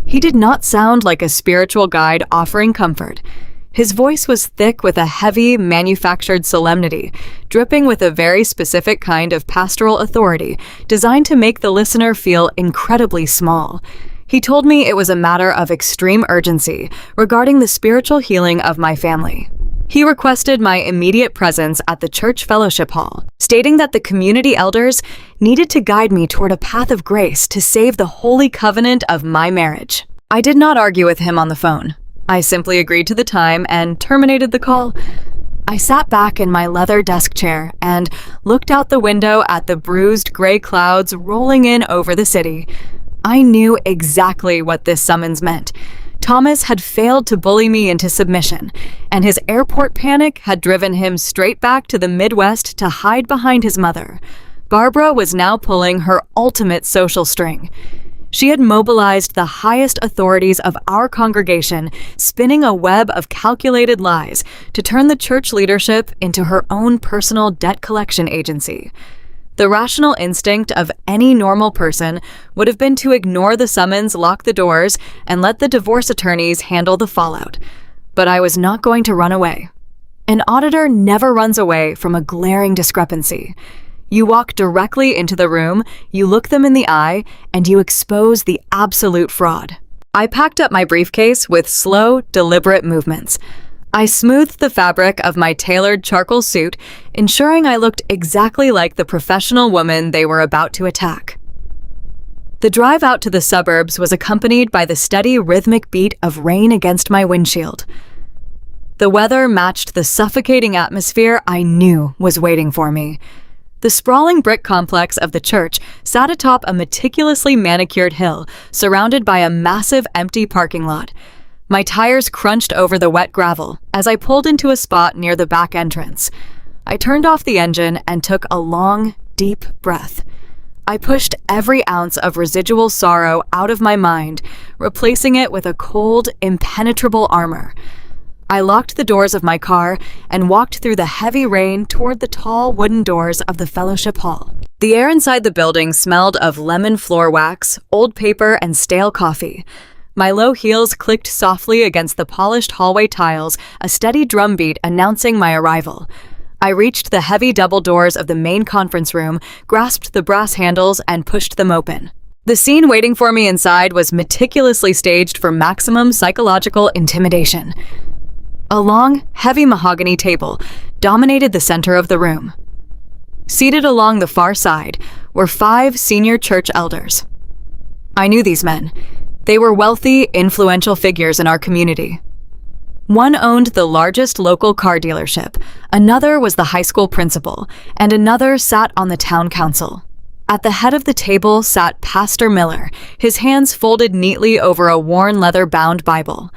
He did not sound like a spiritual guide offering comfort. His voice was thick with a heavy, manufactured solemnity, dripping with a very specific kind of pastoral authority designed to make the listener feel incredibly small. He told me it was a matter of extreme urgency regarding the spiritual healing of my family. He requested my immediate presence at the church fellowship hall, stating that the community elders needed to guide me toward a path of grace to save the holy covenant of my marriage. I did not argue with him on the phone. I simply agreed to the time and terminated the call. I sat back in my leather desk chair and looked out the window at the bruised gray clouds rolling in over the city. I knew exactly what this summons meant. Thomas had failed to bully me into submission, and his airport panic had driven him straight back to the Midwest to hide behind his mother. Barbara was now pulling her ultimate social string. She had mobilized the highest authorities of our congregation, spinning a web of calculated lies to turn the church leadership into her own personal debt collection agency. The rational instinct of any normal person would have been to ignore the summons, lock the doors, and let the divorce attorneys handle the fallout. But I was not going to run away. An auditor never runs away from a glaring discrepancy. You walk directly into the room, you look them in the eye, and you expose the absolute fraud. I packed up my briefcase with slow, deliberate movements. I smoothed the fabric of my tailored charcoal suit, ensuring I looked exactly like the professional woman they were about to attack. The drive out to the suburbs was accompanied by the steady, rhythmic beat of rain against my windshield. The weather matched the suffocating atmosphere I knew was waiting for me. The sprawling brick complex of the church sat atop a meticulously manicured hill, surrounded by a massive empty parking lot. My tires crunched over the wet gravel as I pulled into a spot near the back entrance. I turned off the engine and took a long, deep breath. I pushed every ounce of residual sorrow out of my mind, replacing it with a cold, impenetrable armor. I locked the doors of my car and walked through the heavy rain toward the tall wooden doors of the fellowship hall. The air inside the building smelled of lemon floor wax, old paper, and stale coffee. My low heels clicked softly against the polished hallway tiles, a steady drumbeat announcing my arrival. I reached the heavy double doors of the main conference room, grasped the brass handles, and pushed them open. The scene waiting for me inside was meticulously staged for maximum psychological intimidation. A long, heavy mahogany table dominated the center of the room. Seated along the far side were 5 senior church elders. I knew these men. They were wealthy, influential figures in our community. One owned the largest local car dealership, another was the high school principal, and another sat on the town council. At the head of the table sat Pastor Miller, his hands folded neatly over a worn leather-bound Bible.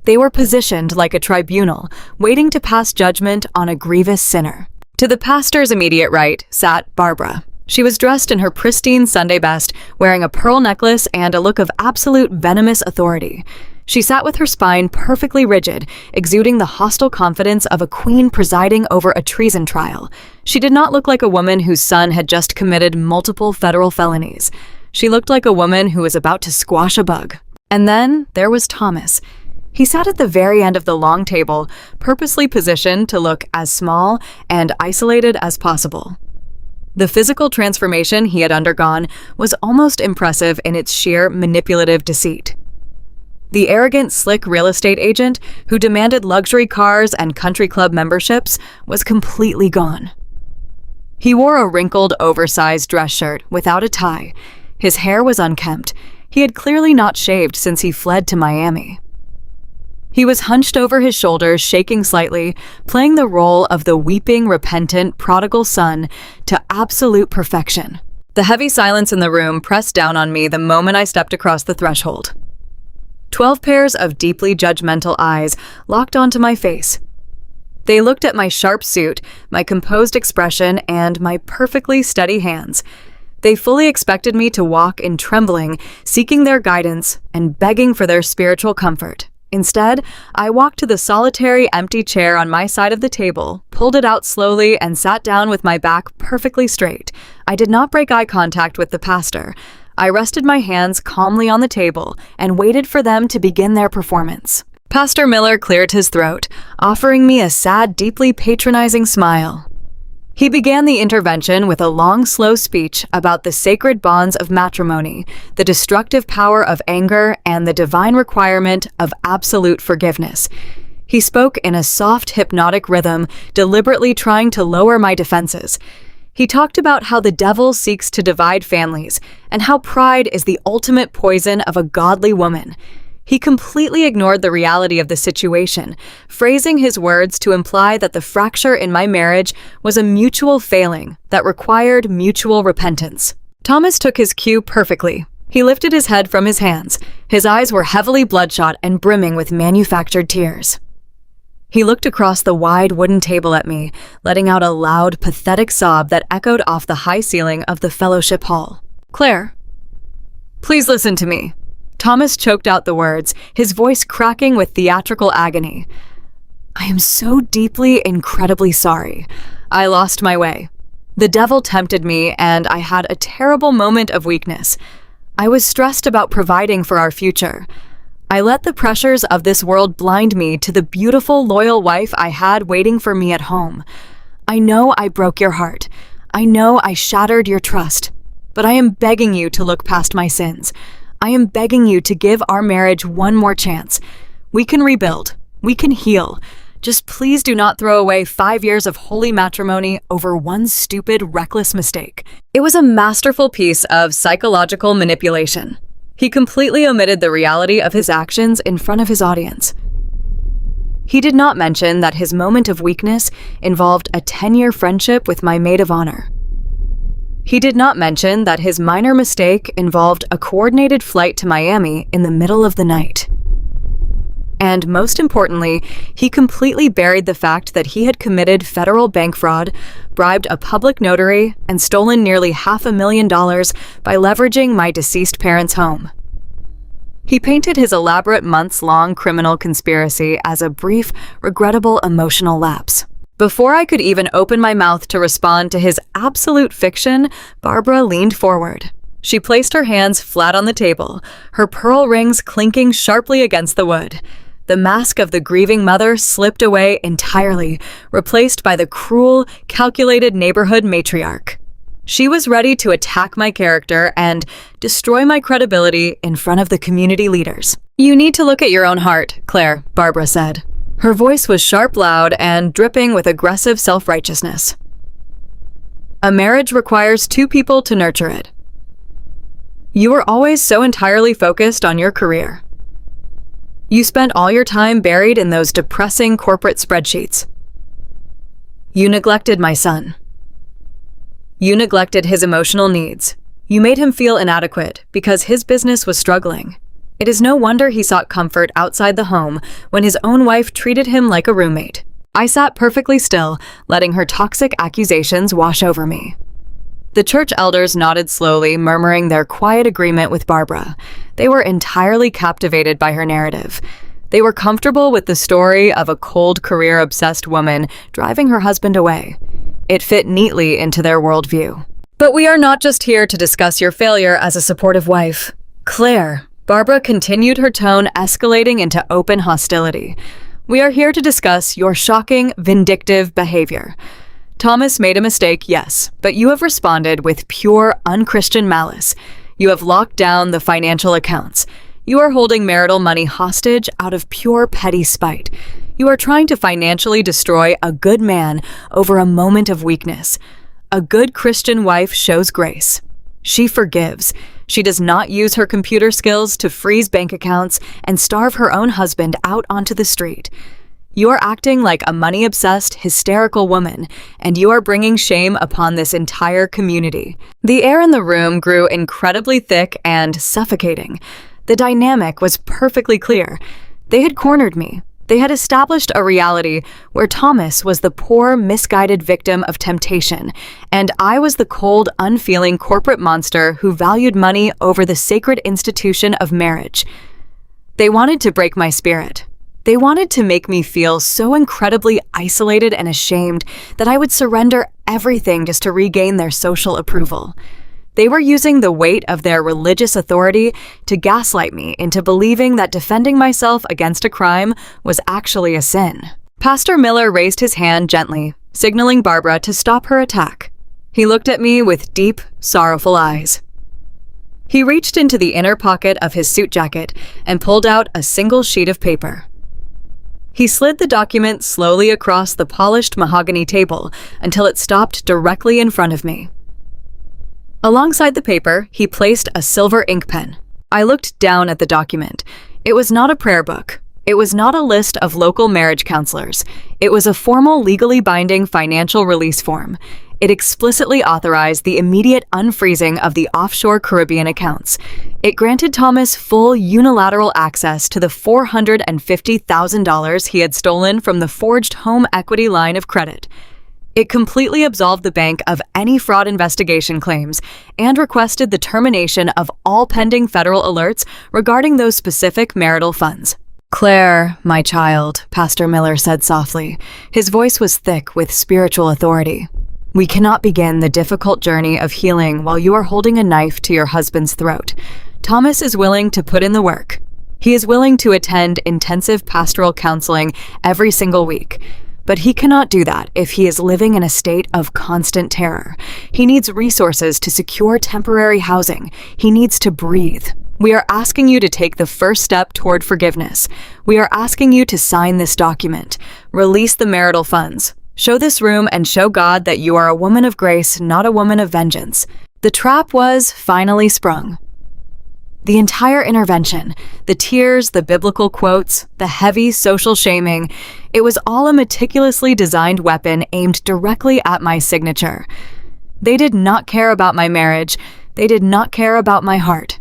They were positioned like a tribunal, waiting to pass judgment on a grievous sinner. To the pastor's immediate right sat Barbara. She was dressed in her pristine Sunday best, wearing a pearl necklace and a look of absolute venomous authority. She sat with her spine perfectly rigid, exuding the hostile confidence of a queen presiding over a treason trial. She did not look like a woman whose son had just committed multiple federal felonies. She looked like a woman who was about to squash a bug. And then there was Thomas. He sat at the very end of the long table, purposely positioned to look as small and isolated as possible. The physical transformation he had undergone was almost impressive in its sheer manipulative deceit. The arrogant, slick real estate agent who demanded luxury cars and country club memberships was completely gone. He wore a wrinkled, oversized dress shirt without a tie. His hair was unkempt. He had clearly not shaved since he fled to Miami. He was hunched over his shoulders, shaking slightly, playing the role of the weeping, repentant, prodigal son to absolute perfection. The heavy silence in the room pressed down on me the moment I stepped across the threshold. 12 pairs of deeply judgmental eyes locked onto my face. They looked at my sharp suit, my composed expression, and my perfectly steady hands. They fully expected me to walk in trembling, seeking their guidance and begging for their spiritual comfort. Instead, I walked to the solitary empty chair on my side of the table, pulled it out slowly, and sat down with my back perfectly straight. I did not break eye contact with the pastor. I rested my hands calmly on the table and waited for them to begin their performance. Pastor Miller cleared his throat, offering me a sad, deeply patronizing smile. He began the intervention with a long, slow speech about the sacred bonds of matrimony, the destructive power of anger, and the divine requirement of absolute forgiveness. He spoke in a soft, hypnotic rhythm, deliberately trying to lower my defenses. He talked about how the devil seeks to divide families, and how pride is the ultimate poison of a godly woman. He completely ignored the reality of the situation, phrasing his words to imply that the fracture in my marriage was a mutual failing that required mutual repentance. Thomas took his cue perfectly. He lifted his head from his hands. His eyes were heavily bloodshot and brimming with manufactured tears. He looked across the wide wooden table at me, letting out a loud, pathetic sob that echoed off the high ceiling of the fellowship hall. "Claire, please listen to me." Thomas choked out the words, his voice cracking with theatrical agony. "I am so deeply, incredibly sorry. I lost my way. The devil tempted me, and I had a terrible moment of weakness. I was stressed about providing for our future. I let the pressures of this world blind me to the beautiful, loyal wife I had waiting for me at home. I know I broke your heart. I know I shattered your trust. But I am begging you to look past my sins. I am begging you to give our marriage one more chance. We can rebuild. We can heal. Just please do not throw away 5 years of holy matrimony over one stupid, reckless mistake." It was a masterful piece of psychological manipulation. He completely omitted the reality of his actions in front of his audience. He did not mention that his moment of weakness involved a 10-year friendship with my maid of honor. He did not mention that his minor mistake involved a coordinated flight to Miami in the middle of the night. And most importantly, he completely buried the fact that he had committed federal bank fraud, bribed a public notary, and stolen nearly $500,000 by leveraging my deceased parents' home. He painted his elaborate months-long criminal conspiracy as a brief, regrettable emotional lapse. Before I could even open my mouth to respond to his absolute fiction, Barbara leaned forward. She placed her hands flat on the table, her pearl rings clinking sharply against the wood. The mask of the grieving mother slipped away entirely, replaced by the cruel, calculated neighborhood matriarch. She was ready to attack my character and destroy my credibility in front of the community leaders. "You need to look at your own heart, Claire," Barbara said. Her voice was sharp, loud, and dripping with aggressive self-righteousness. "A marriage requires 2 people to nurture it. You were always so entirely focused on your career. You spent all your time buried in those depressing corporate spreadsheets. You neglected my son. You neglected his emotional needs. You made him feel inadequate because his business was struggling. It is no wonder he sought comfort outside the home when his own wife treated him like a roommate." I sat perfectly still, letting her toxic accusations wash over me. The church elders nodded slowly, murmuring their quiet agreement with Barbara. They were entirely captivated by her narrative. They were comfortable with the story of a cold, career-obsessed woman driving her husband away. It fit neatly into their worldview. "But we are not just here to discuss your failure as a supportive wife. Claire," Barbara continued, her tone escalating into open hostility. "We are here to discuss your shocking, vindictive behavior. Thomas made a mistake, yes, but you have responded with pure, unchristian malice. You have locked down the financial accounts. You are holding marital money hostage out of pure petty spite. You are trying to financially destroy a good man over a moment of weakness. A good Christian wife shows grace. She forgives. She does not use her computer skills to freeze bank accounts and starve her own husband out onto the street. You are acting like a money-obsessed, hysterical woman, and you are bringing shame upon this entire community." The air in the room grew incredibly thick and suffocating. The dynamic was perfectly clear. They had cornered me. They had established a reality where Thomas was the poor, misguided victim of temptation, and I was the cold, unfeeling corporate monster who valued money over the sacred institution of marriage. They wanted to break my spirit. They wanted to make me feel so incredibly isolated and ashamed that I would surrender everything just to regain their social approval. They were using the weight of their religious authority to gaslight me into believing that defending myself against a crime was actually a sin. Pastor Miller raised his hand gently, signaling Barbara to stop her attack. He looked at me with deep, sorrowful eyes. He reached into the inner pocket of his suit jacket and pulled out a single sheet of paper. He slid the document slowly across the polished mahogany table until it stopped directly in front of me. Alongside the paper, he placed a silver ink pen. I looked down at the document. It was not a prayer book. It was not a list of local marriage counselors. It was a formal, legally binding financial release form. It explicitly authorized the immediate unfreezing of the offshore Caribbean accounts. It granted Thomas full unilateral access to the $450,000 he had stolen from the forged home equity line of credit. It completely absolved the bank of any fraud investigation claims and requested the termination of all pending federal alerts regarding those specific marital funds. "Claire, my child," Pastor Miller said softly. His voice was thick with spiritual authority. "We cannot begin the difficult journey of healing while you are holding a knife to your husband's throat. Thomas is willing to put in the work. He is willing to attend intensive pastoral counseling every single week. But he cannot do that if he is living in a state of constant terror. He needs resources to secure temporary housing. He needs to breathe. We are asking you to take the first step toward forgiveness. We are asking you to sign this document. Release the marital funds. Show this room and show God that you are a woman of grace, not a woman of vengeance." The trap was finally sprung. The entire intervention, the tears, the biblical quotes, the heavy social shaming, it was all a meticulously designed weapon aimed directly at my signature. They did not care about my marriage. They did not care about my heart.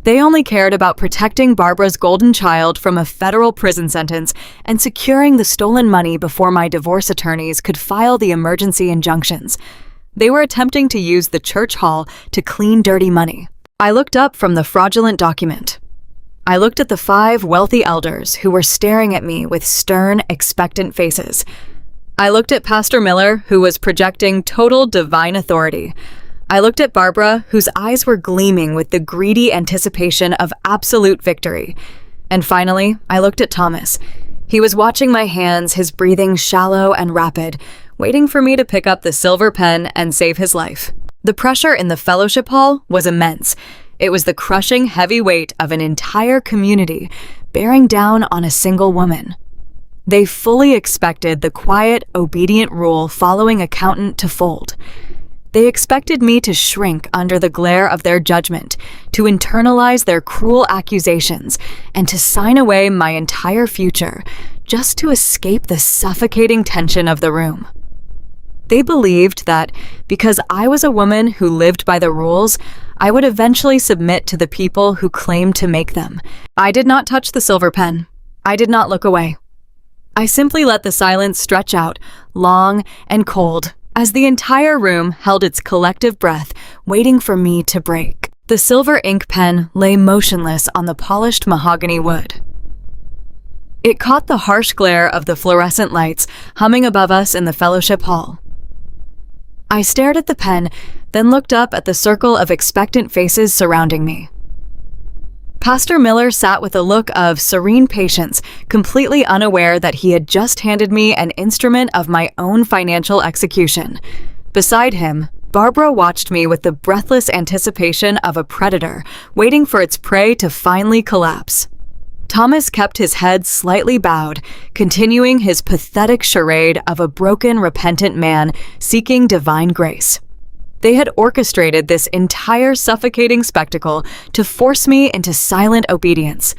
They only cared about protecting Barbara's golden child from a federal prison sentence and securing the stolen money before my divorce attorneys could file the emergency injunctions. They were attempting to use the church hall to clean dirty money. I looked up from the fraudulent document. I looked at the 5 wealthy elders who were staring at me with stern, expectant faces. I looked at Pastor Miller, who was projecting total divine authority. I looked at Barbara, whose eyes were gleaming with the greedy anticipation of absolute victory. And finally, I looked at Thomas. He was watching my hands, his breathing shallow and rapid, waiting for me to pick up the silver pen and save his life. The pressure in the fellowship hall was immense. It was the crushing heavy weight of an entire community bearing down on a single woman. They fully expected the quiet, obedient rule following accountant to fold. They expected me to shrink under the glare of their judgment, to internalize their cruel accusations, and to sign away my entire future, just to escape the suffocating tension of the room. They believed that because I was a woman who lived by the rules, I would eventually submit to the people who claimed to make them. I did not touch the silver pen. I did not look away. I simply let the silence stretch out, long and cold, as the entire room held its collective breath, waiting for me to break. The silver ink pen lay motionless on the polished mahogany wood. It caught the harsh glare of the fluorescent lights humming above us in the fellowship hall. I stared at the pen, then looked up at the circle of expectant faces surrounding me. Pastor Miller sat with a look of serene patience, completely unaware that he had just handed me an instrument of my own financial execution. Beside him, Barbara watched me with the breathless anticipation of a predator, waiting for its prey to finally collapse. Thomas kept his head slightly bowed, continuing his pathetic charade of a broken, repentant man seeking divine grace. They had orchestrated this entire suffocating spectacle to force me into silent obedience.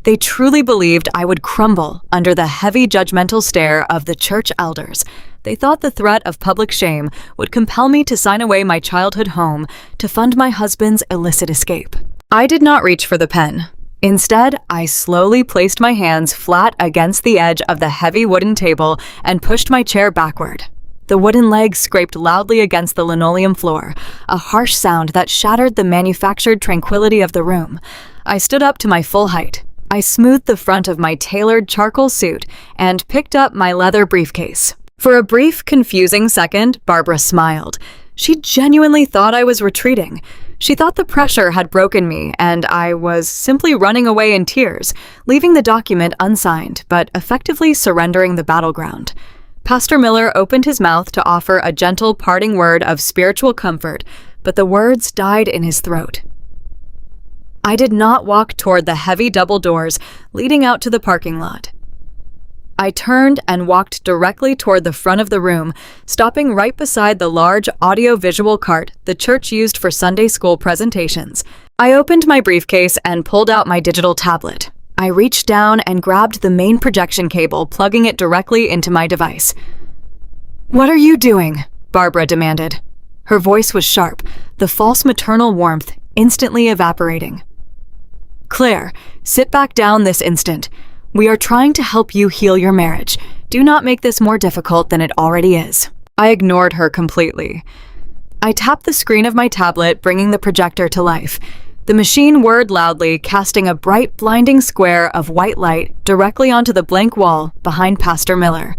They truly believed I would crumble under the heavy judgmental stare of the church elders. They thought the threat of public shame would compel me to sign away my childhood home to fund my husband's illicit escape. I did not reach for the pen. Instead, I slowly placed my hands flat against the edge of the heavy wooden table and pushed my chair backward. The wooden legs scraped loudly against the linoleum floor, a harsh sound that shattered the manufactured tranquility of the room. I stood up to my full height. I smoothed the front of my tailored charcoal suit and picked up my leather briefcase. For a brief, confusing second, Barbara smiled. She genuinely thought I was retreating. She thought the pressure had broken me, and I was simply running away in tears, leaving the document unsigned, but effectively surrendering the battleground. Pastor Miller opened his mouth to offer a gentle parting word of spiritual comfort, but the words died in his throat. I did not walk toward the heavy double doors leading out to the parking lot. I turned and walked directly toward the front of the room, stopping right beside the large audio-visual cart the church used for Sunday school presentations. I opened my briefcase and pulled out my digital tablet. I reached down and grabbed the main projection cable, plugging it directly into my device. "What are you doing?" Barbara demanded. Her voice was sharp, the false maternal warmth instantly evaporating. Claire, sit back down this instant. We are trying to help you heal your marriage. Do not make this more difficult than it already is. I ignored her completely. I tapped the screen of my tablet, bringing the projector to life. The machine whirred loudly, casting a bright, blinding square of white light directly onto the blank wall behind Pastor Miller.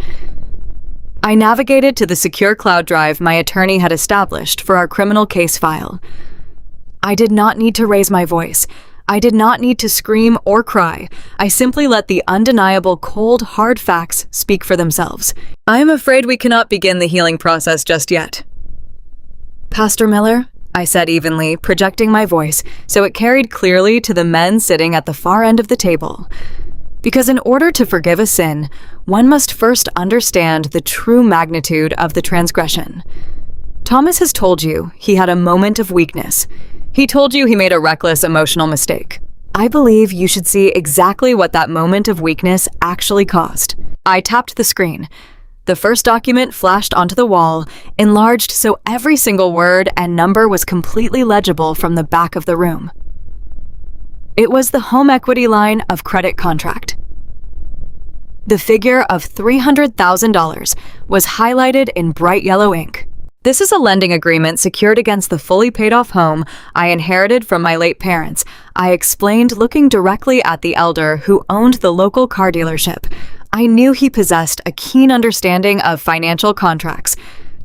I navigated to the secure cloud drive my attorney had established for our criminal case file. I did not need to raise my voice. I did not need to scream or cry. I simply let the undeniable, cold, hard facts speak for themselves. I am afraid we cannot begin the healing process just yet. Pastor Miller, I said evenly, projecting my voice so it carried clearly to the men sitting at the far end of the table. Because in order to forgive a sin, one must first understand the true magnitude of the transgression. Thomas has told you he had a moment of weakness. He told you he made a reckless emotional mistake. I believe you should see exactly what that moment of weakness actually caused. I tapped the screen. The first document flashed onto the wall, enlarged so every single word and number was completely legible from the back of the room. It was the home equity line of credit contract. The figure of $300,000 was highlighted in bright yellow ink. This is a lending agreement secured against the fully paid-off home I inherited from my late parents, I explained, looking directly at the elder who owned the local car dealership. I knew he possessed a keen understanding of financial contracts.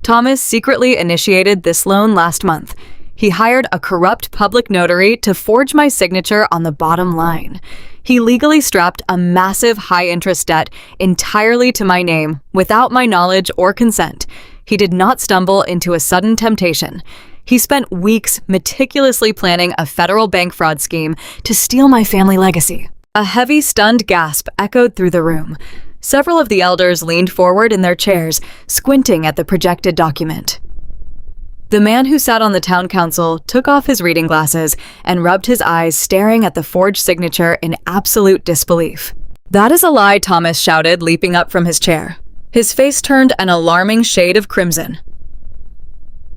Thomas secretly initiated this loan last month. He hired a corrupt public notary to forge my signature on the bottom line. He legally strapped a massive high-interest debt entirely to my name without my knowledge or consent. He did not stumble into a sudden temptation. He spent weeks meticulously planning a federal bank fraud scheme to steal my family legacy. A heavy, stunned gasp echoed through the room. Several of the elders leaned forward in their chairs, squinting at the projected document. The man who sat on the town council took off his reading glasses and rubbed his eyes, staring at the forged signature in absolute disbelief. "That is a lie," Thomas shouted, leaping up from his chair. His face turned an alarming shade of crimson.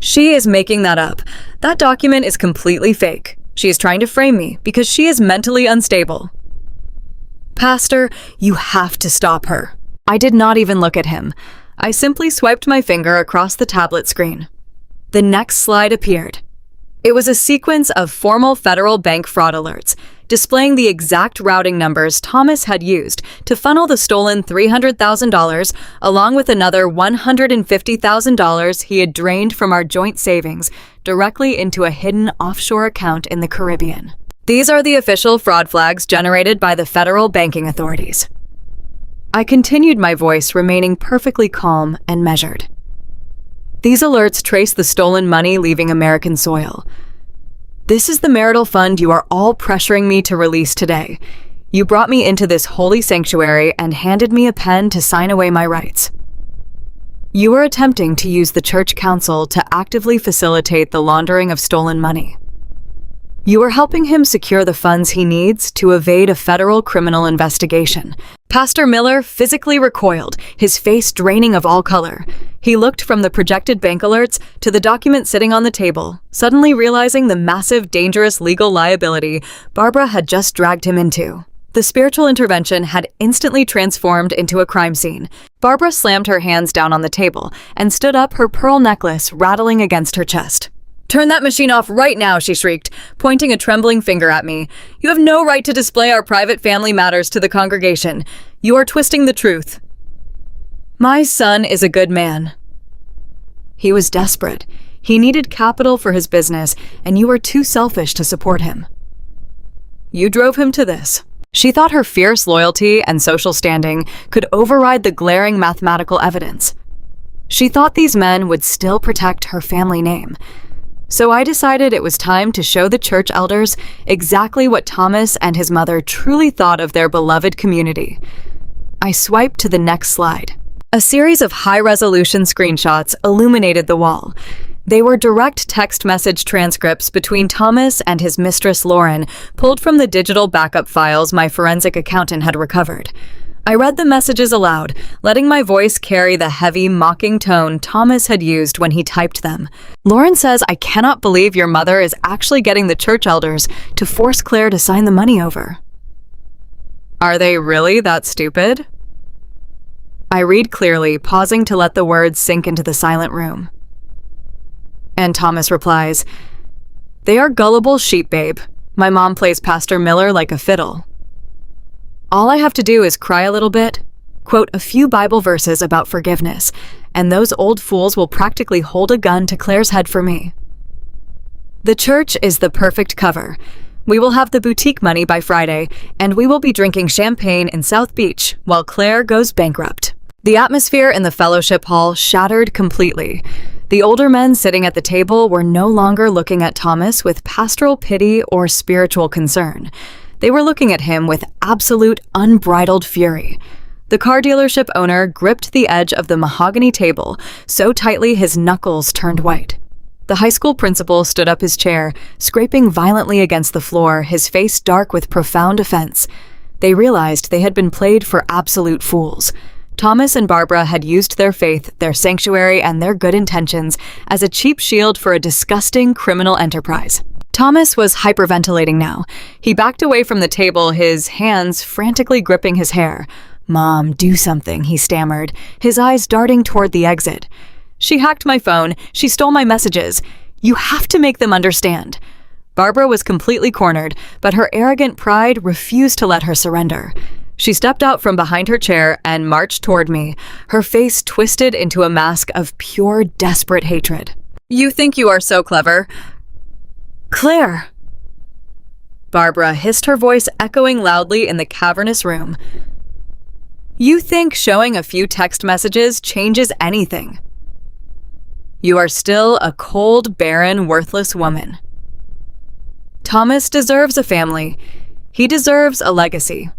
"She is making that up. That document is completely fake. She is trying to frame me because she is mentally unstable." "Pastor, you have to stop her." I did not even look at him. I simply swiped my finger across the tablet screen. The next slide appeared. It was a sequence of formal federal bank fraud alerts, displaying the exact routing numbers Thomas had used to funnel the stolen $300,000, along with another $150,000 he had drained from our joint savings, directly into a hidden offshore account in the Caribbean. These are the official fraud flags generated by the federal banking authorities. I continued, my voice remaining perfectly calm and measured. These alerts trace the stolen money leaving American soil. This is the marital fund you are all pressuring me to release today. You brought me into this holy sanctuary and handed me a pen to sign away my rights. You are attempting to use the church council to actively facilitate the laundering of stolen money. You are helping him secure the funds he needs to evade a federal criminal investigation. Pastor Miller physically recoiled, his face draining of all color. He looked from the projected bank alerts to the document sitting on the table, suddenly realizing the massive, dangerous legal liability Barbara had just dragged him into. The spiritual intervention had instantly transformed into a crime scene. Barbara slammed her hands down on the table and stood up, her pearl necklace rattling against her chest. "Turn that machine off right now," she shrieked, pointing a trembling finger at me. "You have no right to display our private family matters to the congregation. You are twisting the truth." "My son is a good man." He was desperate. He needed capital for his business, and you were too selfish to support him. You drove him to this. She thought her fierce loyalty and social standing could override the glaring mathematical evidence. She thought these men would still protect her family name. So I decided it was time to show the church elders exactly what Thomas and his mother truly thought of their beloved community. I swiped to the next slide. A series of high-resolution screenshots illuminated the wall. They were direct text message transcripts between Thomas and his mistress Lauren, pulled from the digital backup files my forensic accountant had recovered. I read the messages aloud, letting my voice carry the heavy, mocking tone Thomas had used when he typed them. Lauren says, "I cannot believe your mother is actually getting the church elders to force Claire to sign the money over." Are they really that stupid? I read clearly, pausing to let the words sink into the silent room. And Thomas replies, "They are gullible sheep, babe. My mom plays Pastor Miller like a fiddle. All I have to do is cry a little bit, quote a few Bible verses about forgiveness, and those old fools will practically hold a gun to Claire's head for me. The church is the perfect cover. We will have the boutique money by Friday, and we will be drinking champagne in South Beach while Claire goes bankrupt." The atmosphere in the fellowship hall shattered completely. The older men sitting at the table were no longer looking at Thomas with pastoral pity or spiritual concern. They were looking at him with absolute unbridled fury. The car dealership owner gripped the edge of the mahogany table so tightly his knuckles turned white. The high school principal stood up his chair, scraping violently against the floor, his face dark with profound offense. They realized they had been played for absolute fools. Thomas and Barbara had used their faith, their sanctuary, and their good intentions as a cheap shield for a disgusting criminal enterprise. Thomas was hyperventilating now. He backed away from the table, his hands frantically gripping his hair. "Mom, do something," he stammered, his eyes darting toward the exit. "She hacked my phone. She stole my messages. You have to make them understand." Barbara was completely cornered, but her arrogant pride refused to let her surrender. She stepped out from behind her chair and marched toward me, her face twisted into a mask of pure, desperate hatred. "You think you are so clever." "Claire!" Barbara hissed, her voice echoing loudly in the cavernous room. "You think showing a few text messages changes anything. You are still a cold, barren, worthless woman. Thomas deserves a family. He deserves a legacy.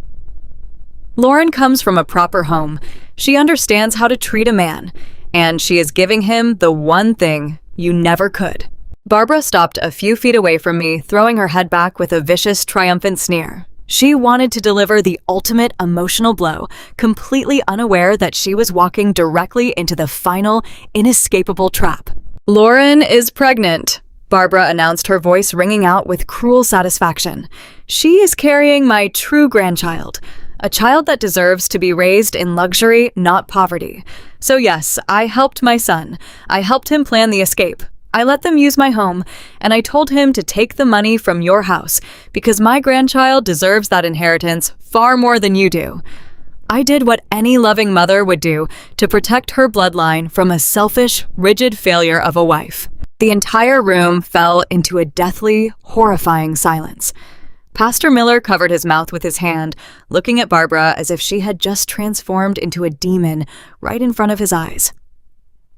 Lauren comes from a proper home. She understands how to treat a man, and she is giving him the one thing you never could." Barbara stopped a few feet away from me, throwing her head back with a vicious, triumphant sneer. She wanted to deliver the ultimate emotional blow, completely unaware that she was walking directly into the final, inescapable trap. "Lauren is pregnant," Barbara announced, her voice ringing out with cruel satisfaction. "She is carrying my true grandchild, a child that deserves to be raised in luxury, not poverty. So yes, I helped my son. I helped him plan the escape. I let them use my home, and I told him to take the money from your house because my grandchild deserves that inheritance far more than you do. I did what any loving mother would do to protect her bloodline from a selfish, rigid failure of a wife." The entire room fell into a deathly, horrifying silence. Pastor Miller covered his mouth with his hand, looking at Barbara as if she had just transformed into a demon right in front of his eyes.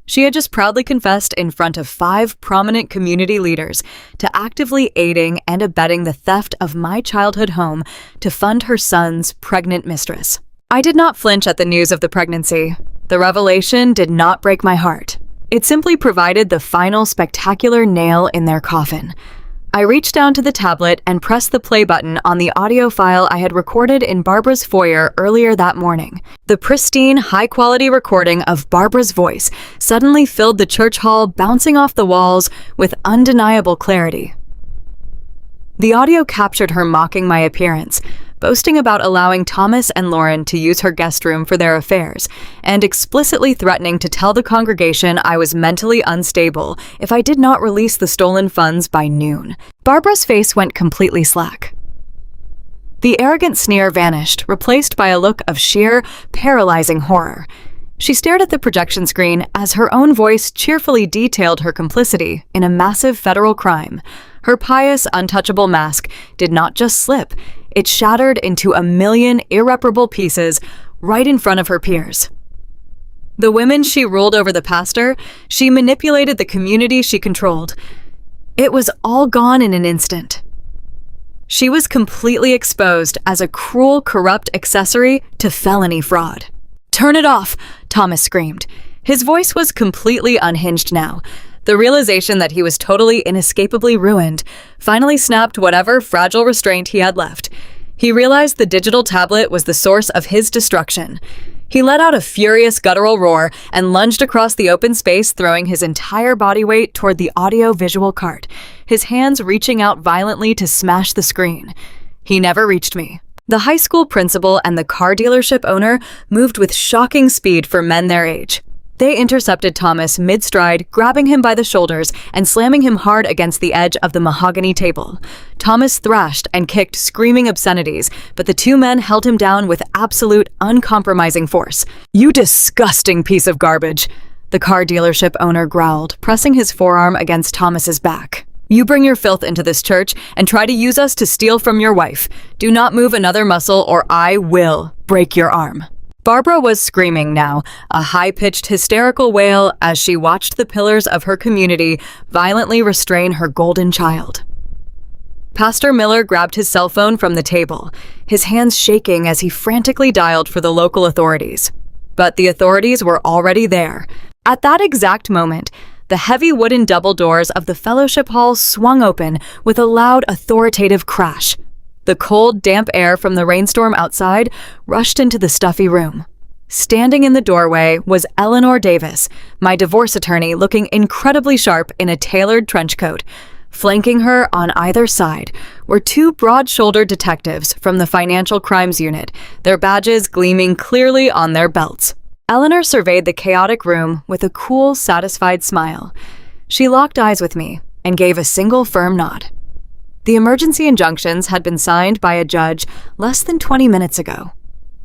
She had just proudly confessed in front of 5 prominent community leaders to actively aiding and abetting the theft of my childhood home to fund her son's pregnant mistress. I did not flinch at the news of the pregnancy. The revelation did not break my heart. It simply provided the final spectacular nail in their coffin. I reached down to the tablet and pressed the play button on the audio file I had recorded in Barbara's foyer earlier that morning. The pristine, high-quality recording of Barbara's voice suddenly filled the church hall, bouncing off the walls with undeniable clarity. The audio captured her mocking my appearance, boasting about allowing Thomas and Lauren to use her guest room for their affairs, and explicitly threatening to tell the congregation I was mentally unstable if I did not release the stolen funds by noon. Barbara's face went completely slack. The arrogant sneer vanished, replaced by a look of sheer, paralyzing horror. She stared at the projection screen as her own voice cheerfully detailed her complicity in a massive federal crime. Her pious, untouchable mask did not just slip, it shattered into a million irreparable pieces right in front of her peers. The women she ruled over the pastor, she manipulated the community she controlled. It was all gone in an instant. She was completely exposed as a cruel, corrupt accessory to felony fraud. "Turn it off," Thomas screamed. His voice was completely unhinged now. The realization that he was totally inescapably ruined finally snapped whatever fragile restraint he had left. He realized the digital tablet was the source of his destruction. He let out a furious guttural roar and lunged across the open space, throwing his entire body weight toward the audio-visual cart, his hands reaching out violently to smash the screen. He never reached me. The high school principal and the car dealership owner moved with shocking speed for men their age. They intercepted Thomas mid-stride, grabbing him by the shoulders and slamming him hard against the edge of the mahogany table. Thomas thrashed and kicked, screaming obscenities, but the two men held him down with absolute, uncompromising force. "You disgusting piece of garbage," the car dealership owner growled, pressing his forearm against Thomas's back. "You bring your filth into this church and try to use us to steal from your wife. Do not move another muscle or I will break your arm." Barbara was screaming now, a high-pitched hysterical wail as she watched the pillars of her community violently restrain her golden child. Pastor Miller grabbed his cell phone from the table, his hands shaking as he frantically dialed for the local authorities. But the authorities were already there. At that exact moment, the heavy wooden double doors of the fellowship hall swung open with a loud, authoritative crash. The cold, damp air from the rainstorm outside rushed into the stuffy room. Standing in the doorway was Eleanor Davis, my divorce attorney, looking incredibly sharp in a tailored trench coat. Flanking her on either side were two broad-shouldered detectives from the Financial Crimes Unit, their badges gleaming clearly on their belts. Eleanor surveyed the chaotic room with a cool, satisfied smile. She locked eyes with me and gave a single firm nod. The emergency injunctions had been signed by a judge less than 20 minutes ago.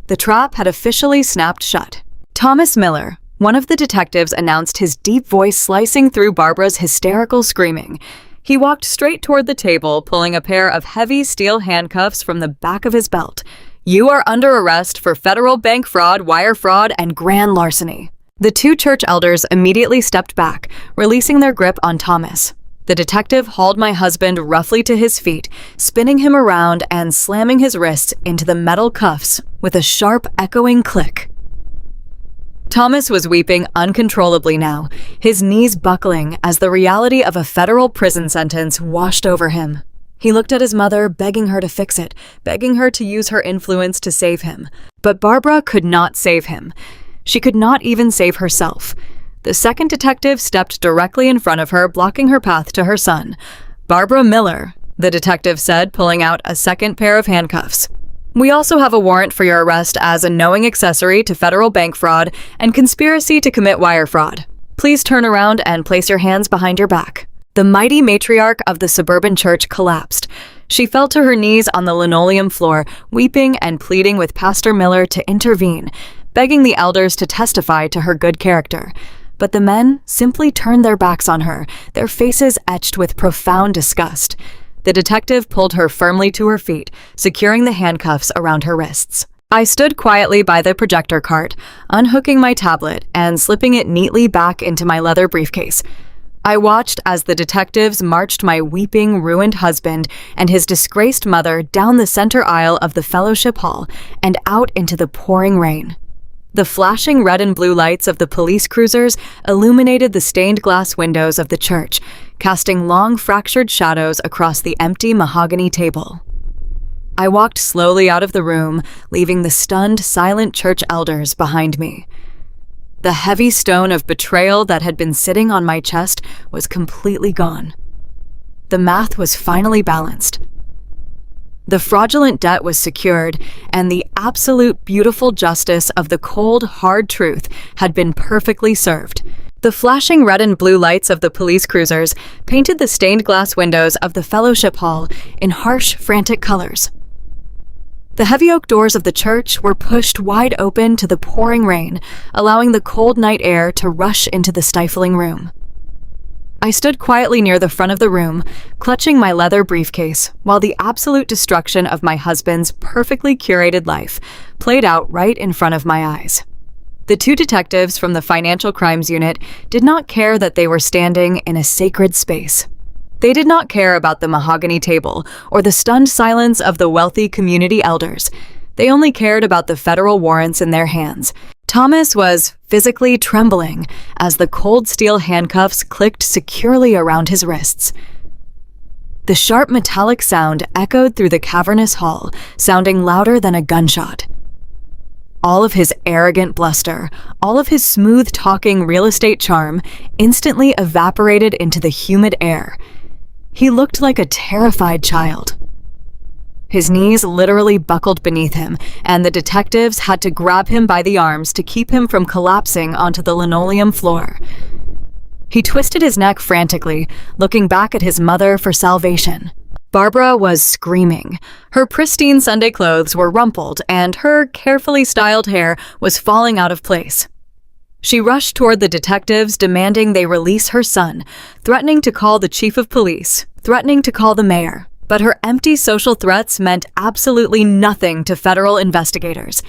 The trap had officially snapped shut. Thomas Miller, one of the detectives, announced, his deep voice slicing through Barbara's hysterical screaming. He walked straight toward the table, pulling a pair of heavy steel handcuffs from the back of his belt. "You are under arrest for federal bank fraud, wire fraud, and grand larceny." The two church elders immediately stepped back, releasing their grip on Thomas. The detective hauled my husband roughly to his feet, spinning him around and slamming his wrists into the metal cuffs with a sharp, echoing click. Thomas was weeping uncontrollably now, his knees buckling as the reality of a federal prison sentence washed over him. He looked at his mother, begging her to fix it, begging her to use her influence to save him. But Barbara could not save him. She could not even save herself. The second detective stepped directly in front of her, blocking her path to her son. "Barbara Miller," the detective said, pulling out a second pair of handcuffs. "We also have a warrant for your arrest as a knowing accessory to federal bank fraud and conspiracy to commit wire fraud. Please turn around and place your hands behind your back." The mighty matriarch of the suburban church collapsed. She fell to her knees on the linoleum floor, weeping and pleading with Pastor Miller to intervene, begging the elders to testify to her good character. But the men simply turned their backs on her, their faces etched with profound disgust. The detective pulled her firmly to her feet, securing the handcuffs around her wrists. I stood quietly by the projector cart, unhooking my tablet and slipping it neatly back into my leather briefcase. I watched as the detectives marched my weeping, ruined husband and his disgraced mother down the center aisle of the fellowship hall and out into the pouring rain. The flashing red and blue lights of the police cruisers illuminated the stained glass windows of the church, casting long fractured shadows across the empty mahogany table. I walked slowly out of the room, leaving the stunned, silent church elders behind me. The heavy stone of betrayal that had been sitting on my chest was completely gone. The math was finally balanced. The fraudulent debt was secured, and the absolute beautiful justice of the cold, hard truth had been perfectly served. The flashing red and blue lights of the police cruisers painted the stained glass windows of the fellowship hall in harsh, frantic colors. The heavy oak doors of the church were pushed wide open to the pouring rain, allowing the cold night air to rush into the stifling room. I stood quietly near the front of the room, clutching my leather briefcase, while the absolute destruction of my husband's perfectly curated life played out right in front of my eyes. The two detectives from the Financial Crimes Unit did not care that they were standing in a sacred space. They did not care about the mahogany table or the stunned silence of the wealthy community elders. They only cared about the federal warrants in their hands. Thomas was physically trembling as the cold steel handcuffs clicked securely around his wrists. The sharp metallic sound echoed through the cavernous hall, sounding louder than a gunshot. All of his arrogant bluster, all of his smooth-talking real estate charm, instantly evaporated into the humid air. He looked like a terrified child. His knees literally buckled beneath him, and the detectives had to grab him by the arms to keep him from collapsing onto the linoleum floor. He twisted his neck frantically, looking back at his mother for salvation. Barbara was screaming. Her pristine Sunday clothes were rumpled, and her carefully styled hair was falling out of place. She rushed toward the detectives, demanding they release her son, threatening to call the chief of police, threatening to call the mayor. But her empty social threats meant absolutely nothing to federal investigators.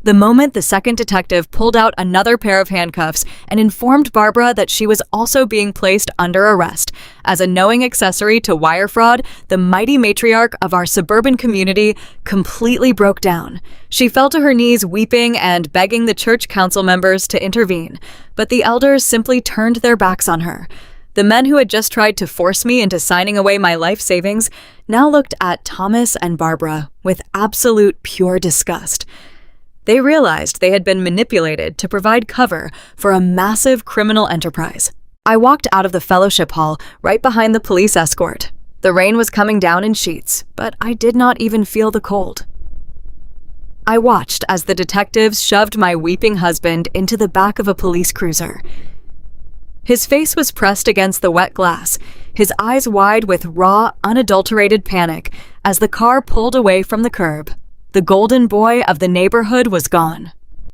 The moment the second detective pulled out another pair of handcuffs and informed Barbara that she was also being placed under arrest. As a knowing accessory to wire fraud, the mighty matriarch of our suburban community completely broke down. She fell to her knees weeping and begging the church council members to intervene, but the elders simply turned their backs on her. The men who had just tried to force me into signing away my life savings now looked at Thomas and Barbara with absolute pure disgust. They realized they had been manipulated to provide cover for a massive criminal enterprise. I walked out of the fellowship hall right behind the police escort. The rain was coming down in sheets, but I did not even feel the cold. I watched as the detectives shoved my weeping husband into the back of a police cruiser. His face was pressed against the wet glass, his eyes wide with raw, unadulterated panic as the car pulled away from the curb. The golden boy of the neighborhood was gone.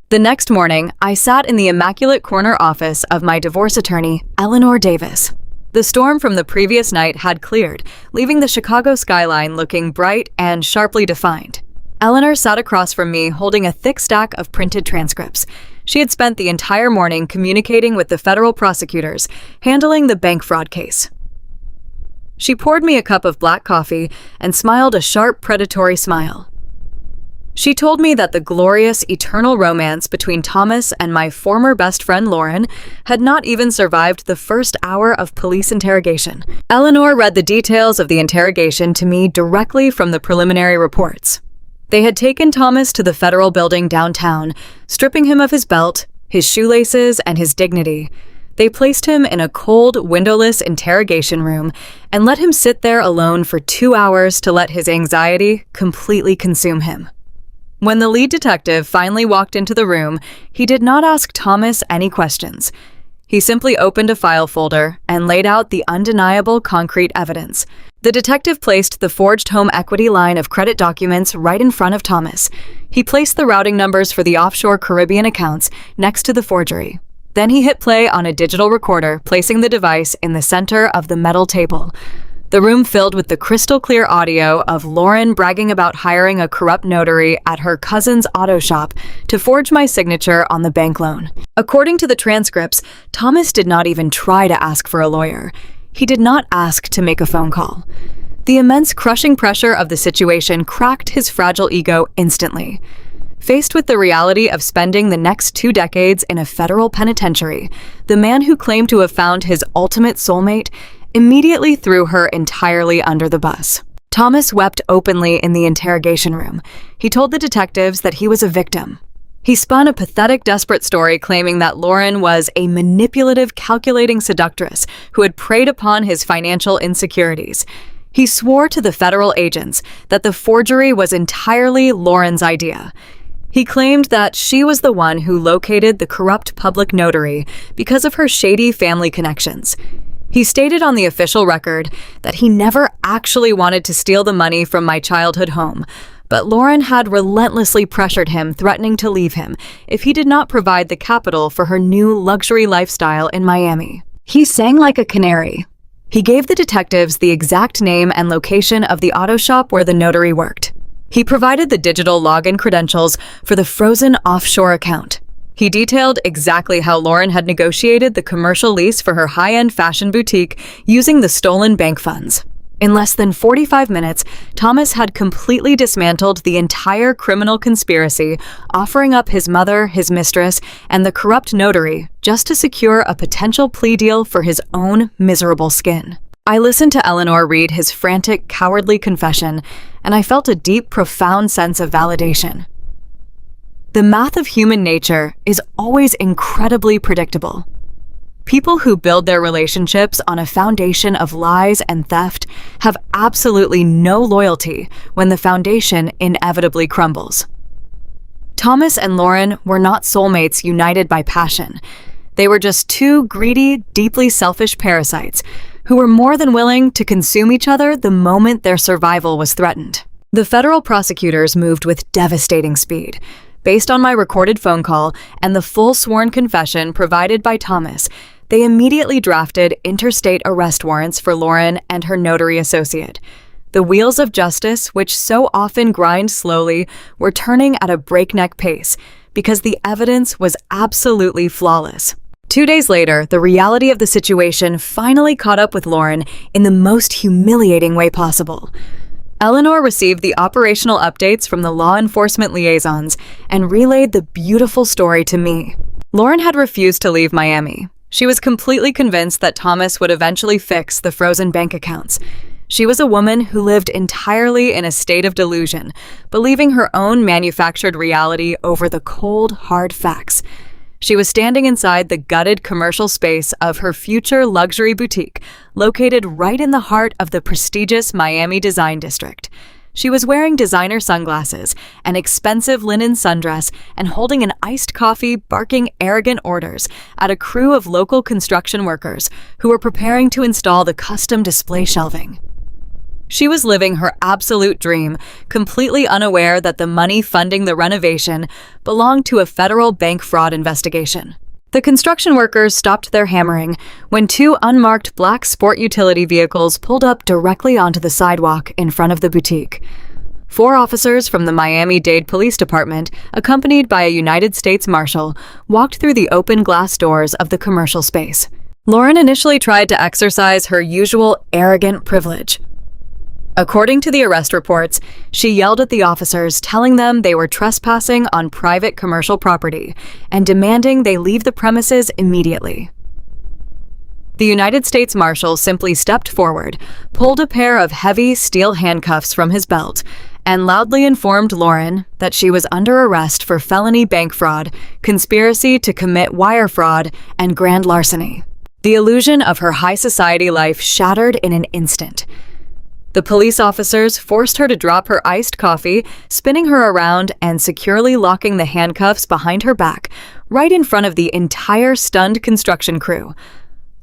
The next morning, I sat in the immaculate corner office of my divorce attorney, Eleanor Davis. The storm from the previous night had cleared, leaving the Chicago skyline looking bright and sharply defined. Eleanor sat across from me holding a thick stack of printed transcripts. She had spent the entire morning communicating with the federal prosecutors, handling the bank fraud case. She poured me a cup of black coffee and smiled a sharp, predatory smile. She told me that the glorious, eternal romance between Thomas and my former best friend Lauren had not even survived the first hour of police interrogation. Eleanor read the details of the interrogation to me directly from the preliminary reports. They had taken Thomas to the federal building downtown, stripping him of his belt, his shoelaces, and his dignity. They placed him in a cold, windowless interrogation room and let him sit there alone for 2 hours to let his anxiety completely consume him. When the lead detective finally walked into the room, he did not ask Thomas any questions. He simply opened a file folder and laid out the undeniable concrete evidence. The detective placed the forged home equity line of credit documents right in front of Thomas. He placed the routing numbers for the offshore Caribbean accounts next to the forgery. Then he hit play on a digital recorder, placing the device in the center of the metal table. The room filled with the crystal-clear audio of Lauren bragging about hiring a corrupt notary at her cousin's auto shop to forge my signature on the bank loan. According to the transcripts, Thomas did not even try to ask for a lawyer. He did not ask to make a phone call. The immense crushing pressure of the situation cracked his fragile ego instantly. Faced with the reality of spending the next 2 decades in a federal penitentiary, the man who claimed to have found his ultimate soulmate immediately threw her entirely under the bus. Thomas wept openly in the interrogation room. He told the detectives that he was a victim. He spun a pathetic, desperate story claiming that Lauren was a manipulative, calculating seductress who had preyed upon his financial insecurities. He swore to the federal agents that the forgery was entirely Lauren's idea. He claimed that she was the one who located the corrupt public notary because of her shady family connections. He stated on the official record that he never actually wanted to steal the money from my childhood home, but Lauren had relentlessly pressured him, threatening to leave him if he did not provide the capital for her new luxury lifestyle in Miami. He sang like a canary. He gave the detectives the exact name and location of the auto shop where the notary worked. He provided the digital login credentials for the frozen offshore account. He detailed exactly how Lauren had negotiated the commercial lease for her high-end fashion boutique using the stolen bank funds. In less than 45 minutes, Thomas had completely dismantled the entire criminal conspiracy, offering up his mother, his mistress, and the corrupt notary just to secure a potential plea deal for his own miserable skin. I listened to Eleanor read his frantic, cowardly confession, and I felt a deep, profound sense of validation. The math of human nature is always incredibly predictable. People who build their relationships on a foundation of lies and theft have absolutely no loyalty when the foundation inevitably crumbles. Thomas and Lauren were not soulmates united by passion. They were just two greedy, deeply selfish parasites who were more than willing to consume each other the moment their survival was threatened. The federal prosecutors moved with devastating speed. Based on my recorded phone call and the full sworn confession provided by Thomas, they immediately drafted interstate arrest warrants for Lauren and her notary associate. The wheels of justice, which so often grind slowly, were turning at a breakneck pace because the evidence was absolutely flawless. 2 days later, the reality of the situation finally caught up with Lauren in the most humiliating way possible. Eleanor received the operational updates from the law enforcement liaisons and relayed the beautiful story to me. Lauren had refused to leave Miami. She was completely convinced that Thomas would eventually fix the frozen bank accounts. She was a woman who lived entirely in a state of delusion, believing her own manufactured reality over the cold, hard facts. She was standing inside the gutted commercial space of her future luxury boutique, located right in the heart of the prestigious Miami Design District. She was wearing designer sunglasses, an expensive linen sundress, and holding an iced coffee, barking arrogant orders at a crew of local construction workers who were preparing to install the custom display shelving. She was living her absolute dream, completely unaware that the money funding the renovation belonged to a federal bank fraud investigation. The construction workers stopped their hammering when 2 unmarked black sport utility vehicles pulled up directly onto the sidewalk in front of the boutique. 4 officers from the Miami-Dade Police Department, accompanied by a United States Marshal, walked through the open glass doors of the commercial space. Lauren initially tried to exercise her usual arrogant privilege. According to the arrest reports, she yelled at the officers, telling them they were trespassing on private commercial property and demanding they leave the premises immediately. The United States Marshal simply stepped forward, pulled a pair of heavy steel handcuffs from his belt, and loudly informed Lauren that she was under arrest for felony bank fraud, conspiracy to commit wire fraud, and grand larceny. The illusion of her high society life shattered in an instant. The police officers forced her to drop her iced coffee, spinning her around and securely locking the handcuffs behind her back, right in front of the entire stunned construction crew.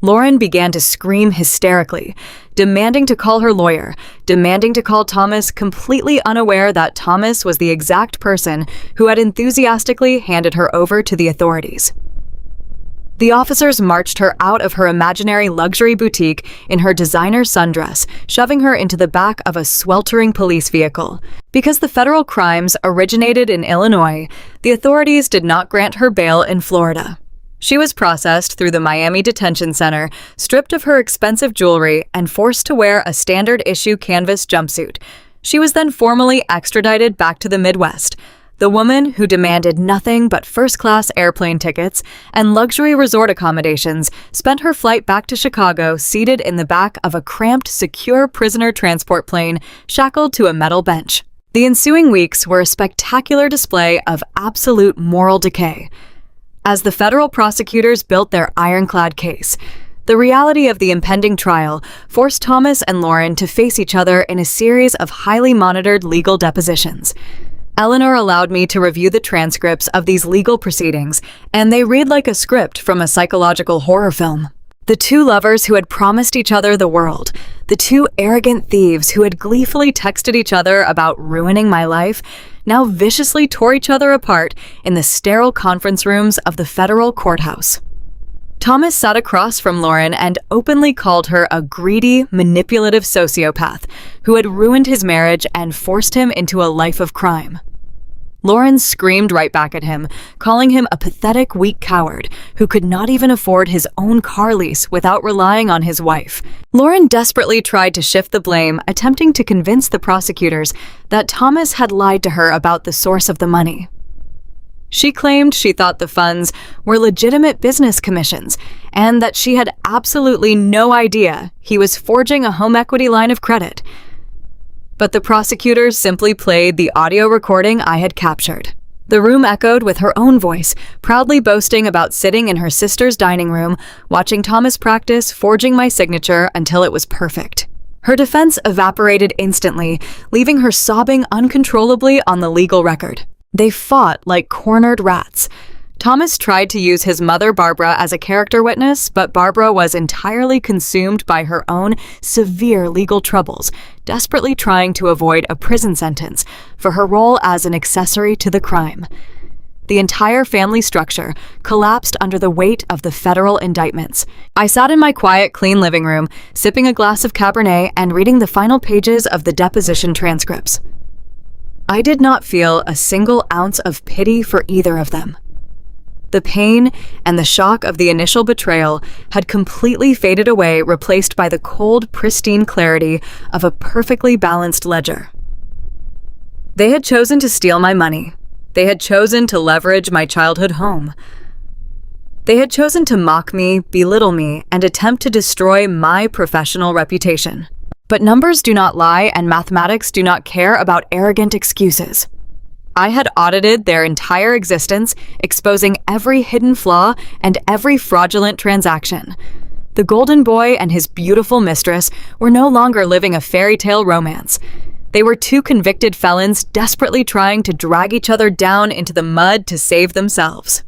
Lauren began to scream hysterically, demanding to call her lawyer, demanding to call Thomas, completely unaware that Thomas was the exact person who had enthusiastically handed her over to the authorities. The officers marched her out of her imaginary luxury boutique in her designer sundress, shoving her into the back of a sweltering police vehicle. Because the federal crimes originated in Illinois, the authorities did not grant her bail in Florida. She was processed through the Miami Detention Center, stripped of her expensive jewelry, and forced to wear a standard-issue canvas jumpsuit. She was then formally extradited back to the Midwest. The woman who demanded nothing but first-class airplane tickets and luxury resort accommodations spent her flight back to Chicago seated in the back of a cramped, secure prisoner transport plane shackled to a metal bench. The ensuing weeks were a spectacular display of absolute moral decay. As the federal prosecutors built their ironclad case, the reality of the impending trial forced Thomas and Lauren to face each other in a series of highly monitored legal depositions. Eleanor allowed me to review the transcripts of these legal proceedings, and they read like a script from a psychological horror film. The 2 lovers who had promised each other the world, the 2 arrogant thieves who had gleefully texted each other about ruining my life, now viciously tore each other apart in the sterile conference rooms of the federal courthouse. Thomas sat across from Lauren and openly called her a greedy, manipulative sociopath who had ruined his marriage and forced him into a life of crime. Lauren screamed right back at him, calling him a pathetic, weak coward who could not even afford his own car lease without relying on his wife. Lauren desperately tried to shift the blame, attempting to convince the prosecutors that Thomas had lied to her about the source of the money. She claimed she thought the funds were legitimate business commissions and that she had absolutely no idea he was forging a home equity line of credit. But the prosecutors simply played the audio recording I had captured. The room echoed with her own voice, proudly boasting about sitting in her sister's dining room, watching Thomas practice forging my signature until it was perfect. Her defense evaporated instantly, leaving her sobbing uncontrollably on the legal record. They fought like cornered rats. Thomas tried to use his mother Barbara as a character witness, but Barbara was entirely consumed by her own severe legal troubles, desperately trying to avoid a prison sentence for her role as an accessory to the crime. The entire family structure collapsed under the weight of the federal indictments. I sat in my quiet, clean living room, sipping a glass of Cabernet and reading the final pages of the deposition transcripts. I did not feel a single ounce of pity for either of them. The pain and the shock of the initial betrayal had completely faded away, replaced by the cold, pristine clarity of a perfectly balanced ledger. They had chosen to steal my money. They had chosen to leverage my childhood home. They had chosen to mock me, belittle me, and attempt to destroy my professional reputation. But numbers do not lie, and mathematics do not care about arrogant excuses. I had audited their entire existence, exposing every hidden flaw and every fraudulent transaction. The golden boy and his beautiful mistress were no longer living a fairy tale romance. They were two convicted felons desperately trying to drag each other down into the mud to save themselves.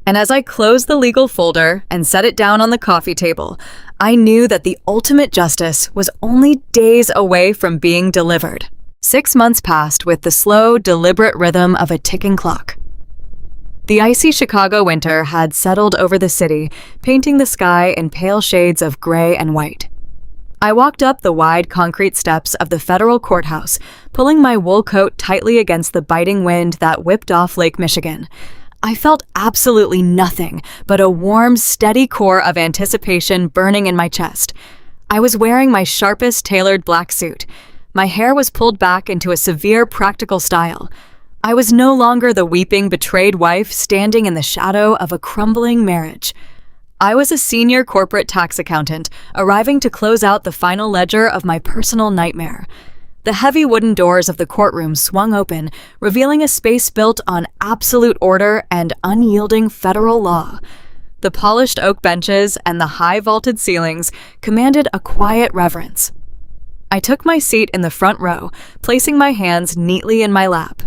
And as I closed the legal folder and set it down on the coffee table, I knew that the ultimate justice was only days away from being delivered. 6 months passed with the slow, deliberate rhythm of a ticking clock. The icy Chicago winter had settled over the city, painting the sky in pale shades of gray and white. I walked up the wide concrete steps of the federal courthouse, pulling my wool coat tightly against the biting wind that whipped off Lake Michigan. I felt absolutely nothing but a warm, steady core of anticipation burning in my chest. I was wearing my sharpest tailored black suit. My hair was pulled back into a severe practical style. I was no longer the weeping, betrayed wife standing in the shadow of a crumbling marriage. I was a senior corporate tax accountant, arriving to close out the final ledger of my personal nightmare. The heavy wooden doors of the courtroom swung open, revealing a space built on absolute order and unyielding federal law. The polished oak benches and the high vaulted ceilings commanded a quiet reverence. I took my seat in the front row, placing my hands neatly in my lap.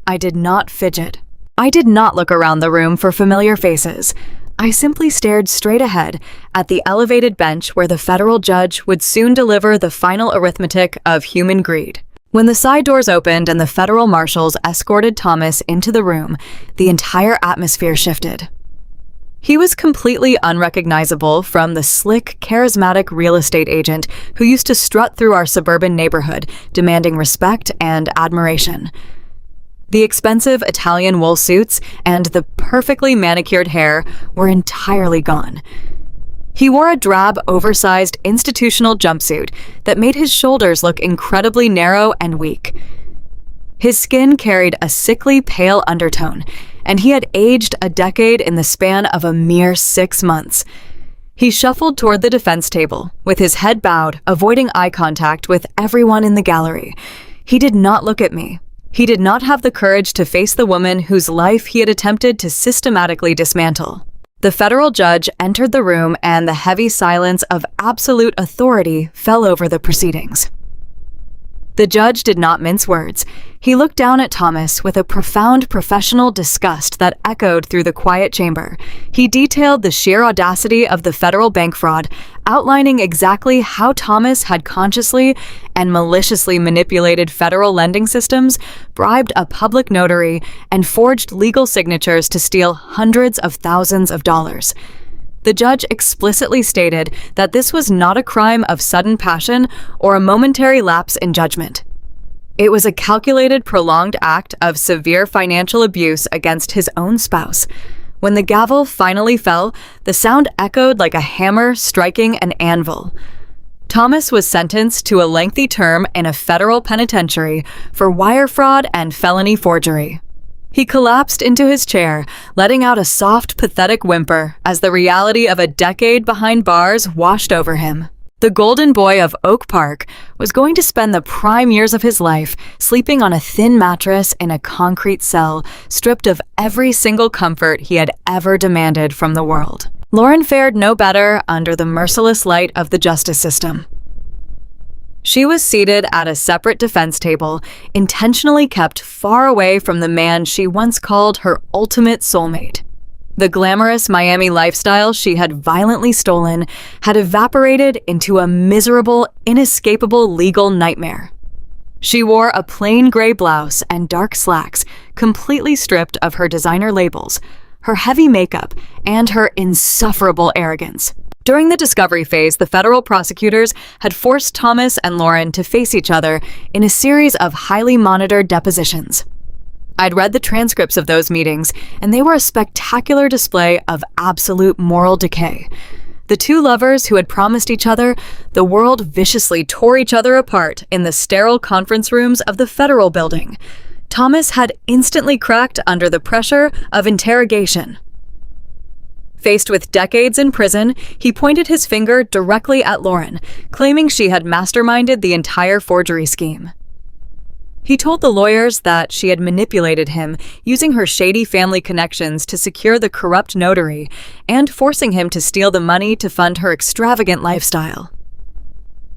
I did not fidget. I did not look around the room for familiar faces. I simply stared straight ahead at the elevated bench where the federal judge would soon deliver the final arithmetic of human greed. When the side doors opened and the federal marshals escorted Thomas into the room, the entire atmosphere shifted. He was completely unrecognizable from the slick, charismatic real estate agent who used to strut through our suburban neighborhood, demanding respect and admiration. The expensive Italian wool suits and the perfectly manicured hair were entirely gone. He wore a drab, oversized institutional jumpsuit that made his shoulders look incredibly narrow and weak. His skin carried a sickly, pale undertone, and he had aged a decade in the span of a mere 6 months. He shuffled toward the defense table, with his head bowed, avoiding eye contact with everyone in the gallery. He did not look at me. He did not have the courage to face the woman whose life he had attempted to systematically dismantle. The federal judge entered the room, and the heavy silence of absolute authority fell over the proceedings. The judge did not mince words. He looked down at Thomas with a profound professional disgust that echoed through the quiet chamber. He detailed the sheer audacity of the federal bank fraud, outlining exactly how Thomas had consciously and maliciously manipulated federal lending systems, bribed a public notary, and forged legal signatures to steal hundreds of thousands of dollars. The judge explicitly stated that this was not a crime of sudden passion or a momentary lapse in judgment. It was a calculated, prolonged act of severe financial abuse against his own spouse. When the gavel finally fell, the sound echoed like a hammer striking an anvil. Thomas was sentenced to a lengthy term in a federal penitentiary for wire fraud and felony forgery. He collapsed into his chair, letting out a soft, pathetic whimper as the reality of a decade behind bars washed over him. The golden boy of Oak Park was going to spend the prime years of his life sleeping on a thin mattress in a concrete cell, stripped of every single comfort he had ever demanded from the world. Lauren fared no better under the merciless light of the justice system. She was seated at a separate defense table, intentionally kept far away from the man she once called her ultimate soulmate. The glamorous Miami lifestyle she had violently stolen had evaporated into a miserable, inescapable legal nightmare. She wore a plain gray blouse and dark slacks, completely stripped of her designer labels, her heavy makeup, and her insufferable arrogance. During the discovery phase, the federal prosecutors had forced Thomas and Lauren to face each other in a series of highly monitored depositions. I'd read the transcripts of those meetings, and they were a spectacular display of absolute moral decay. The two lovers who had promised each other the world viciously tore each other apart in the sterile conference rooms of the federal building. Thomas had instantly cracked under the pressure of interrogation. Faced with decades in prison, he pointed his finger directly at Lauren, claiming she had masterminded the entire forgery scheme. He told the lawyers that she had manipulated him, using her shady family connections to secure the corrupt notary and forcing him to steal the money to fund her extravagant lifestyle.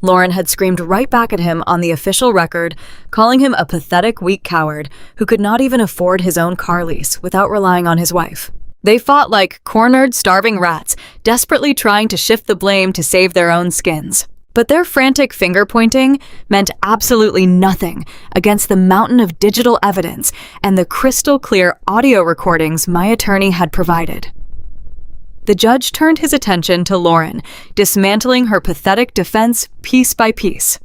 Lauren had screamed right back at him on the official record, calling him a pathetic, weak coward who could not even afford his own car lease without relying on his wife. They fought like cornered, starving rats, desperately trying to shift the blame to save their own skins. But their frantic finger-pointing meant absolutely nothing against the mountain of digital evidence and the crystal-clear audio recordings my attorney had provided. The judge turned his attention to Lauren, dismantling her pathetic defense piece by piece.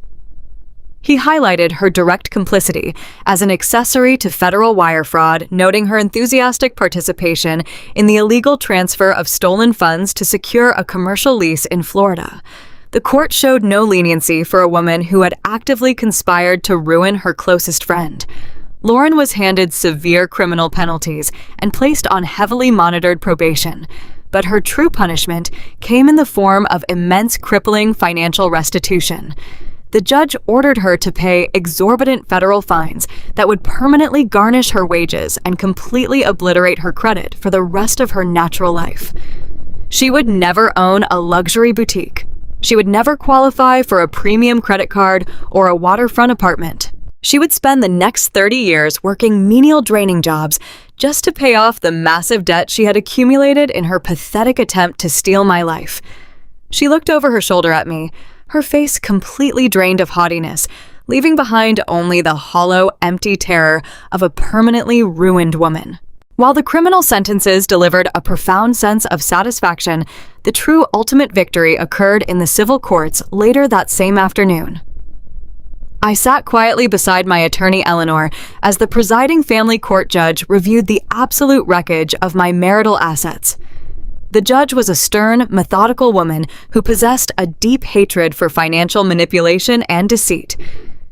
He highlighted her direct complicity as an accessory to federal wire fraud, noting her enthusiastic participation in the illegal transfer of stolen funds to secure a commercial lease in Florida. The court showed no leniency for a woman who had actively conspired to ruin her closest friend. Lauren was handed severe criminal penalties and placed on heavily monitored probation, but her true punishment came in the form of immense crippling financial restitution. The judge ordered her to pay exorbitant federal fines that would permanently garnish her wages and completely obliterate her credit for the rest of her natural life. She would never own a luxury boutique. She would never qualify for a premium credit card or a waterfront apartment. She would spend the next 30 years working menial draining jobs just to pay off the massive debt she had accumulated in her pathetic attempt to steal my life. She looked over her shoulder at me, her face completely drained of haughtiness, leaving behind only the hollow, empty terror of a permanently ruined woman. While the criminal sentences delivered a profound sense of satisfaction, the true ultimate victory occurred in the civil courts later that same afternoon. I sat quietly beside my attorney Eleanor as the presiding family court judge reviewed the absolute wreckage of my marital assets. The judge was a stern, methodical woman who possessed a deep hatred for financial manipulation and deceit.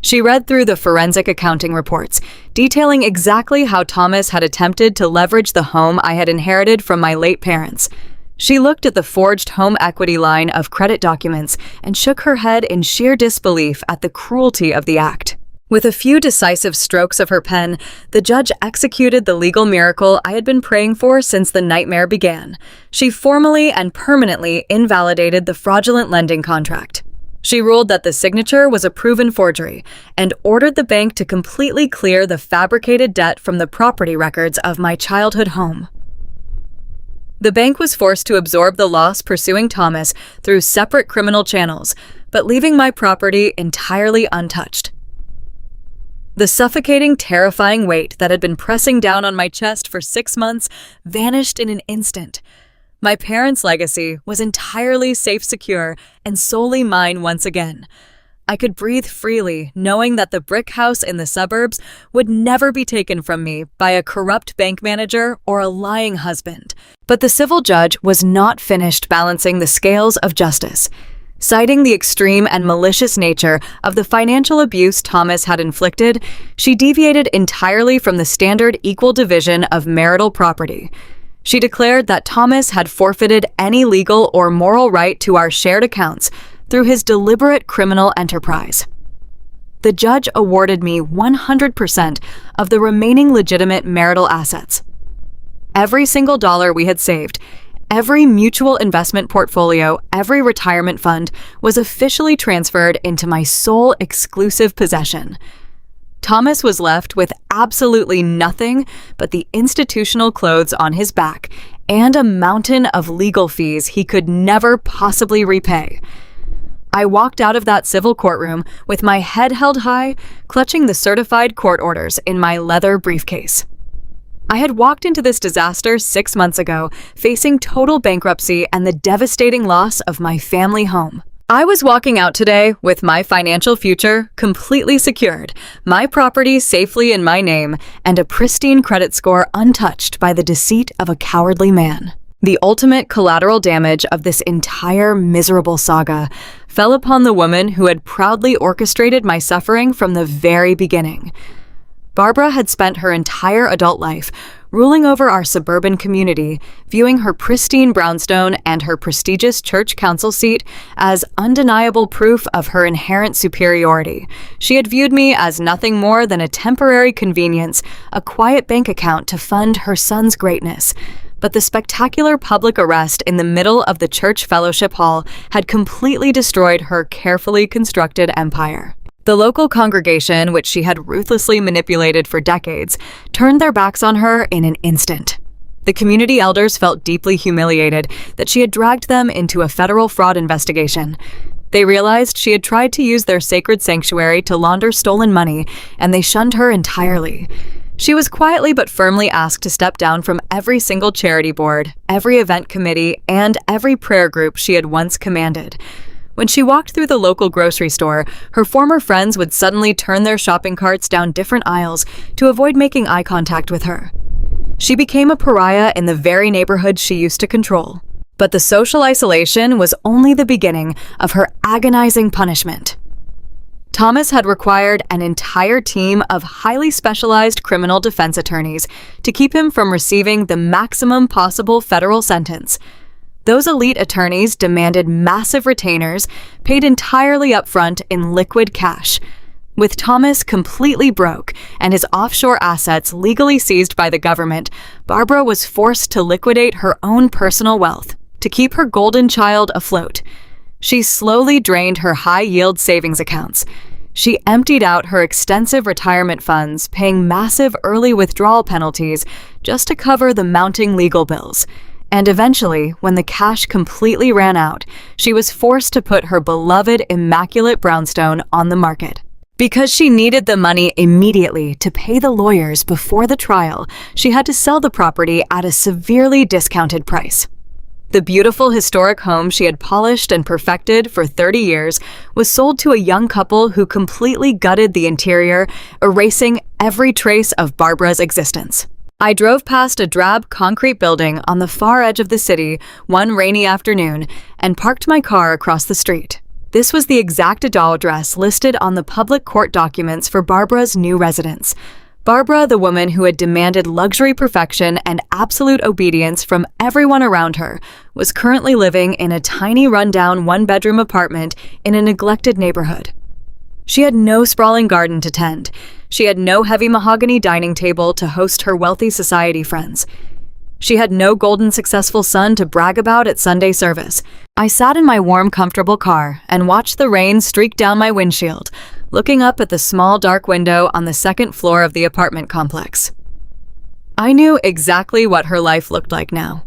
She read through the forensic accounting reports, detailing exactly how Thomas had attempted to leverage the home I had inherited from my late parents. She looked at the forged home equity line of credit documents and shook her head in sheer disbelief at the cruelty of the act. With a few decisive strokes of her pen, the judge executed the legal miracle I had been praying for since the nightmare began. She formally and permanently invalidated the fraudulent lending contract. She ruled that the signature was a proven forgery and ordered the bank to completely clear the fabricated debt from the property records of my childhood home. The bank was forced to absorb the loss pursuing Thomas through separate criminal channels, but leaving my property entirely untouched. The suffocating, terrifying weight that had been pressing down on my chest for 6 months vanished in an instant. My parents' legacy was entirely safe, secure, and solely mine once again. I could breathe freely, knowing that the brick house in the suburbs would never be taken from me by a corrupt bank manager or a lying husband. But the civil judge was not finished balancing the scales of justice. Citing the extreme and malicious nature of the financial abuse Thomas had inflicted, she deviated entirely from the standard equal division of marital property. She declared that Thomas had forfeited any legal or moral right to our shared accounts through his deliberate criminal enterprise. The judge awarded me 100% of the remaining legitimate marital assets. Every single dollar we had saved, every mutual investment portfolio, every retirement fund was officially transferred into my sole exclusive possession. Thomas was left with absolutely nothing but the institutional clothes on his back and a mountain of legal fees he could never possibly repay. I walked out of that civil courtroom with my head held high, clutching the certified court orders in my leather briefcase. I had walked into this disaster 6 months ago, facing total bankruptcy and the devastating loss of my family home. I was walking out today with my financial future completely secured, my property safely in my name, and a pristine credit score untouched by the deceit of a cowardly man. The ultimate collateral damage of this entire miserable saga fell upon the woman who had proudly orchestrated my suffering from the very beginning. Barbara had spent her entire adult life ruling over our suburban community, viewing her pristine brownstone and her prestigious church council seat as undeniable proof of her inherent superiority. She had viewed me as nothing more than a temporary convenience, a quiet bank account to fund her son's greatness. But the spectacular public arrest in the middle of the church fellowship hall had completely destroyed her carefully constructed empire. The local congregation, which she had ruthlessly manipulated for decades, turned their backs on her in an instant. The community elders felt deeply humiliated that she had dragged them into a federal fraud investigation. They realized she had tried to use their sacred sanctuary to launder stolen money, and they shunned her entirely. She was quietly but firmly asked to step down from every single charity board, every event committee, and every prayer group she had once commanded. When she walked through the local grocery store, her former friends would suddenly turn their shopping carts down different aisles to avoid making eye contact with her. She became a pariah in the very neighborhood she used to control. But the social isolation was only the beginning of her agonizing punishment. Thomas had required an entire team of highly specialized criminal defense attorneys to keep him from receiving the maximum possible federal sentence. Those elite attorneys demanded massive retainers, paid entirely upfront in liquid cash. With Thomas completely broke and his offshore assets legally seized by the government, Barbara was forced to liquidate her own personal wealth to keep her golden child afloat. She slowly drained her high-yield savings accounts. She emptied out her extensive retirement funds, paying massive early withdrawal penalties just to cover the mounting legal bills. And eventually, when the cash completely ran out, she was forced to put her beloved immaculate brownstone on the market. Because she needed the money immediately to pay the lawyers before the trial, she had to sell the property at a severely discounted price. The beautiful historic home she had polished and perfected for 30 years was sold to a young couple who completely gutted the interior, erasing every trace of Barbara's existence. I drove past a drab concrete building on the far edge of the city one rainy afternoon and parked my car across the street. This was the exact address listed on the public court documents for Barbara's new residence. Barbara, the woman who had demanded luxury perfection and absolute obedience from everyone around her, was currently living in a tiny rundown one-bedroom apartment in a neglected neighborhood. She had no sprawling garden to tend. She had no heavy mahogany dining table to host her wealthy society friends. She had no golden successful son to brag about at Sunday service. I sat in my warm, comfortable car and watched the rain streak down my windshield, looking up at the small, dark window on the second floor of the apartment complex. I knew exactly what her life looked like now.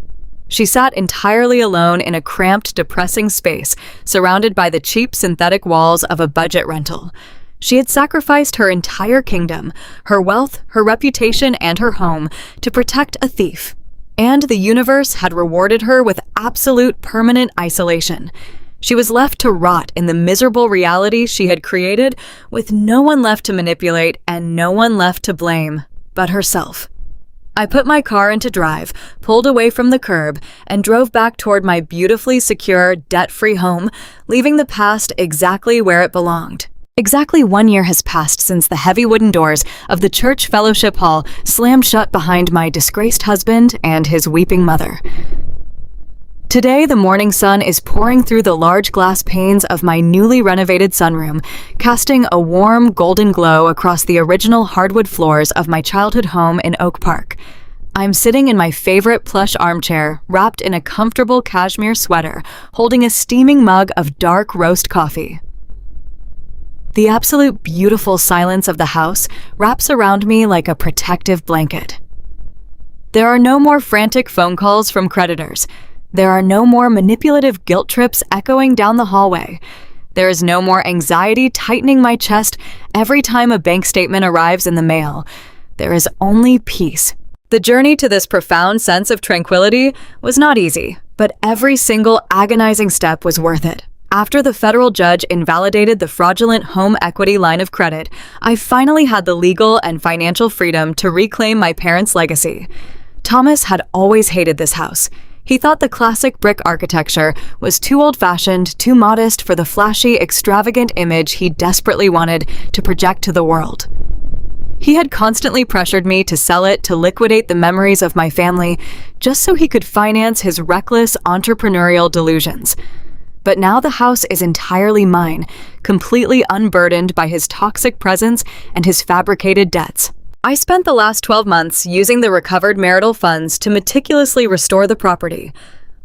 She sat entirely alone in a cramped, depressing space, surrounded by the cheap synthetic walls of a budget rental. She had sacrificed her entire kingdom, her wealth, her reputation, and her home to protect a thief. And the universe had rewarded her with absolute permanent isolation. She was left to rot in the miserable reality she had created, with no one left to manipulate and no one left to blame but herself. I put my car into drive, pulled away from the curb, and drove back toward my beautifully secure, debt-free home, leaving the past exactly where it belonged. Exactly 1 year has passed since the heavy wooden doors of the church fellowship hall slammed shut behind my disgraced husband and his weeping mother. Today, the morning sun is pouring through the large glass panes of my newly renovated sunroom, casting a warm, golden glow across the original hardwood floors of my childhood home in Oak Park. I'm sitting in my favorite plush armchair, wrapped in a comfortable cashmere sweater, holding a steaming mug of dark roast coffee. The absolute beautiful silence of the house wraps around me like a protective blanket. There are no more frantic phone calls from creditors. There are no more manipulative guilt trips echoing down the hallway. There is no more anxiety tightening my chest every time a bank statement arrives in the mail. There is only peace. The journey to this profound sense of tranquility was not easy, but every single agonizing step was worth it. After the federal judge invalidated the fraudulent home equity line of credit, I finally had the legal and financial freedom to reclaim my parents' legacy. Thomas had always hated this house. He thought the classic brick architecture was too old-fashioned, too modest for the flashy, extravagant image he desperately wanted to project to the world. He had constantly pressured me to sell it to liquidate the memories of my family, just so he could finance his reckless, entrepreneurial delusions. But now the house is entirely mine, completely unburdened by his toxic presence and his fabricated debts. I spent the last 12 months using the recovered marital funds to meticulously restore the property.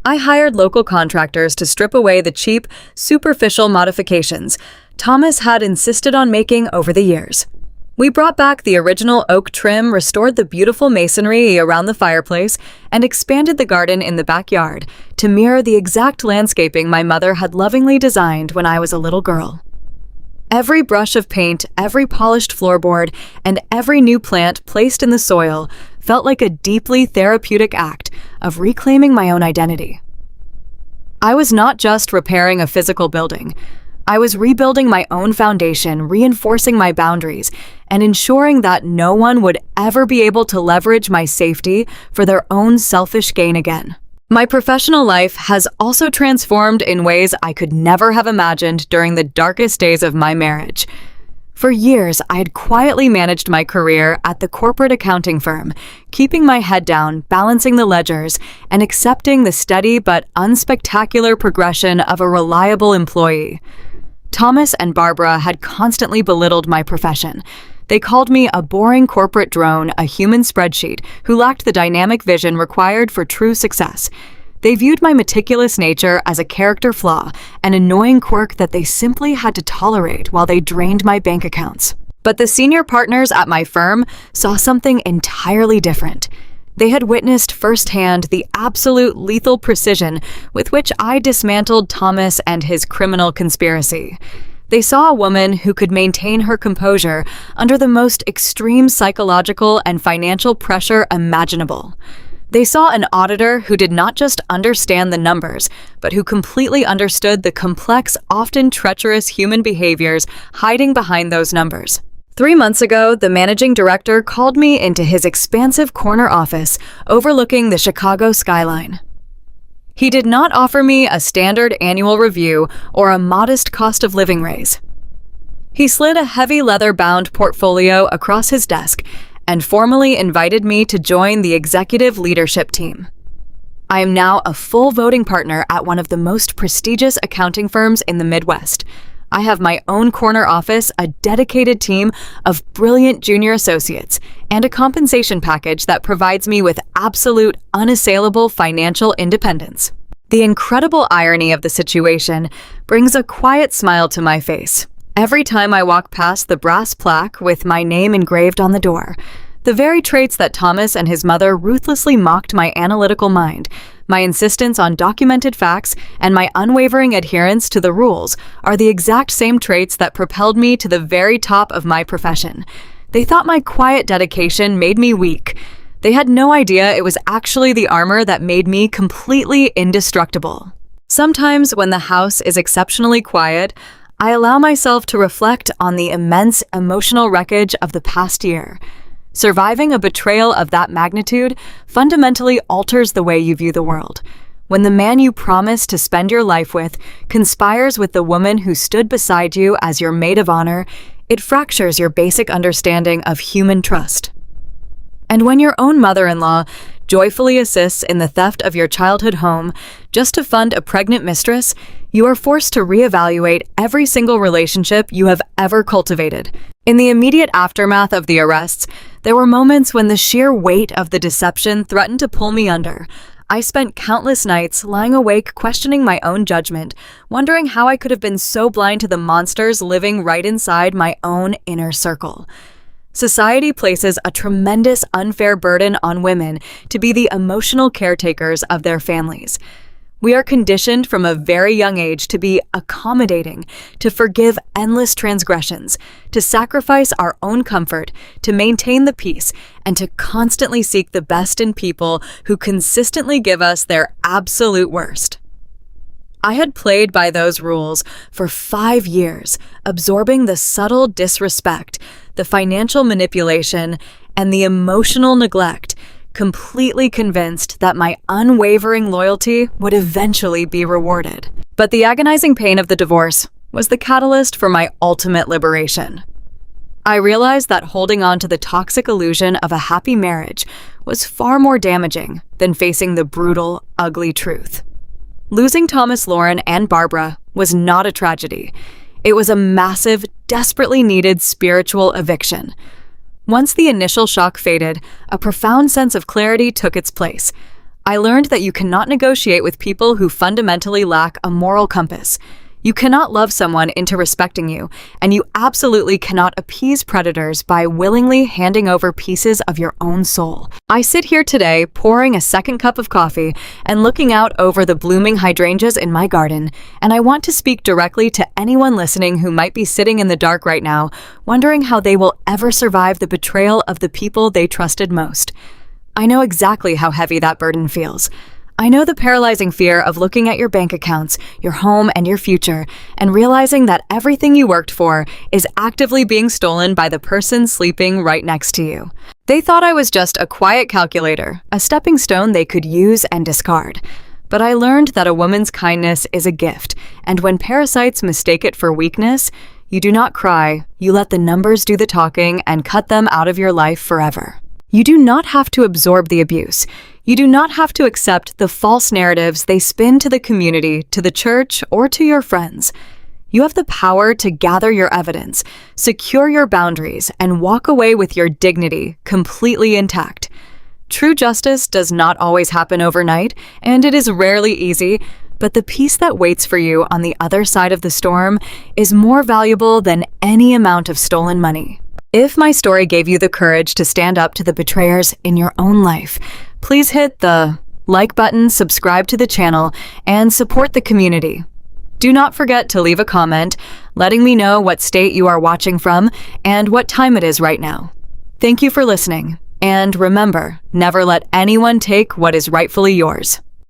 I hired local contractors to strip away the cheap, superficial modifications Thomas had insisted on making over the years. We brought back the original oak trim, restored the beautiful masonry around the fireplace, and expanded the garden in the backyard to mirror the exact landscaping my mother had lovingly designed when I was a little girl. Every brush of paint, every polished floorboard, and every new plant placed in the soil felt like a deeply therapeutic act of reclaiming my own identity. I was not just repairing a physical building. I was rebuilding my own foundation, reinforcing my boundaries, and ensuring that no one would ever be able to leverage my safety for their own selfish gain again. My professional life has also transformed in ways I could never have imagined during the darkest days of my marriage. For years, I had quietly managed my career at the corporate accounting firm, keeping my head down, balancing the ledgers, and accepting the steady but unspectacular progression of a reliable employee. Thomas and Barbara had constantly belittled my profession. They called me a boring corporate drone, a human spreadsheet, who lacked the dynamic vision required for true success. They viewed my meticulous nature as a character flaw, an annoying quirk that they simply had to tolerate while they drained my bank accounts. But the senior partners at my firm saw something entirely different. They had witnessed firsthand the absolute lethal precision with which I dismantled Thomas and his criminal conspiracy. They saw a woman who could maintain her composure under the most extreme psychological and financial pressure imaginable. They saw an auditor who did not just understand the numbers, but who completely understood the complex, often treacherous human behaviors hiding behind those numbers. 3 months ago, the managing director called me into his expansive corner office overlooking the Chicago skyline. He did not offer me a standard annual review or a modest cost of living raise. He slid a heavy leather-bound portfolio across his desk and formally invited me to join the executive leadership team. I am now a full voting partner at one of the most prestigious accounting firms in the Midwest. I have my own corner office, a dedicated team of brilliant junior associates, and a compensation package that provides me with absolute, unassailable financial independence. The incredible irony of the situation brings a quiet smile to my face every time I walk past the brass plaque with my name engraved on the door. The very traits that Thomas and his mother ruthlessly mocked my analytical mind, my insistence on documented facts, and my unwavering adherence to the rules are the exact same traits that propelled me to the very top of my profession. They thought my quiet dedication made me weak. They had no idea it was actually the armor that made me completely indestructible. Sometimes when the house is exceptionally quiet, I allow myself to reflect on the immense emotional wreckage of the past year. Surviving a betrayal of that magnitude fundamentally alters the way you view the world. When the man you promised to spend your life with conspires with the woman who stood beside you as your maid of honor, it fractures your basic understanding of human trust. And when your own mother-in-law joyfully assists in the theft of your childhood home just to fund a pregnant mistress, you are forced to reevaluate every single relationship you have ever cultivated. In the immediate aftermath of the arrests, there were moments when the sheer weight of the deception threatened to pull me under. I spent countless nights lying awake questioning my own judgment, wondering how I could have been so blind to the monsters living right inside my own inner circle. Society places a tremendous unfair burden on women to be the emotional caretakers of their families. We are conditioned from a very young age to be accommodating, to forgive endless transgressions, to sacrifice our own comfort, to maintain the peace, and to constantly seek the best in people who consistently give us their absolute worst. I had played by those rules for 5 years, absorbing the subtle disrespect, the financial manipulation, and the emotional neglect, completely convinced that my unwavering loyalty would eventually be rewarded. But the agonizing pain of the divorce was the catalyst for my ultimate liberation. I realized that holding on to the toxic illusion of a happy marriage was far more damaging than facing the brutal, ugly truth. Losing Thomas Lauren and Barbara was not a tragedy. It was a massive, desperately needed spiritual eviction. Once the initial shock faded, a profound sense of clarity took its place. I learned that you cannot negotiate with people who fundamentally lack a moral compass. You cannot love someone into respecting you, and you absolutely cannot appease predators by willingly handing over pieces of your own soul. I sit here today pouring a second cup of coffee and looking out over the blooming hydrangeas in my garden, and I want to speak directly to anyone listening who might be sitting in the dark right now, wondering how they will ever survive the betrayal of the people they trusted most. I know exactly how heavy that burden feels. I know the paralyzing fear of looking at your bank accounts, your home, and your future, and realizing that everything you worked for is actively being stolen by the person sleeping right next to you. They thought I was just a quiet calculator, a stepping stone they could use and discard. But I learned that a woman's kindness is a gift, and when parasites mistake it for weakness, you do not cry, you let the numbers do the talking and cut them out of your life forever. You do not have to absorb the abuse. You do not have to accept the false narratives they spin to the community, to the church, or to your friends. You have the power to gather your evidence, secure your boundaries, and walk away with your dignity completely intact. True justice does not always happen overnight, and it is rarely easy, but the peace that waits for you on the other side of the storm is more valuable than any amount of stolen money. If my story gave you the courage to stand up to the betrayers in your own life, please hit the like button, subscribe to the channel, and support the community. Do not forget to leave a comment, letting me know what state you are watching from and what time it is right now. Thank you for listening, and remember, never let anyone take what is rightfully yours.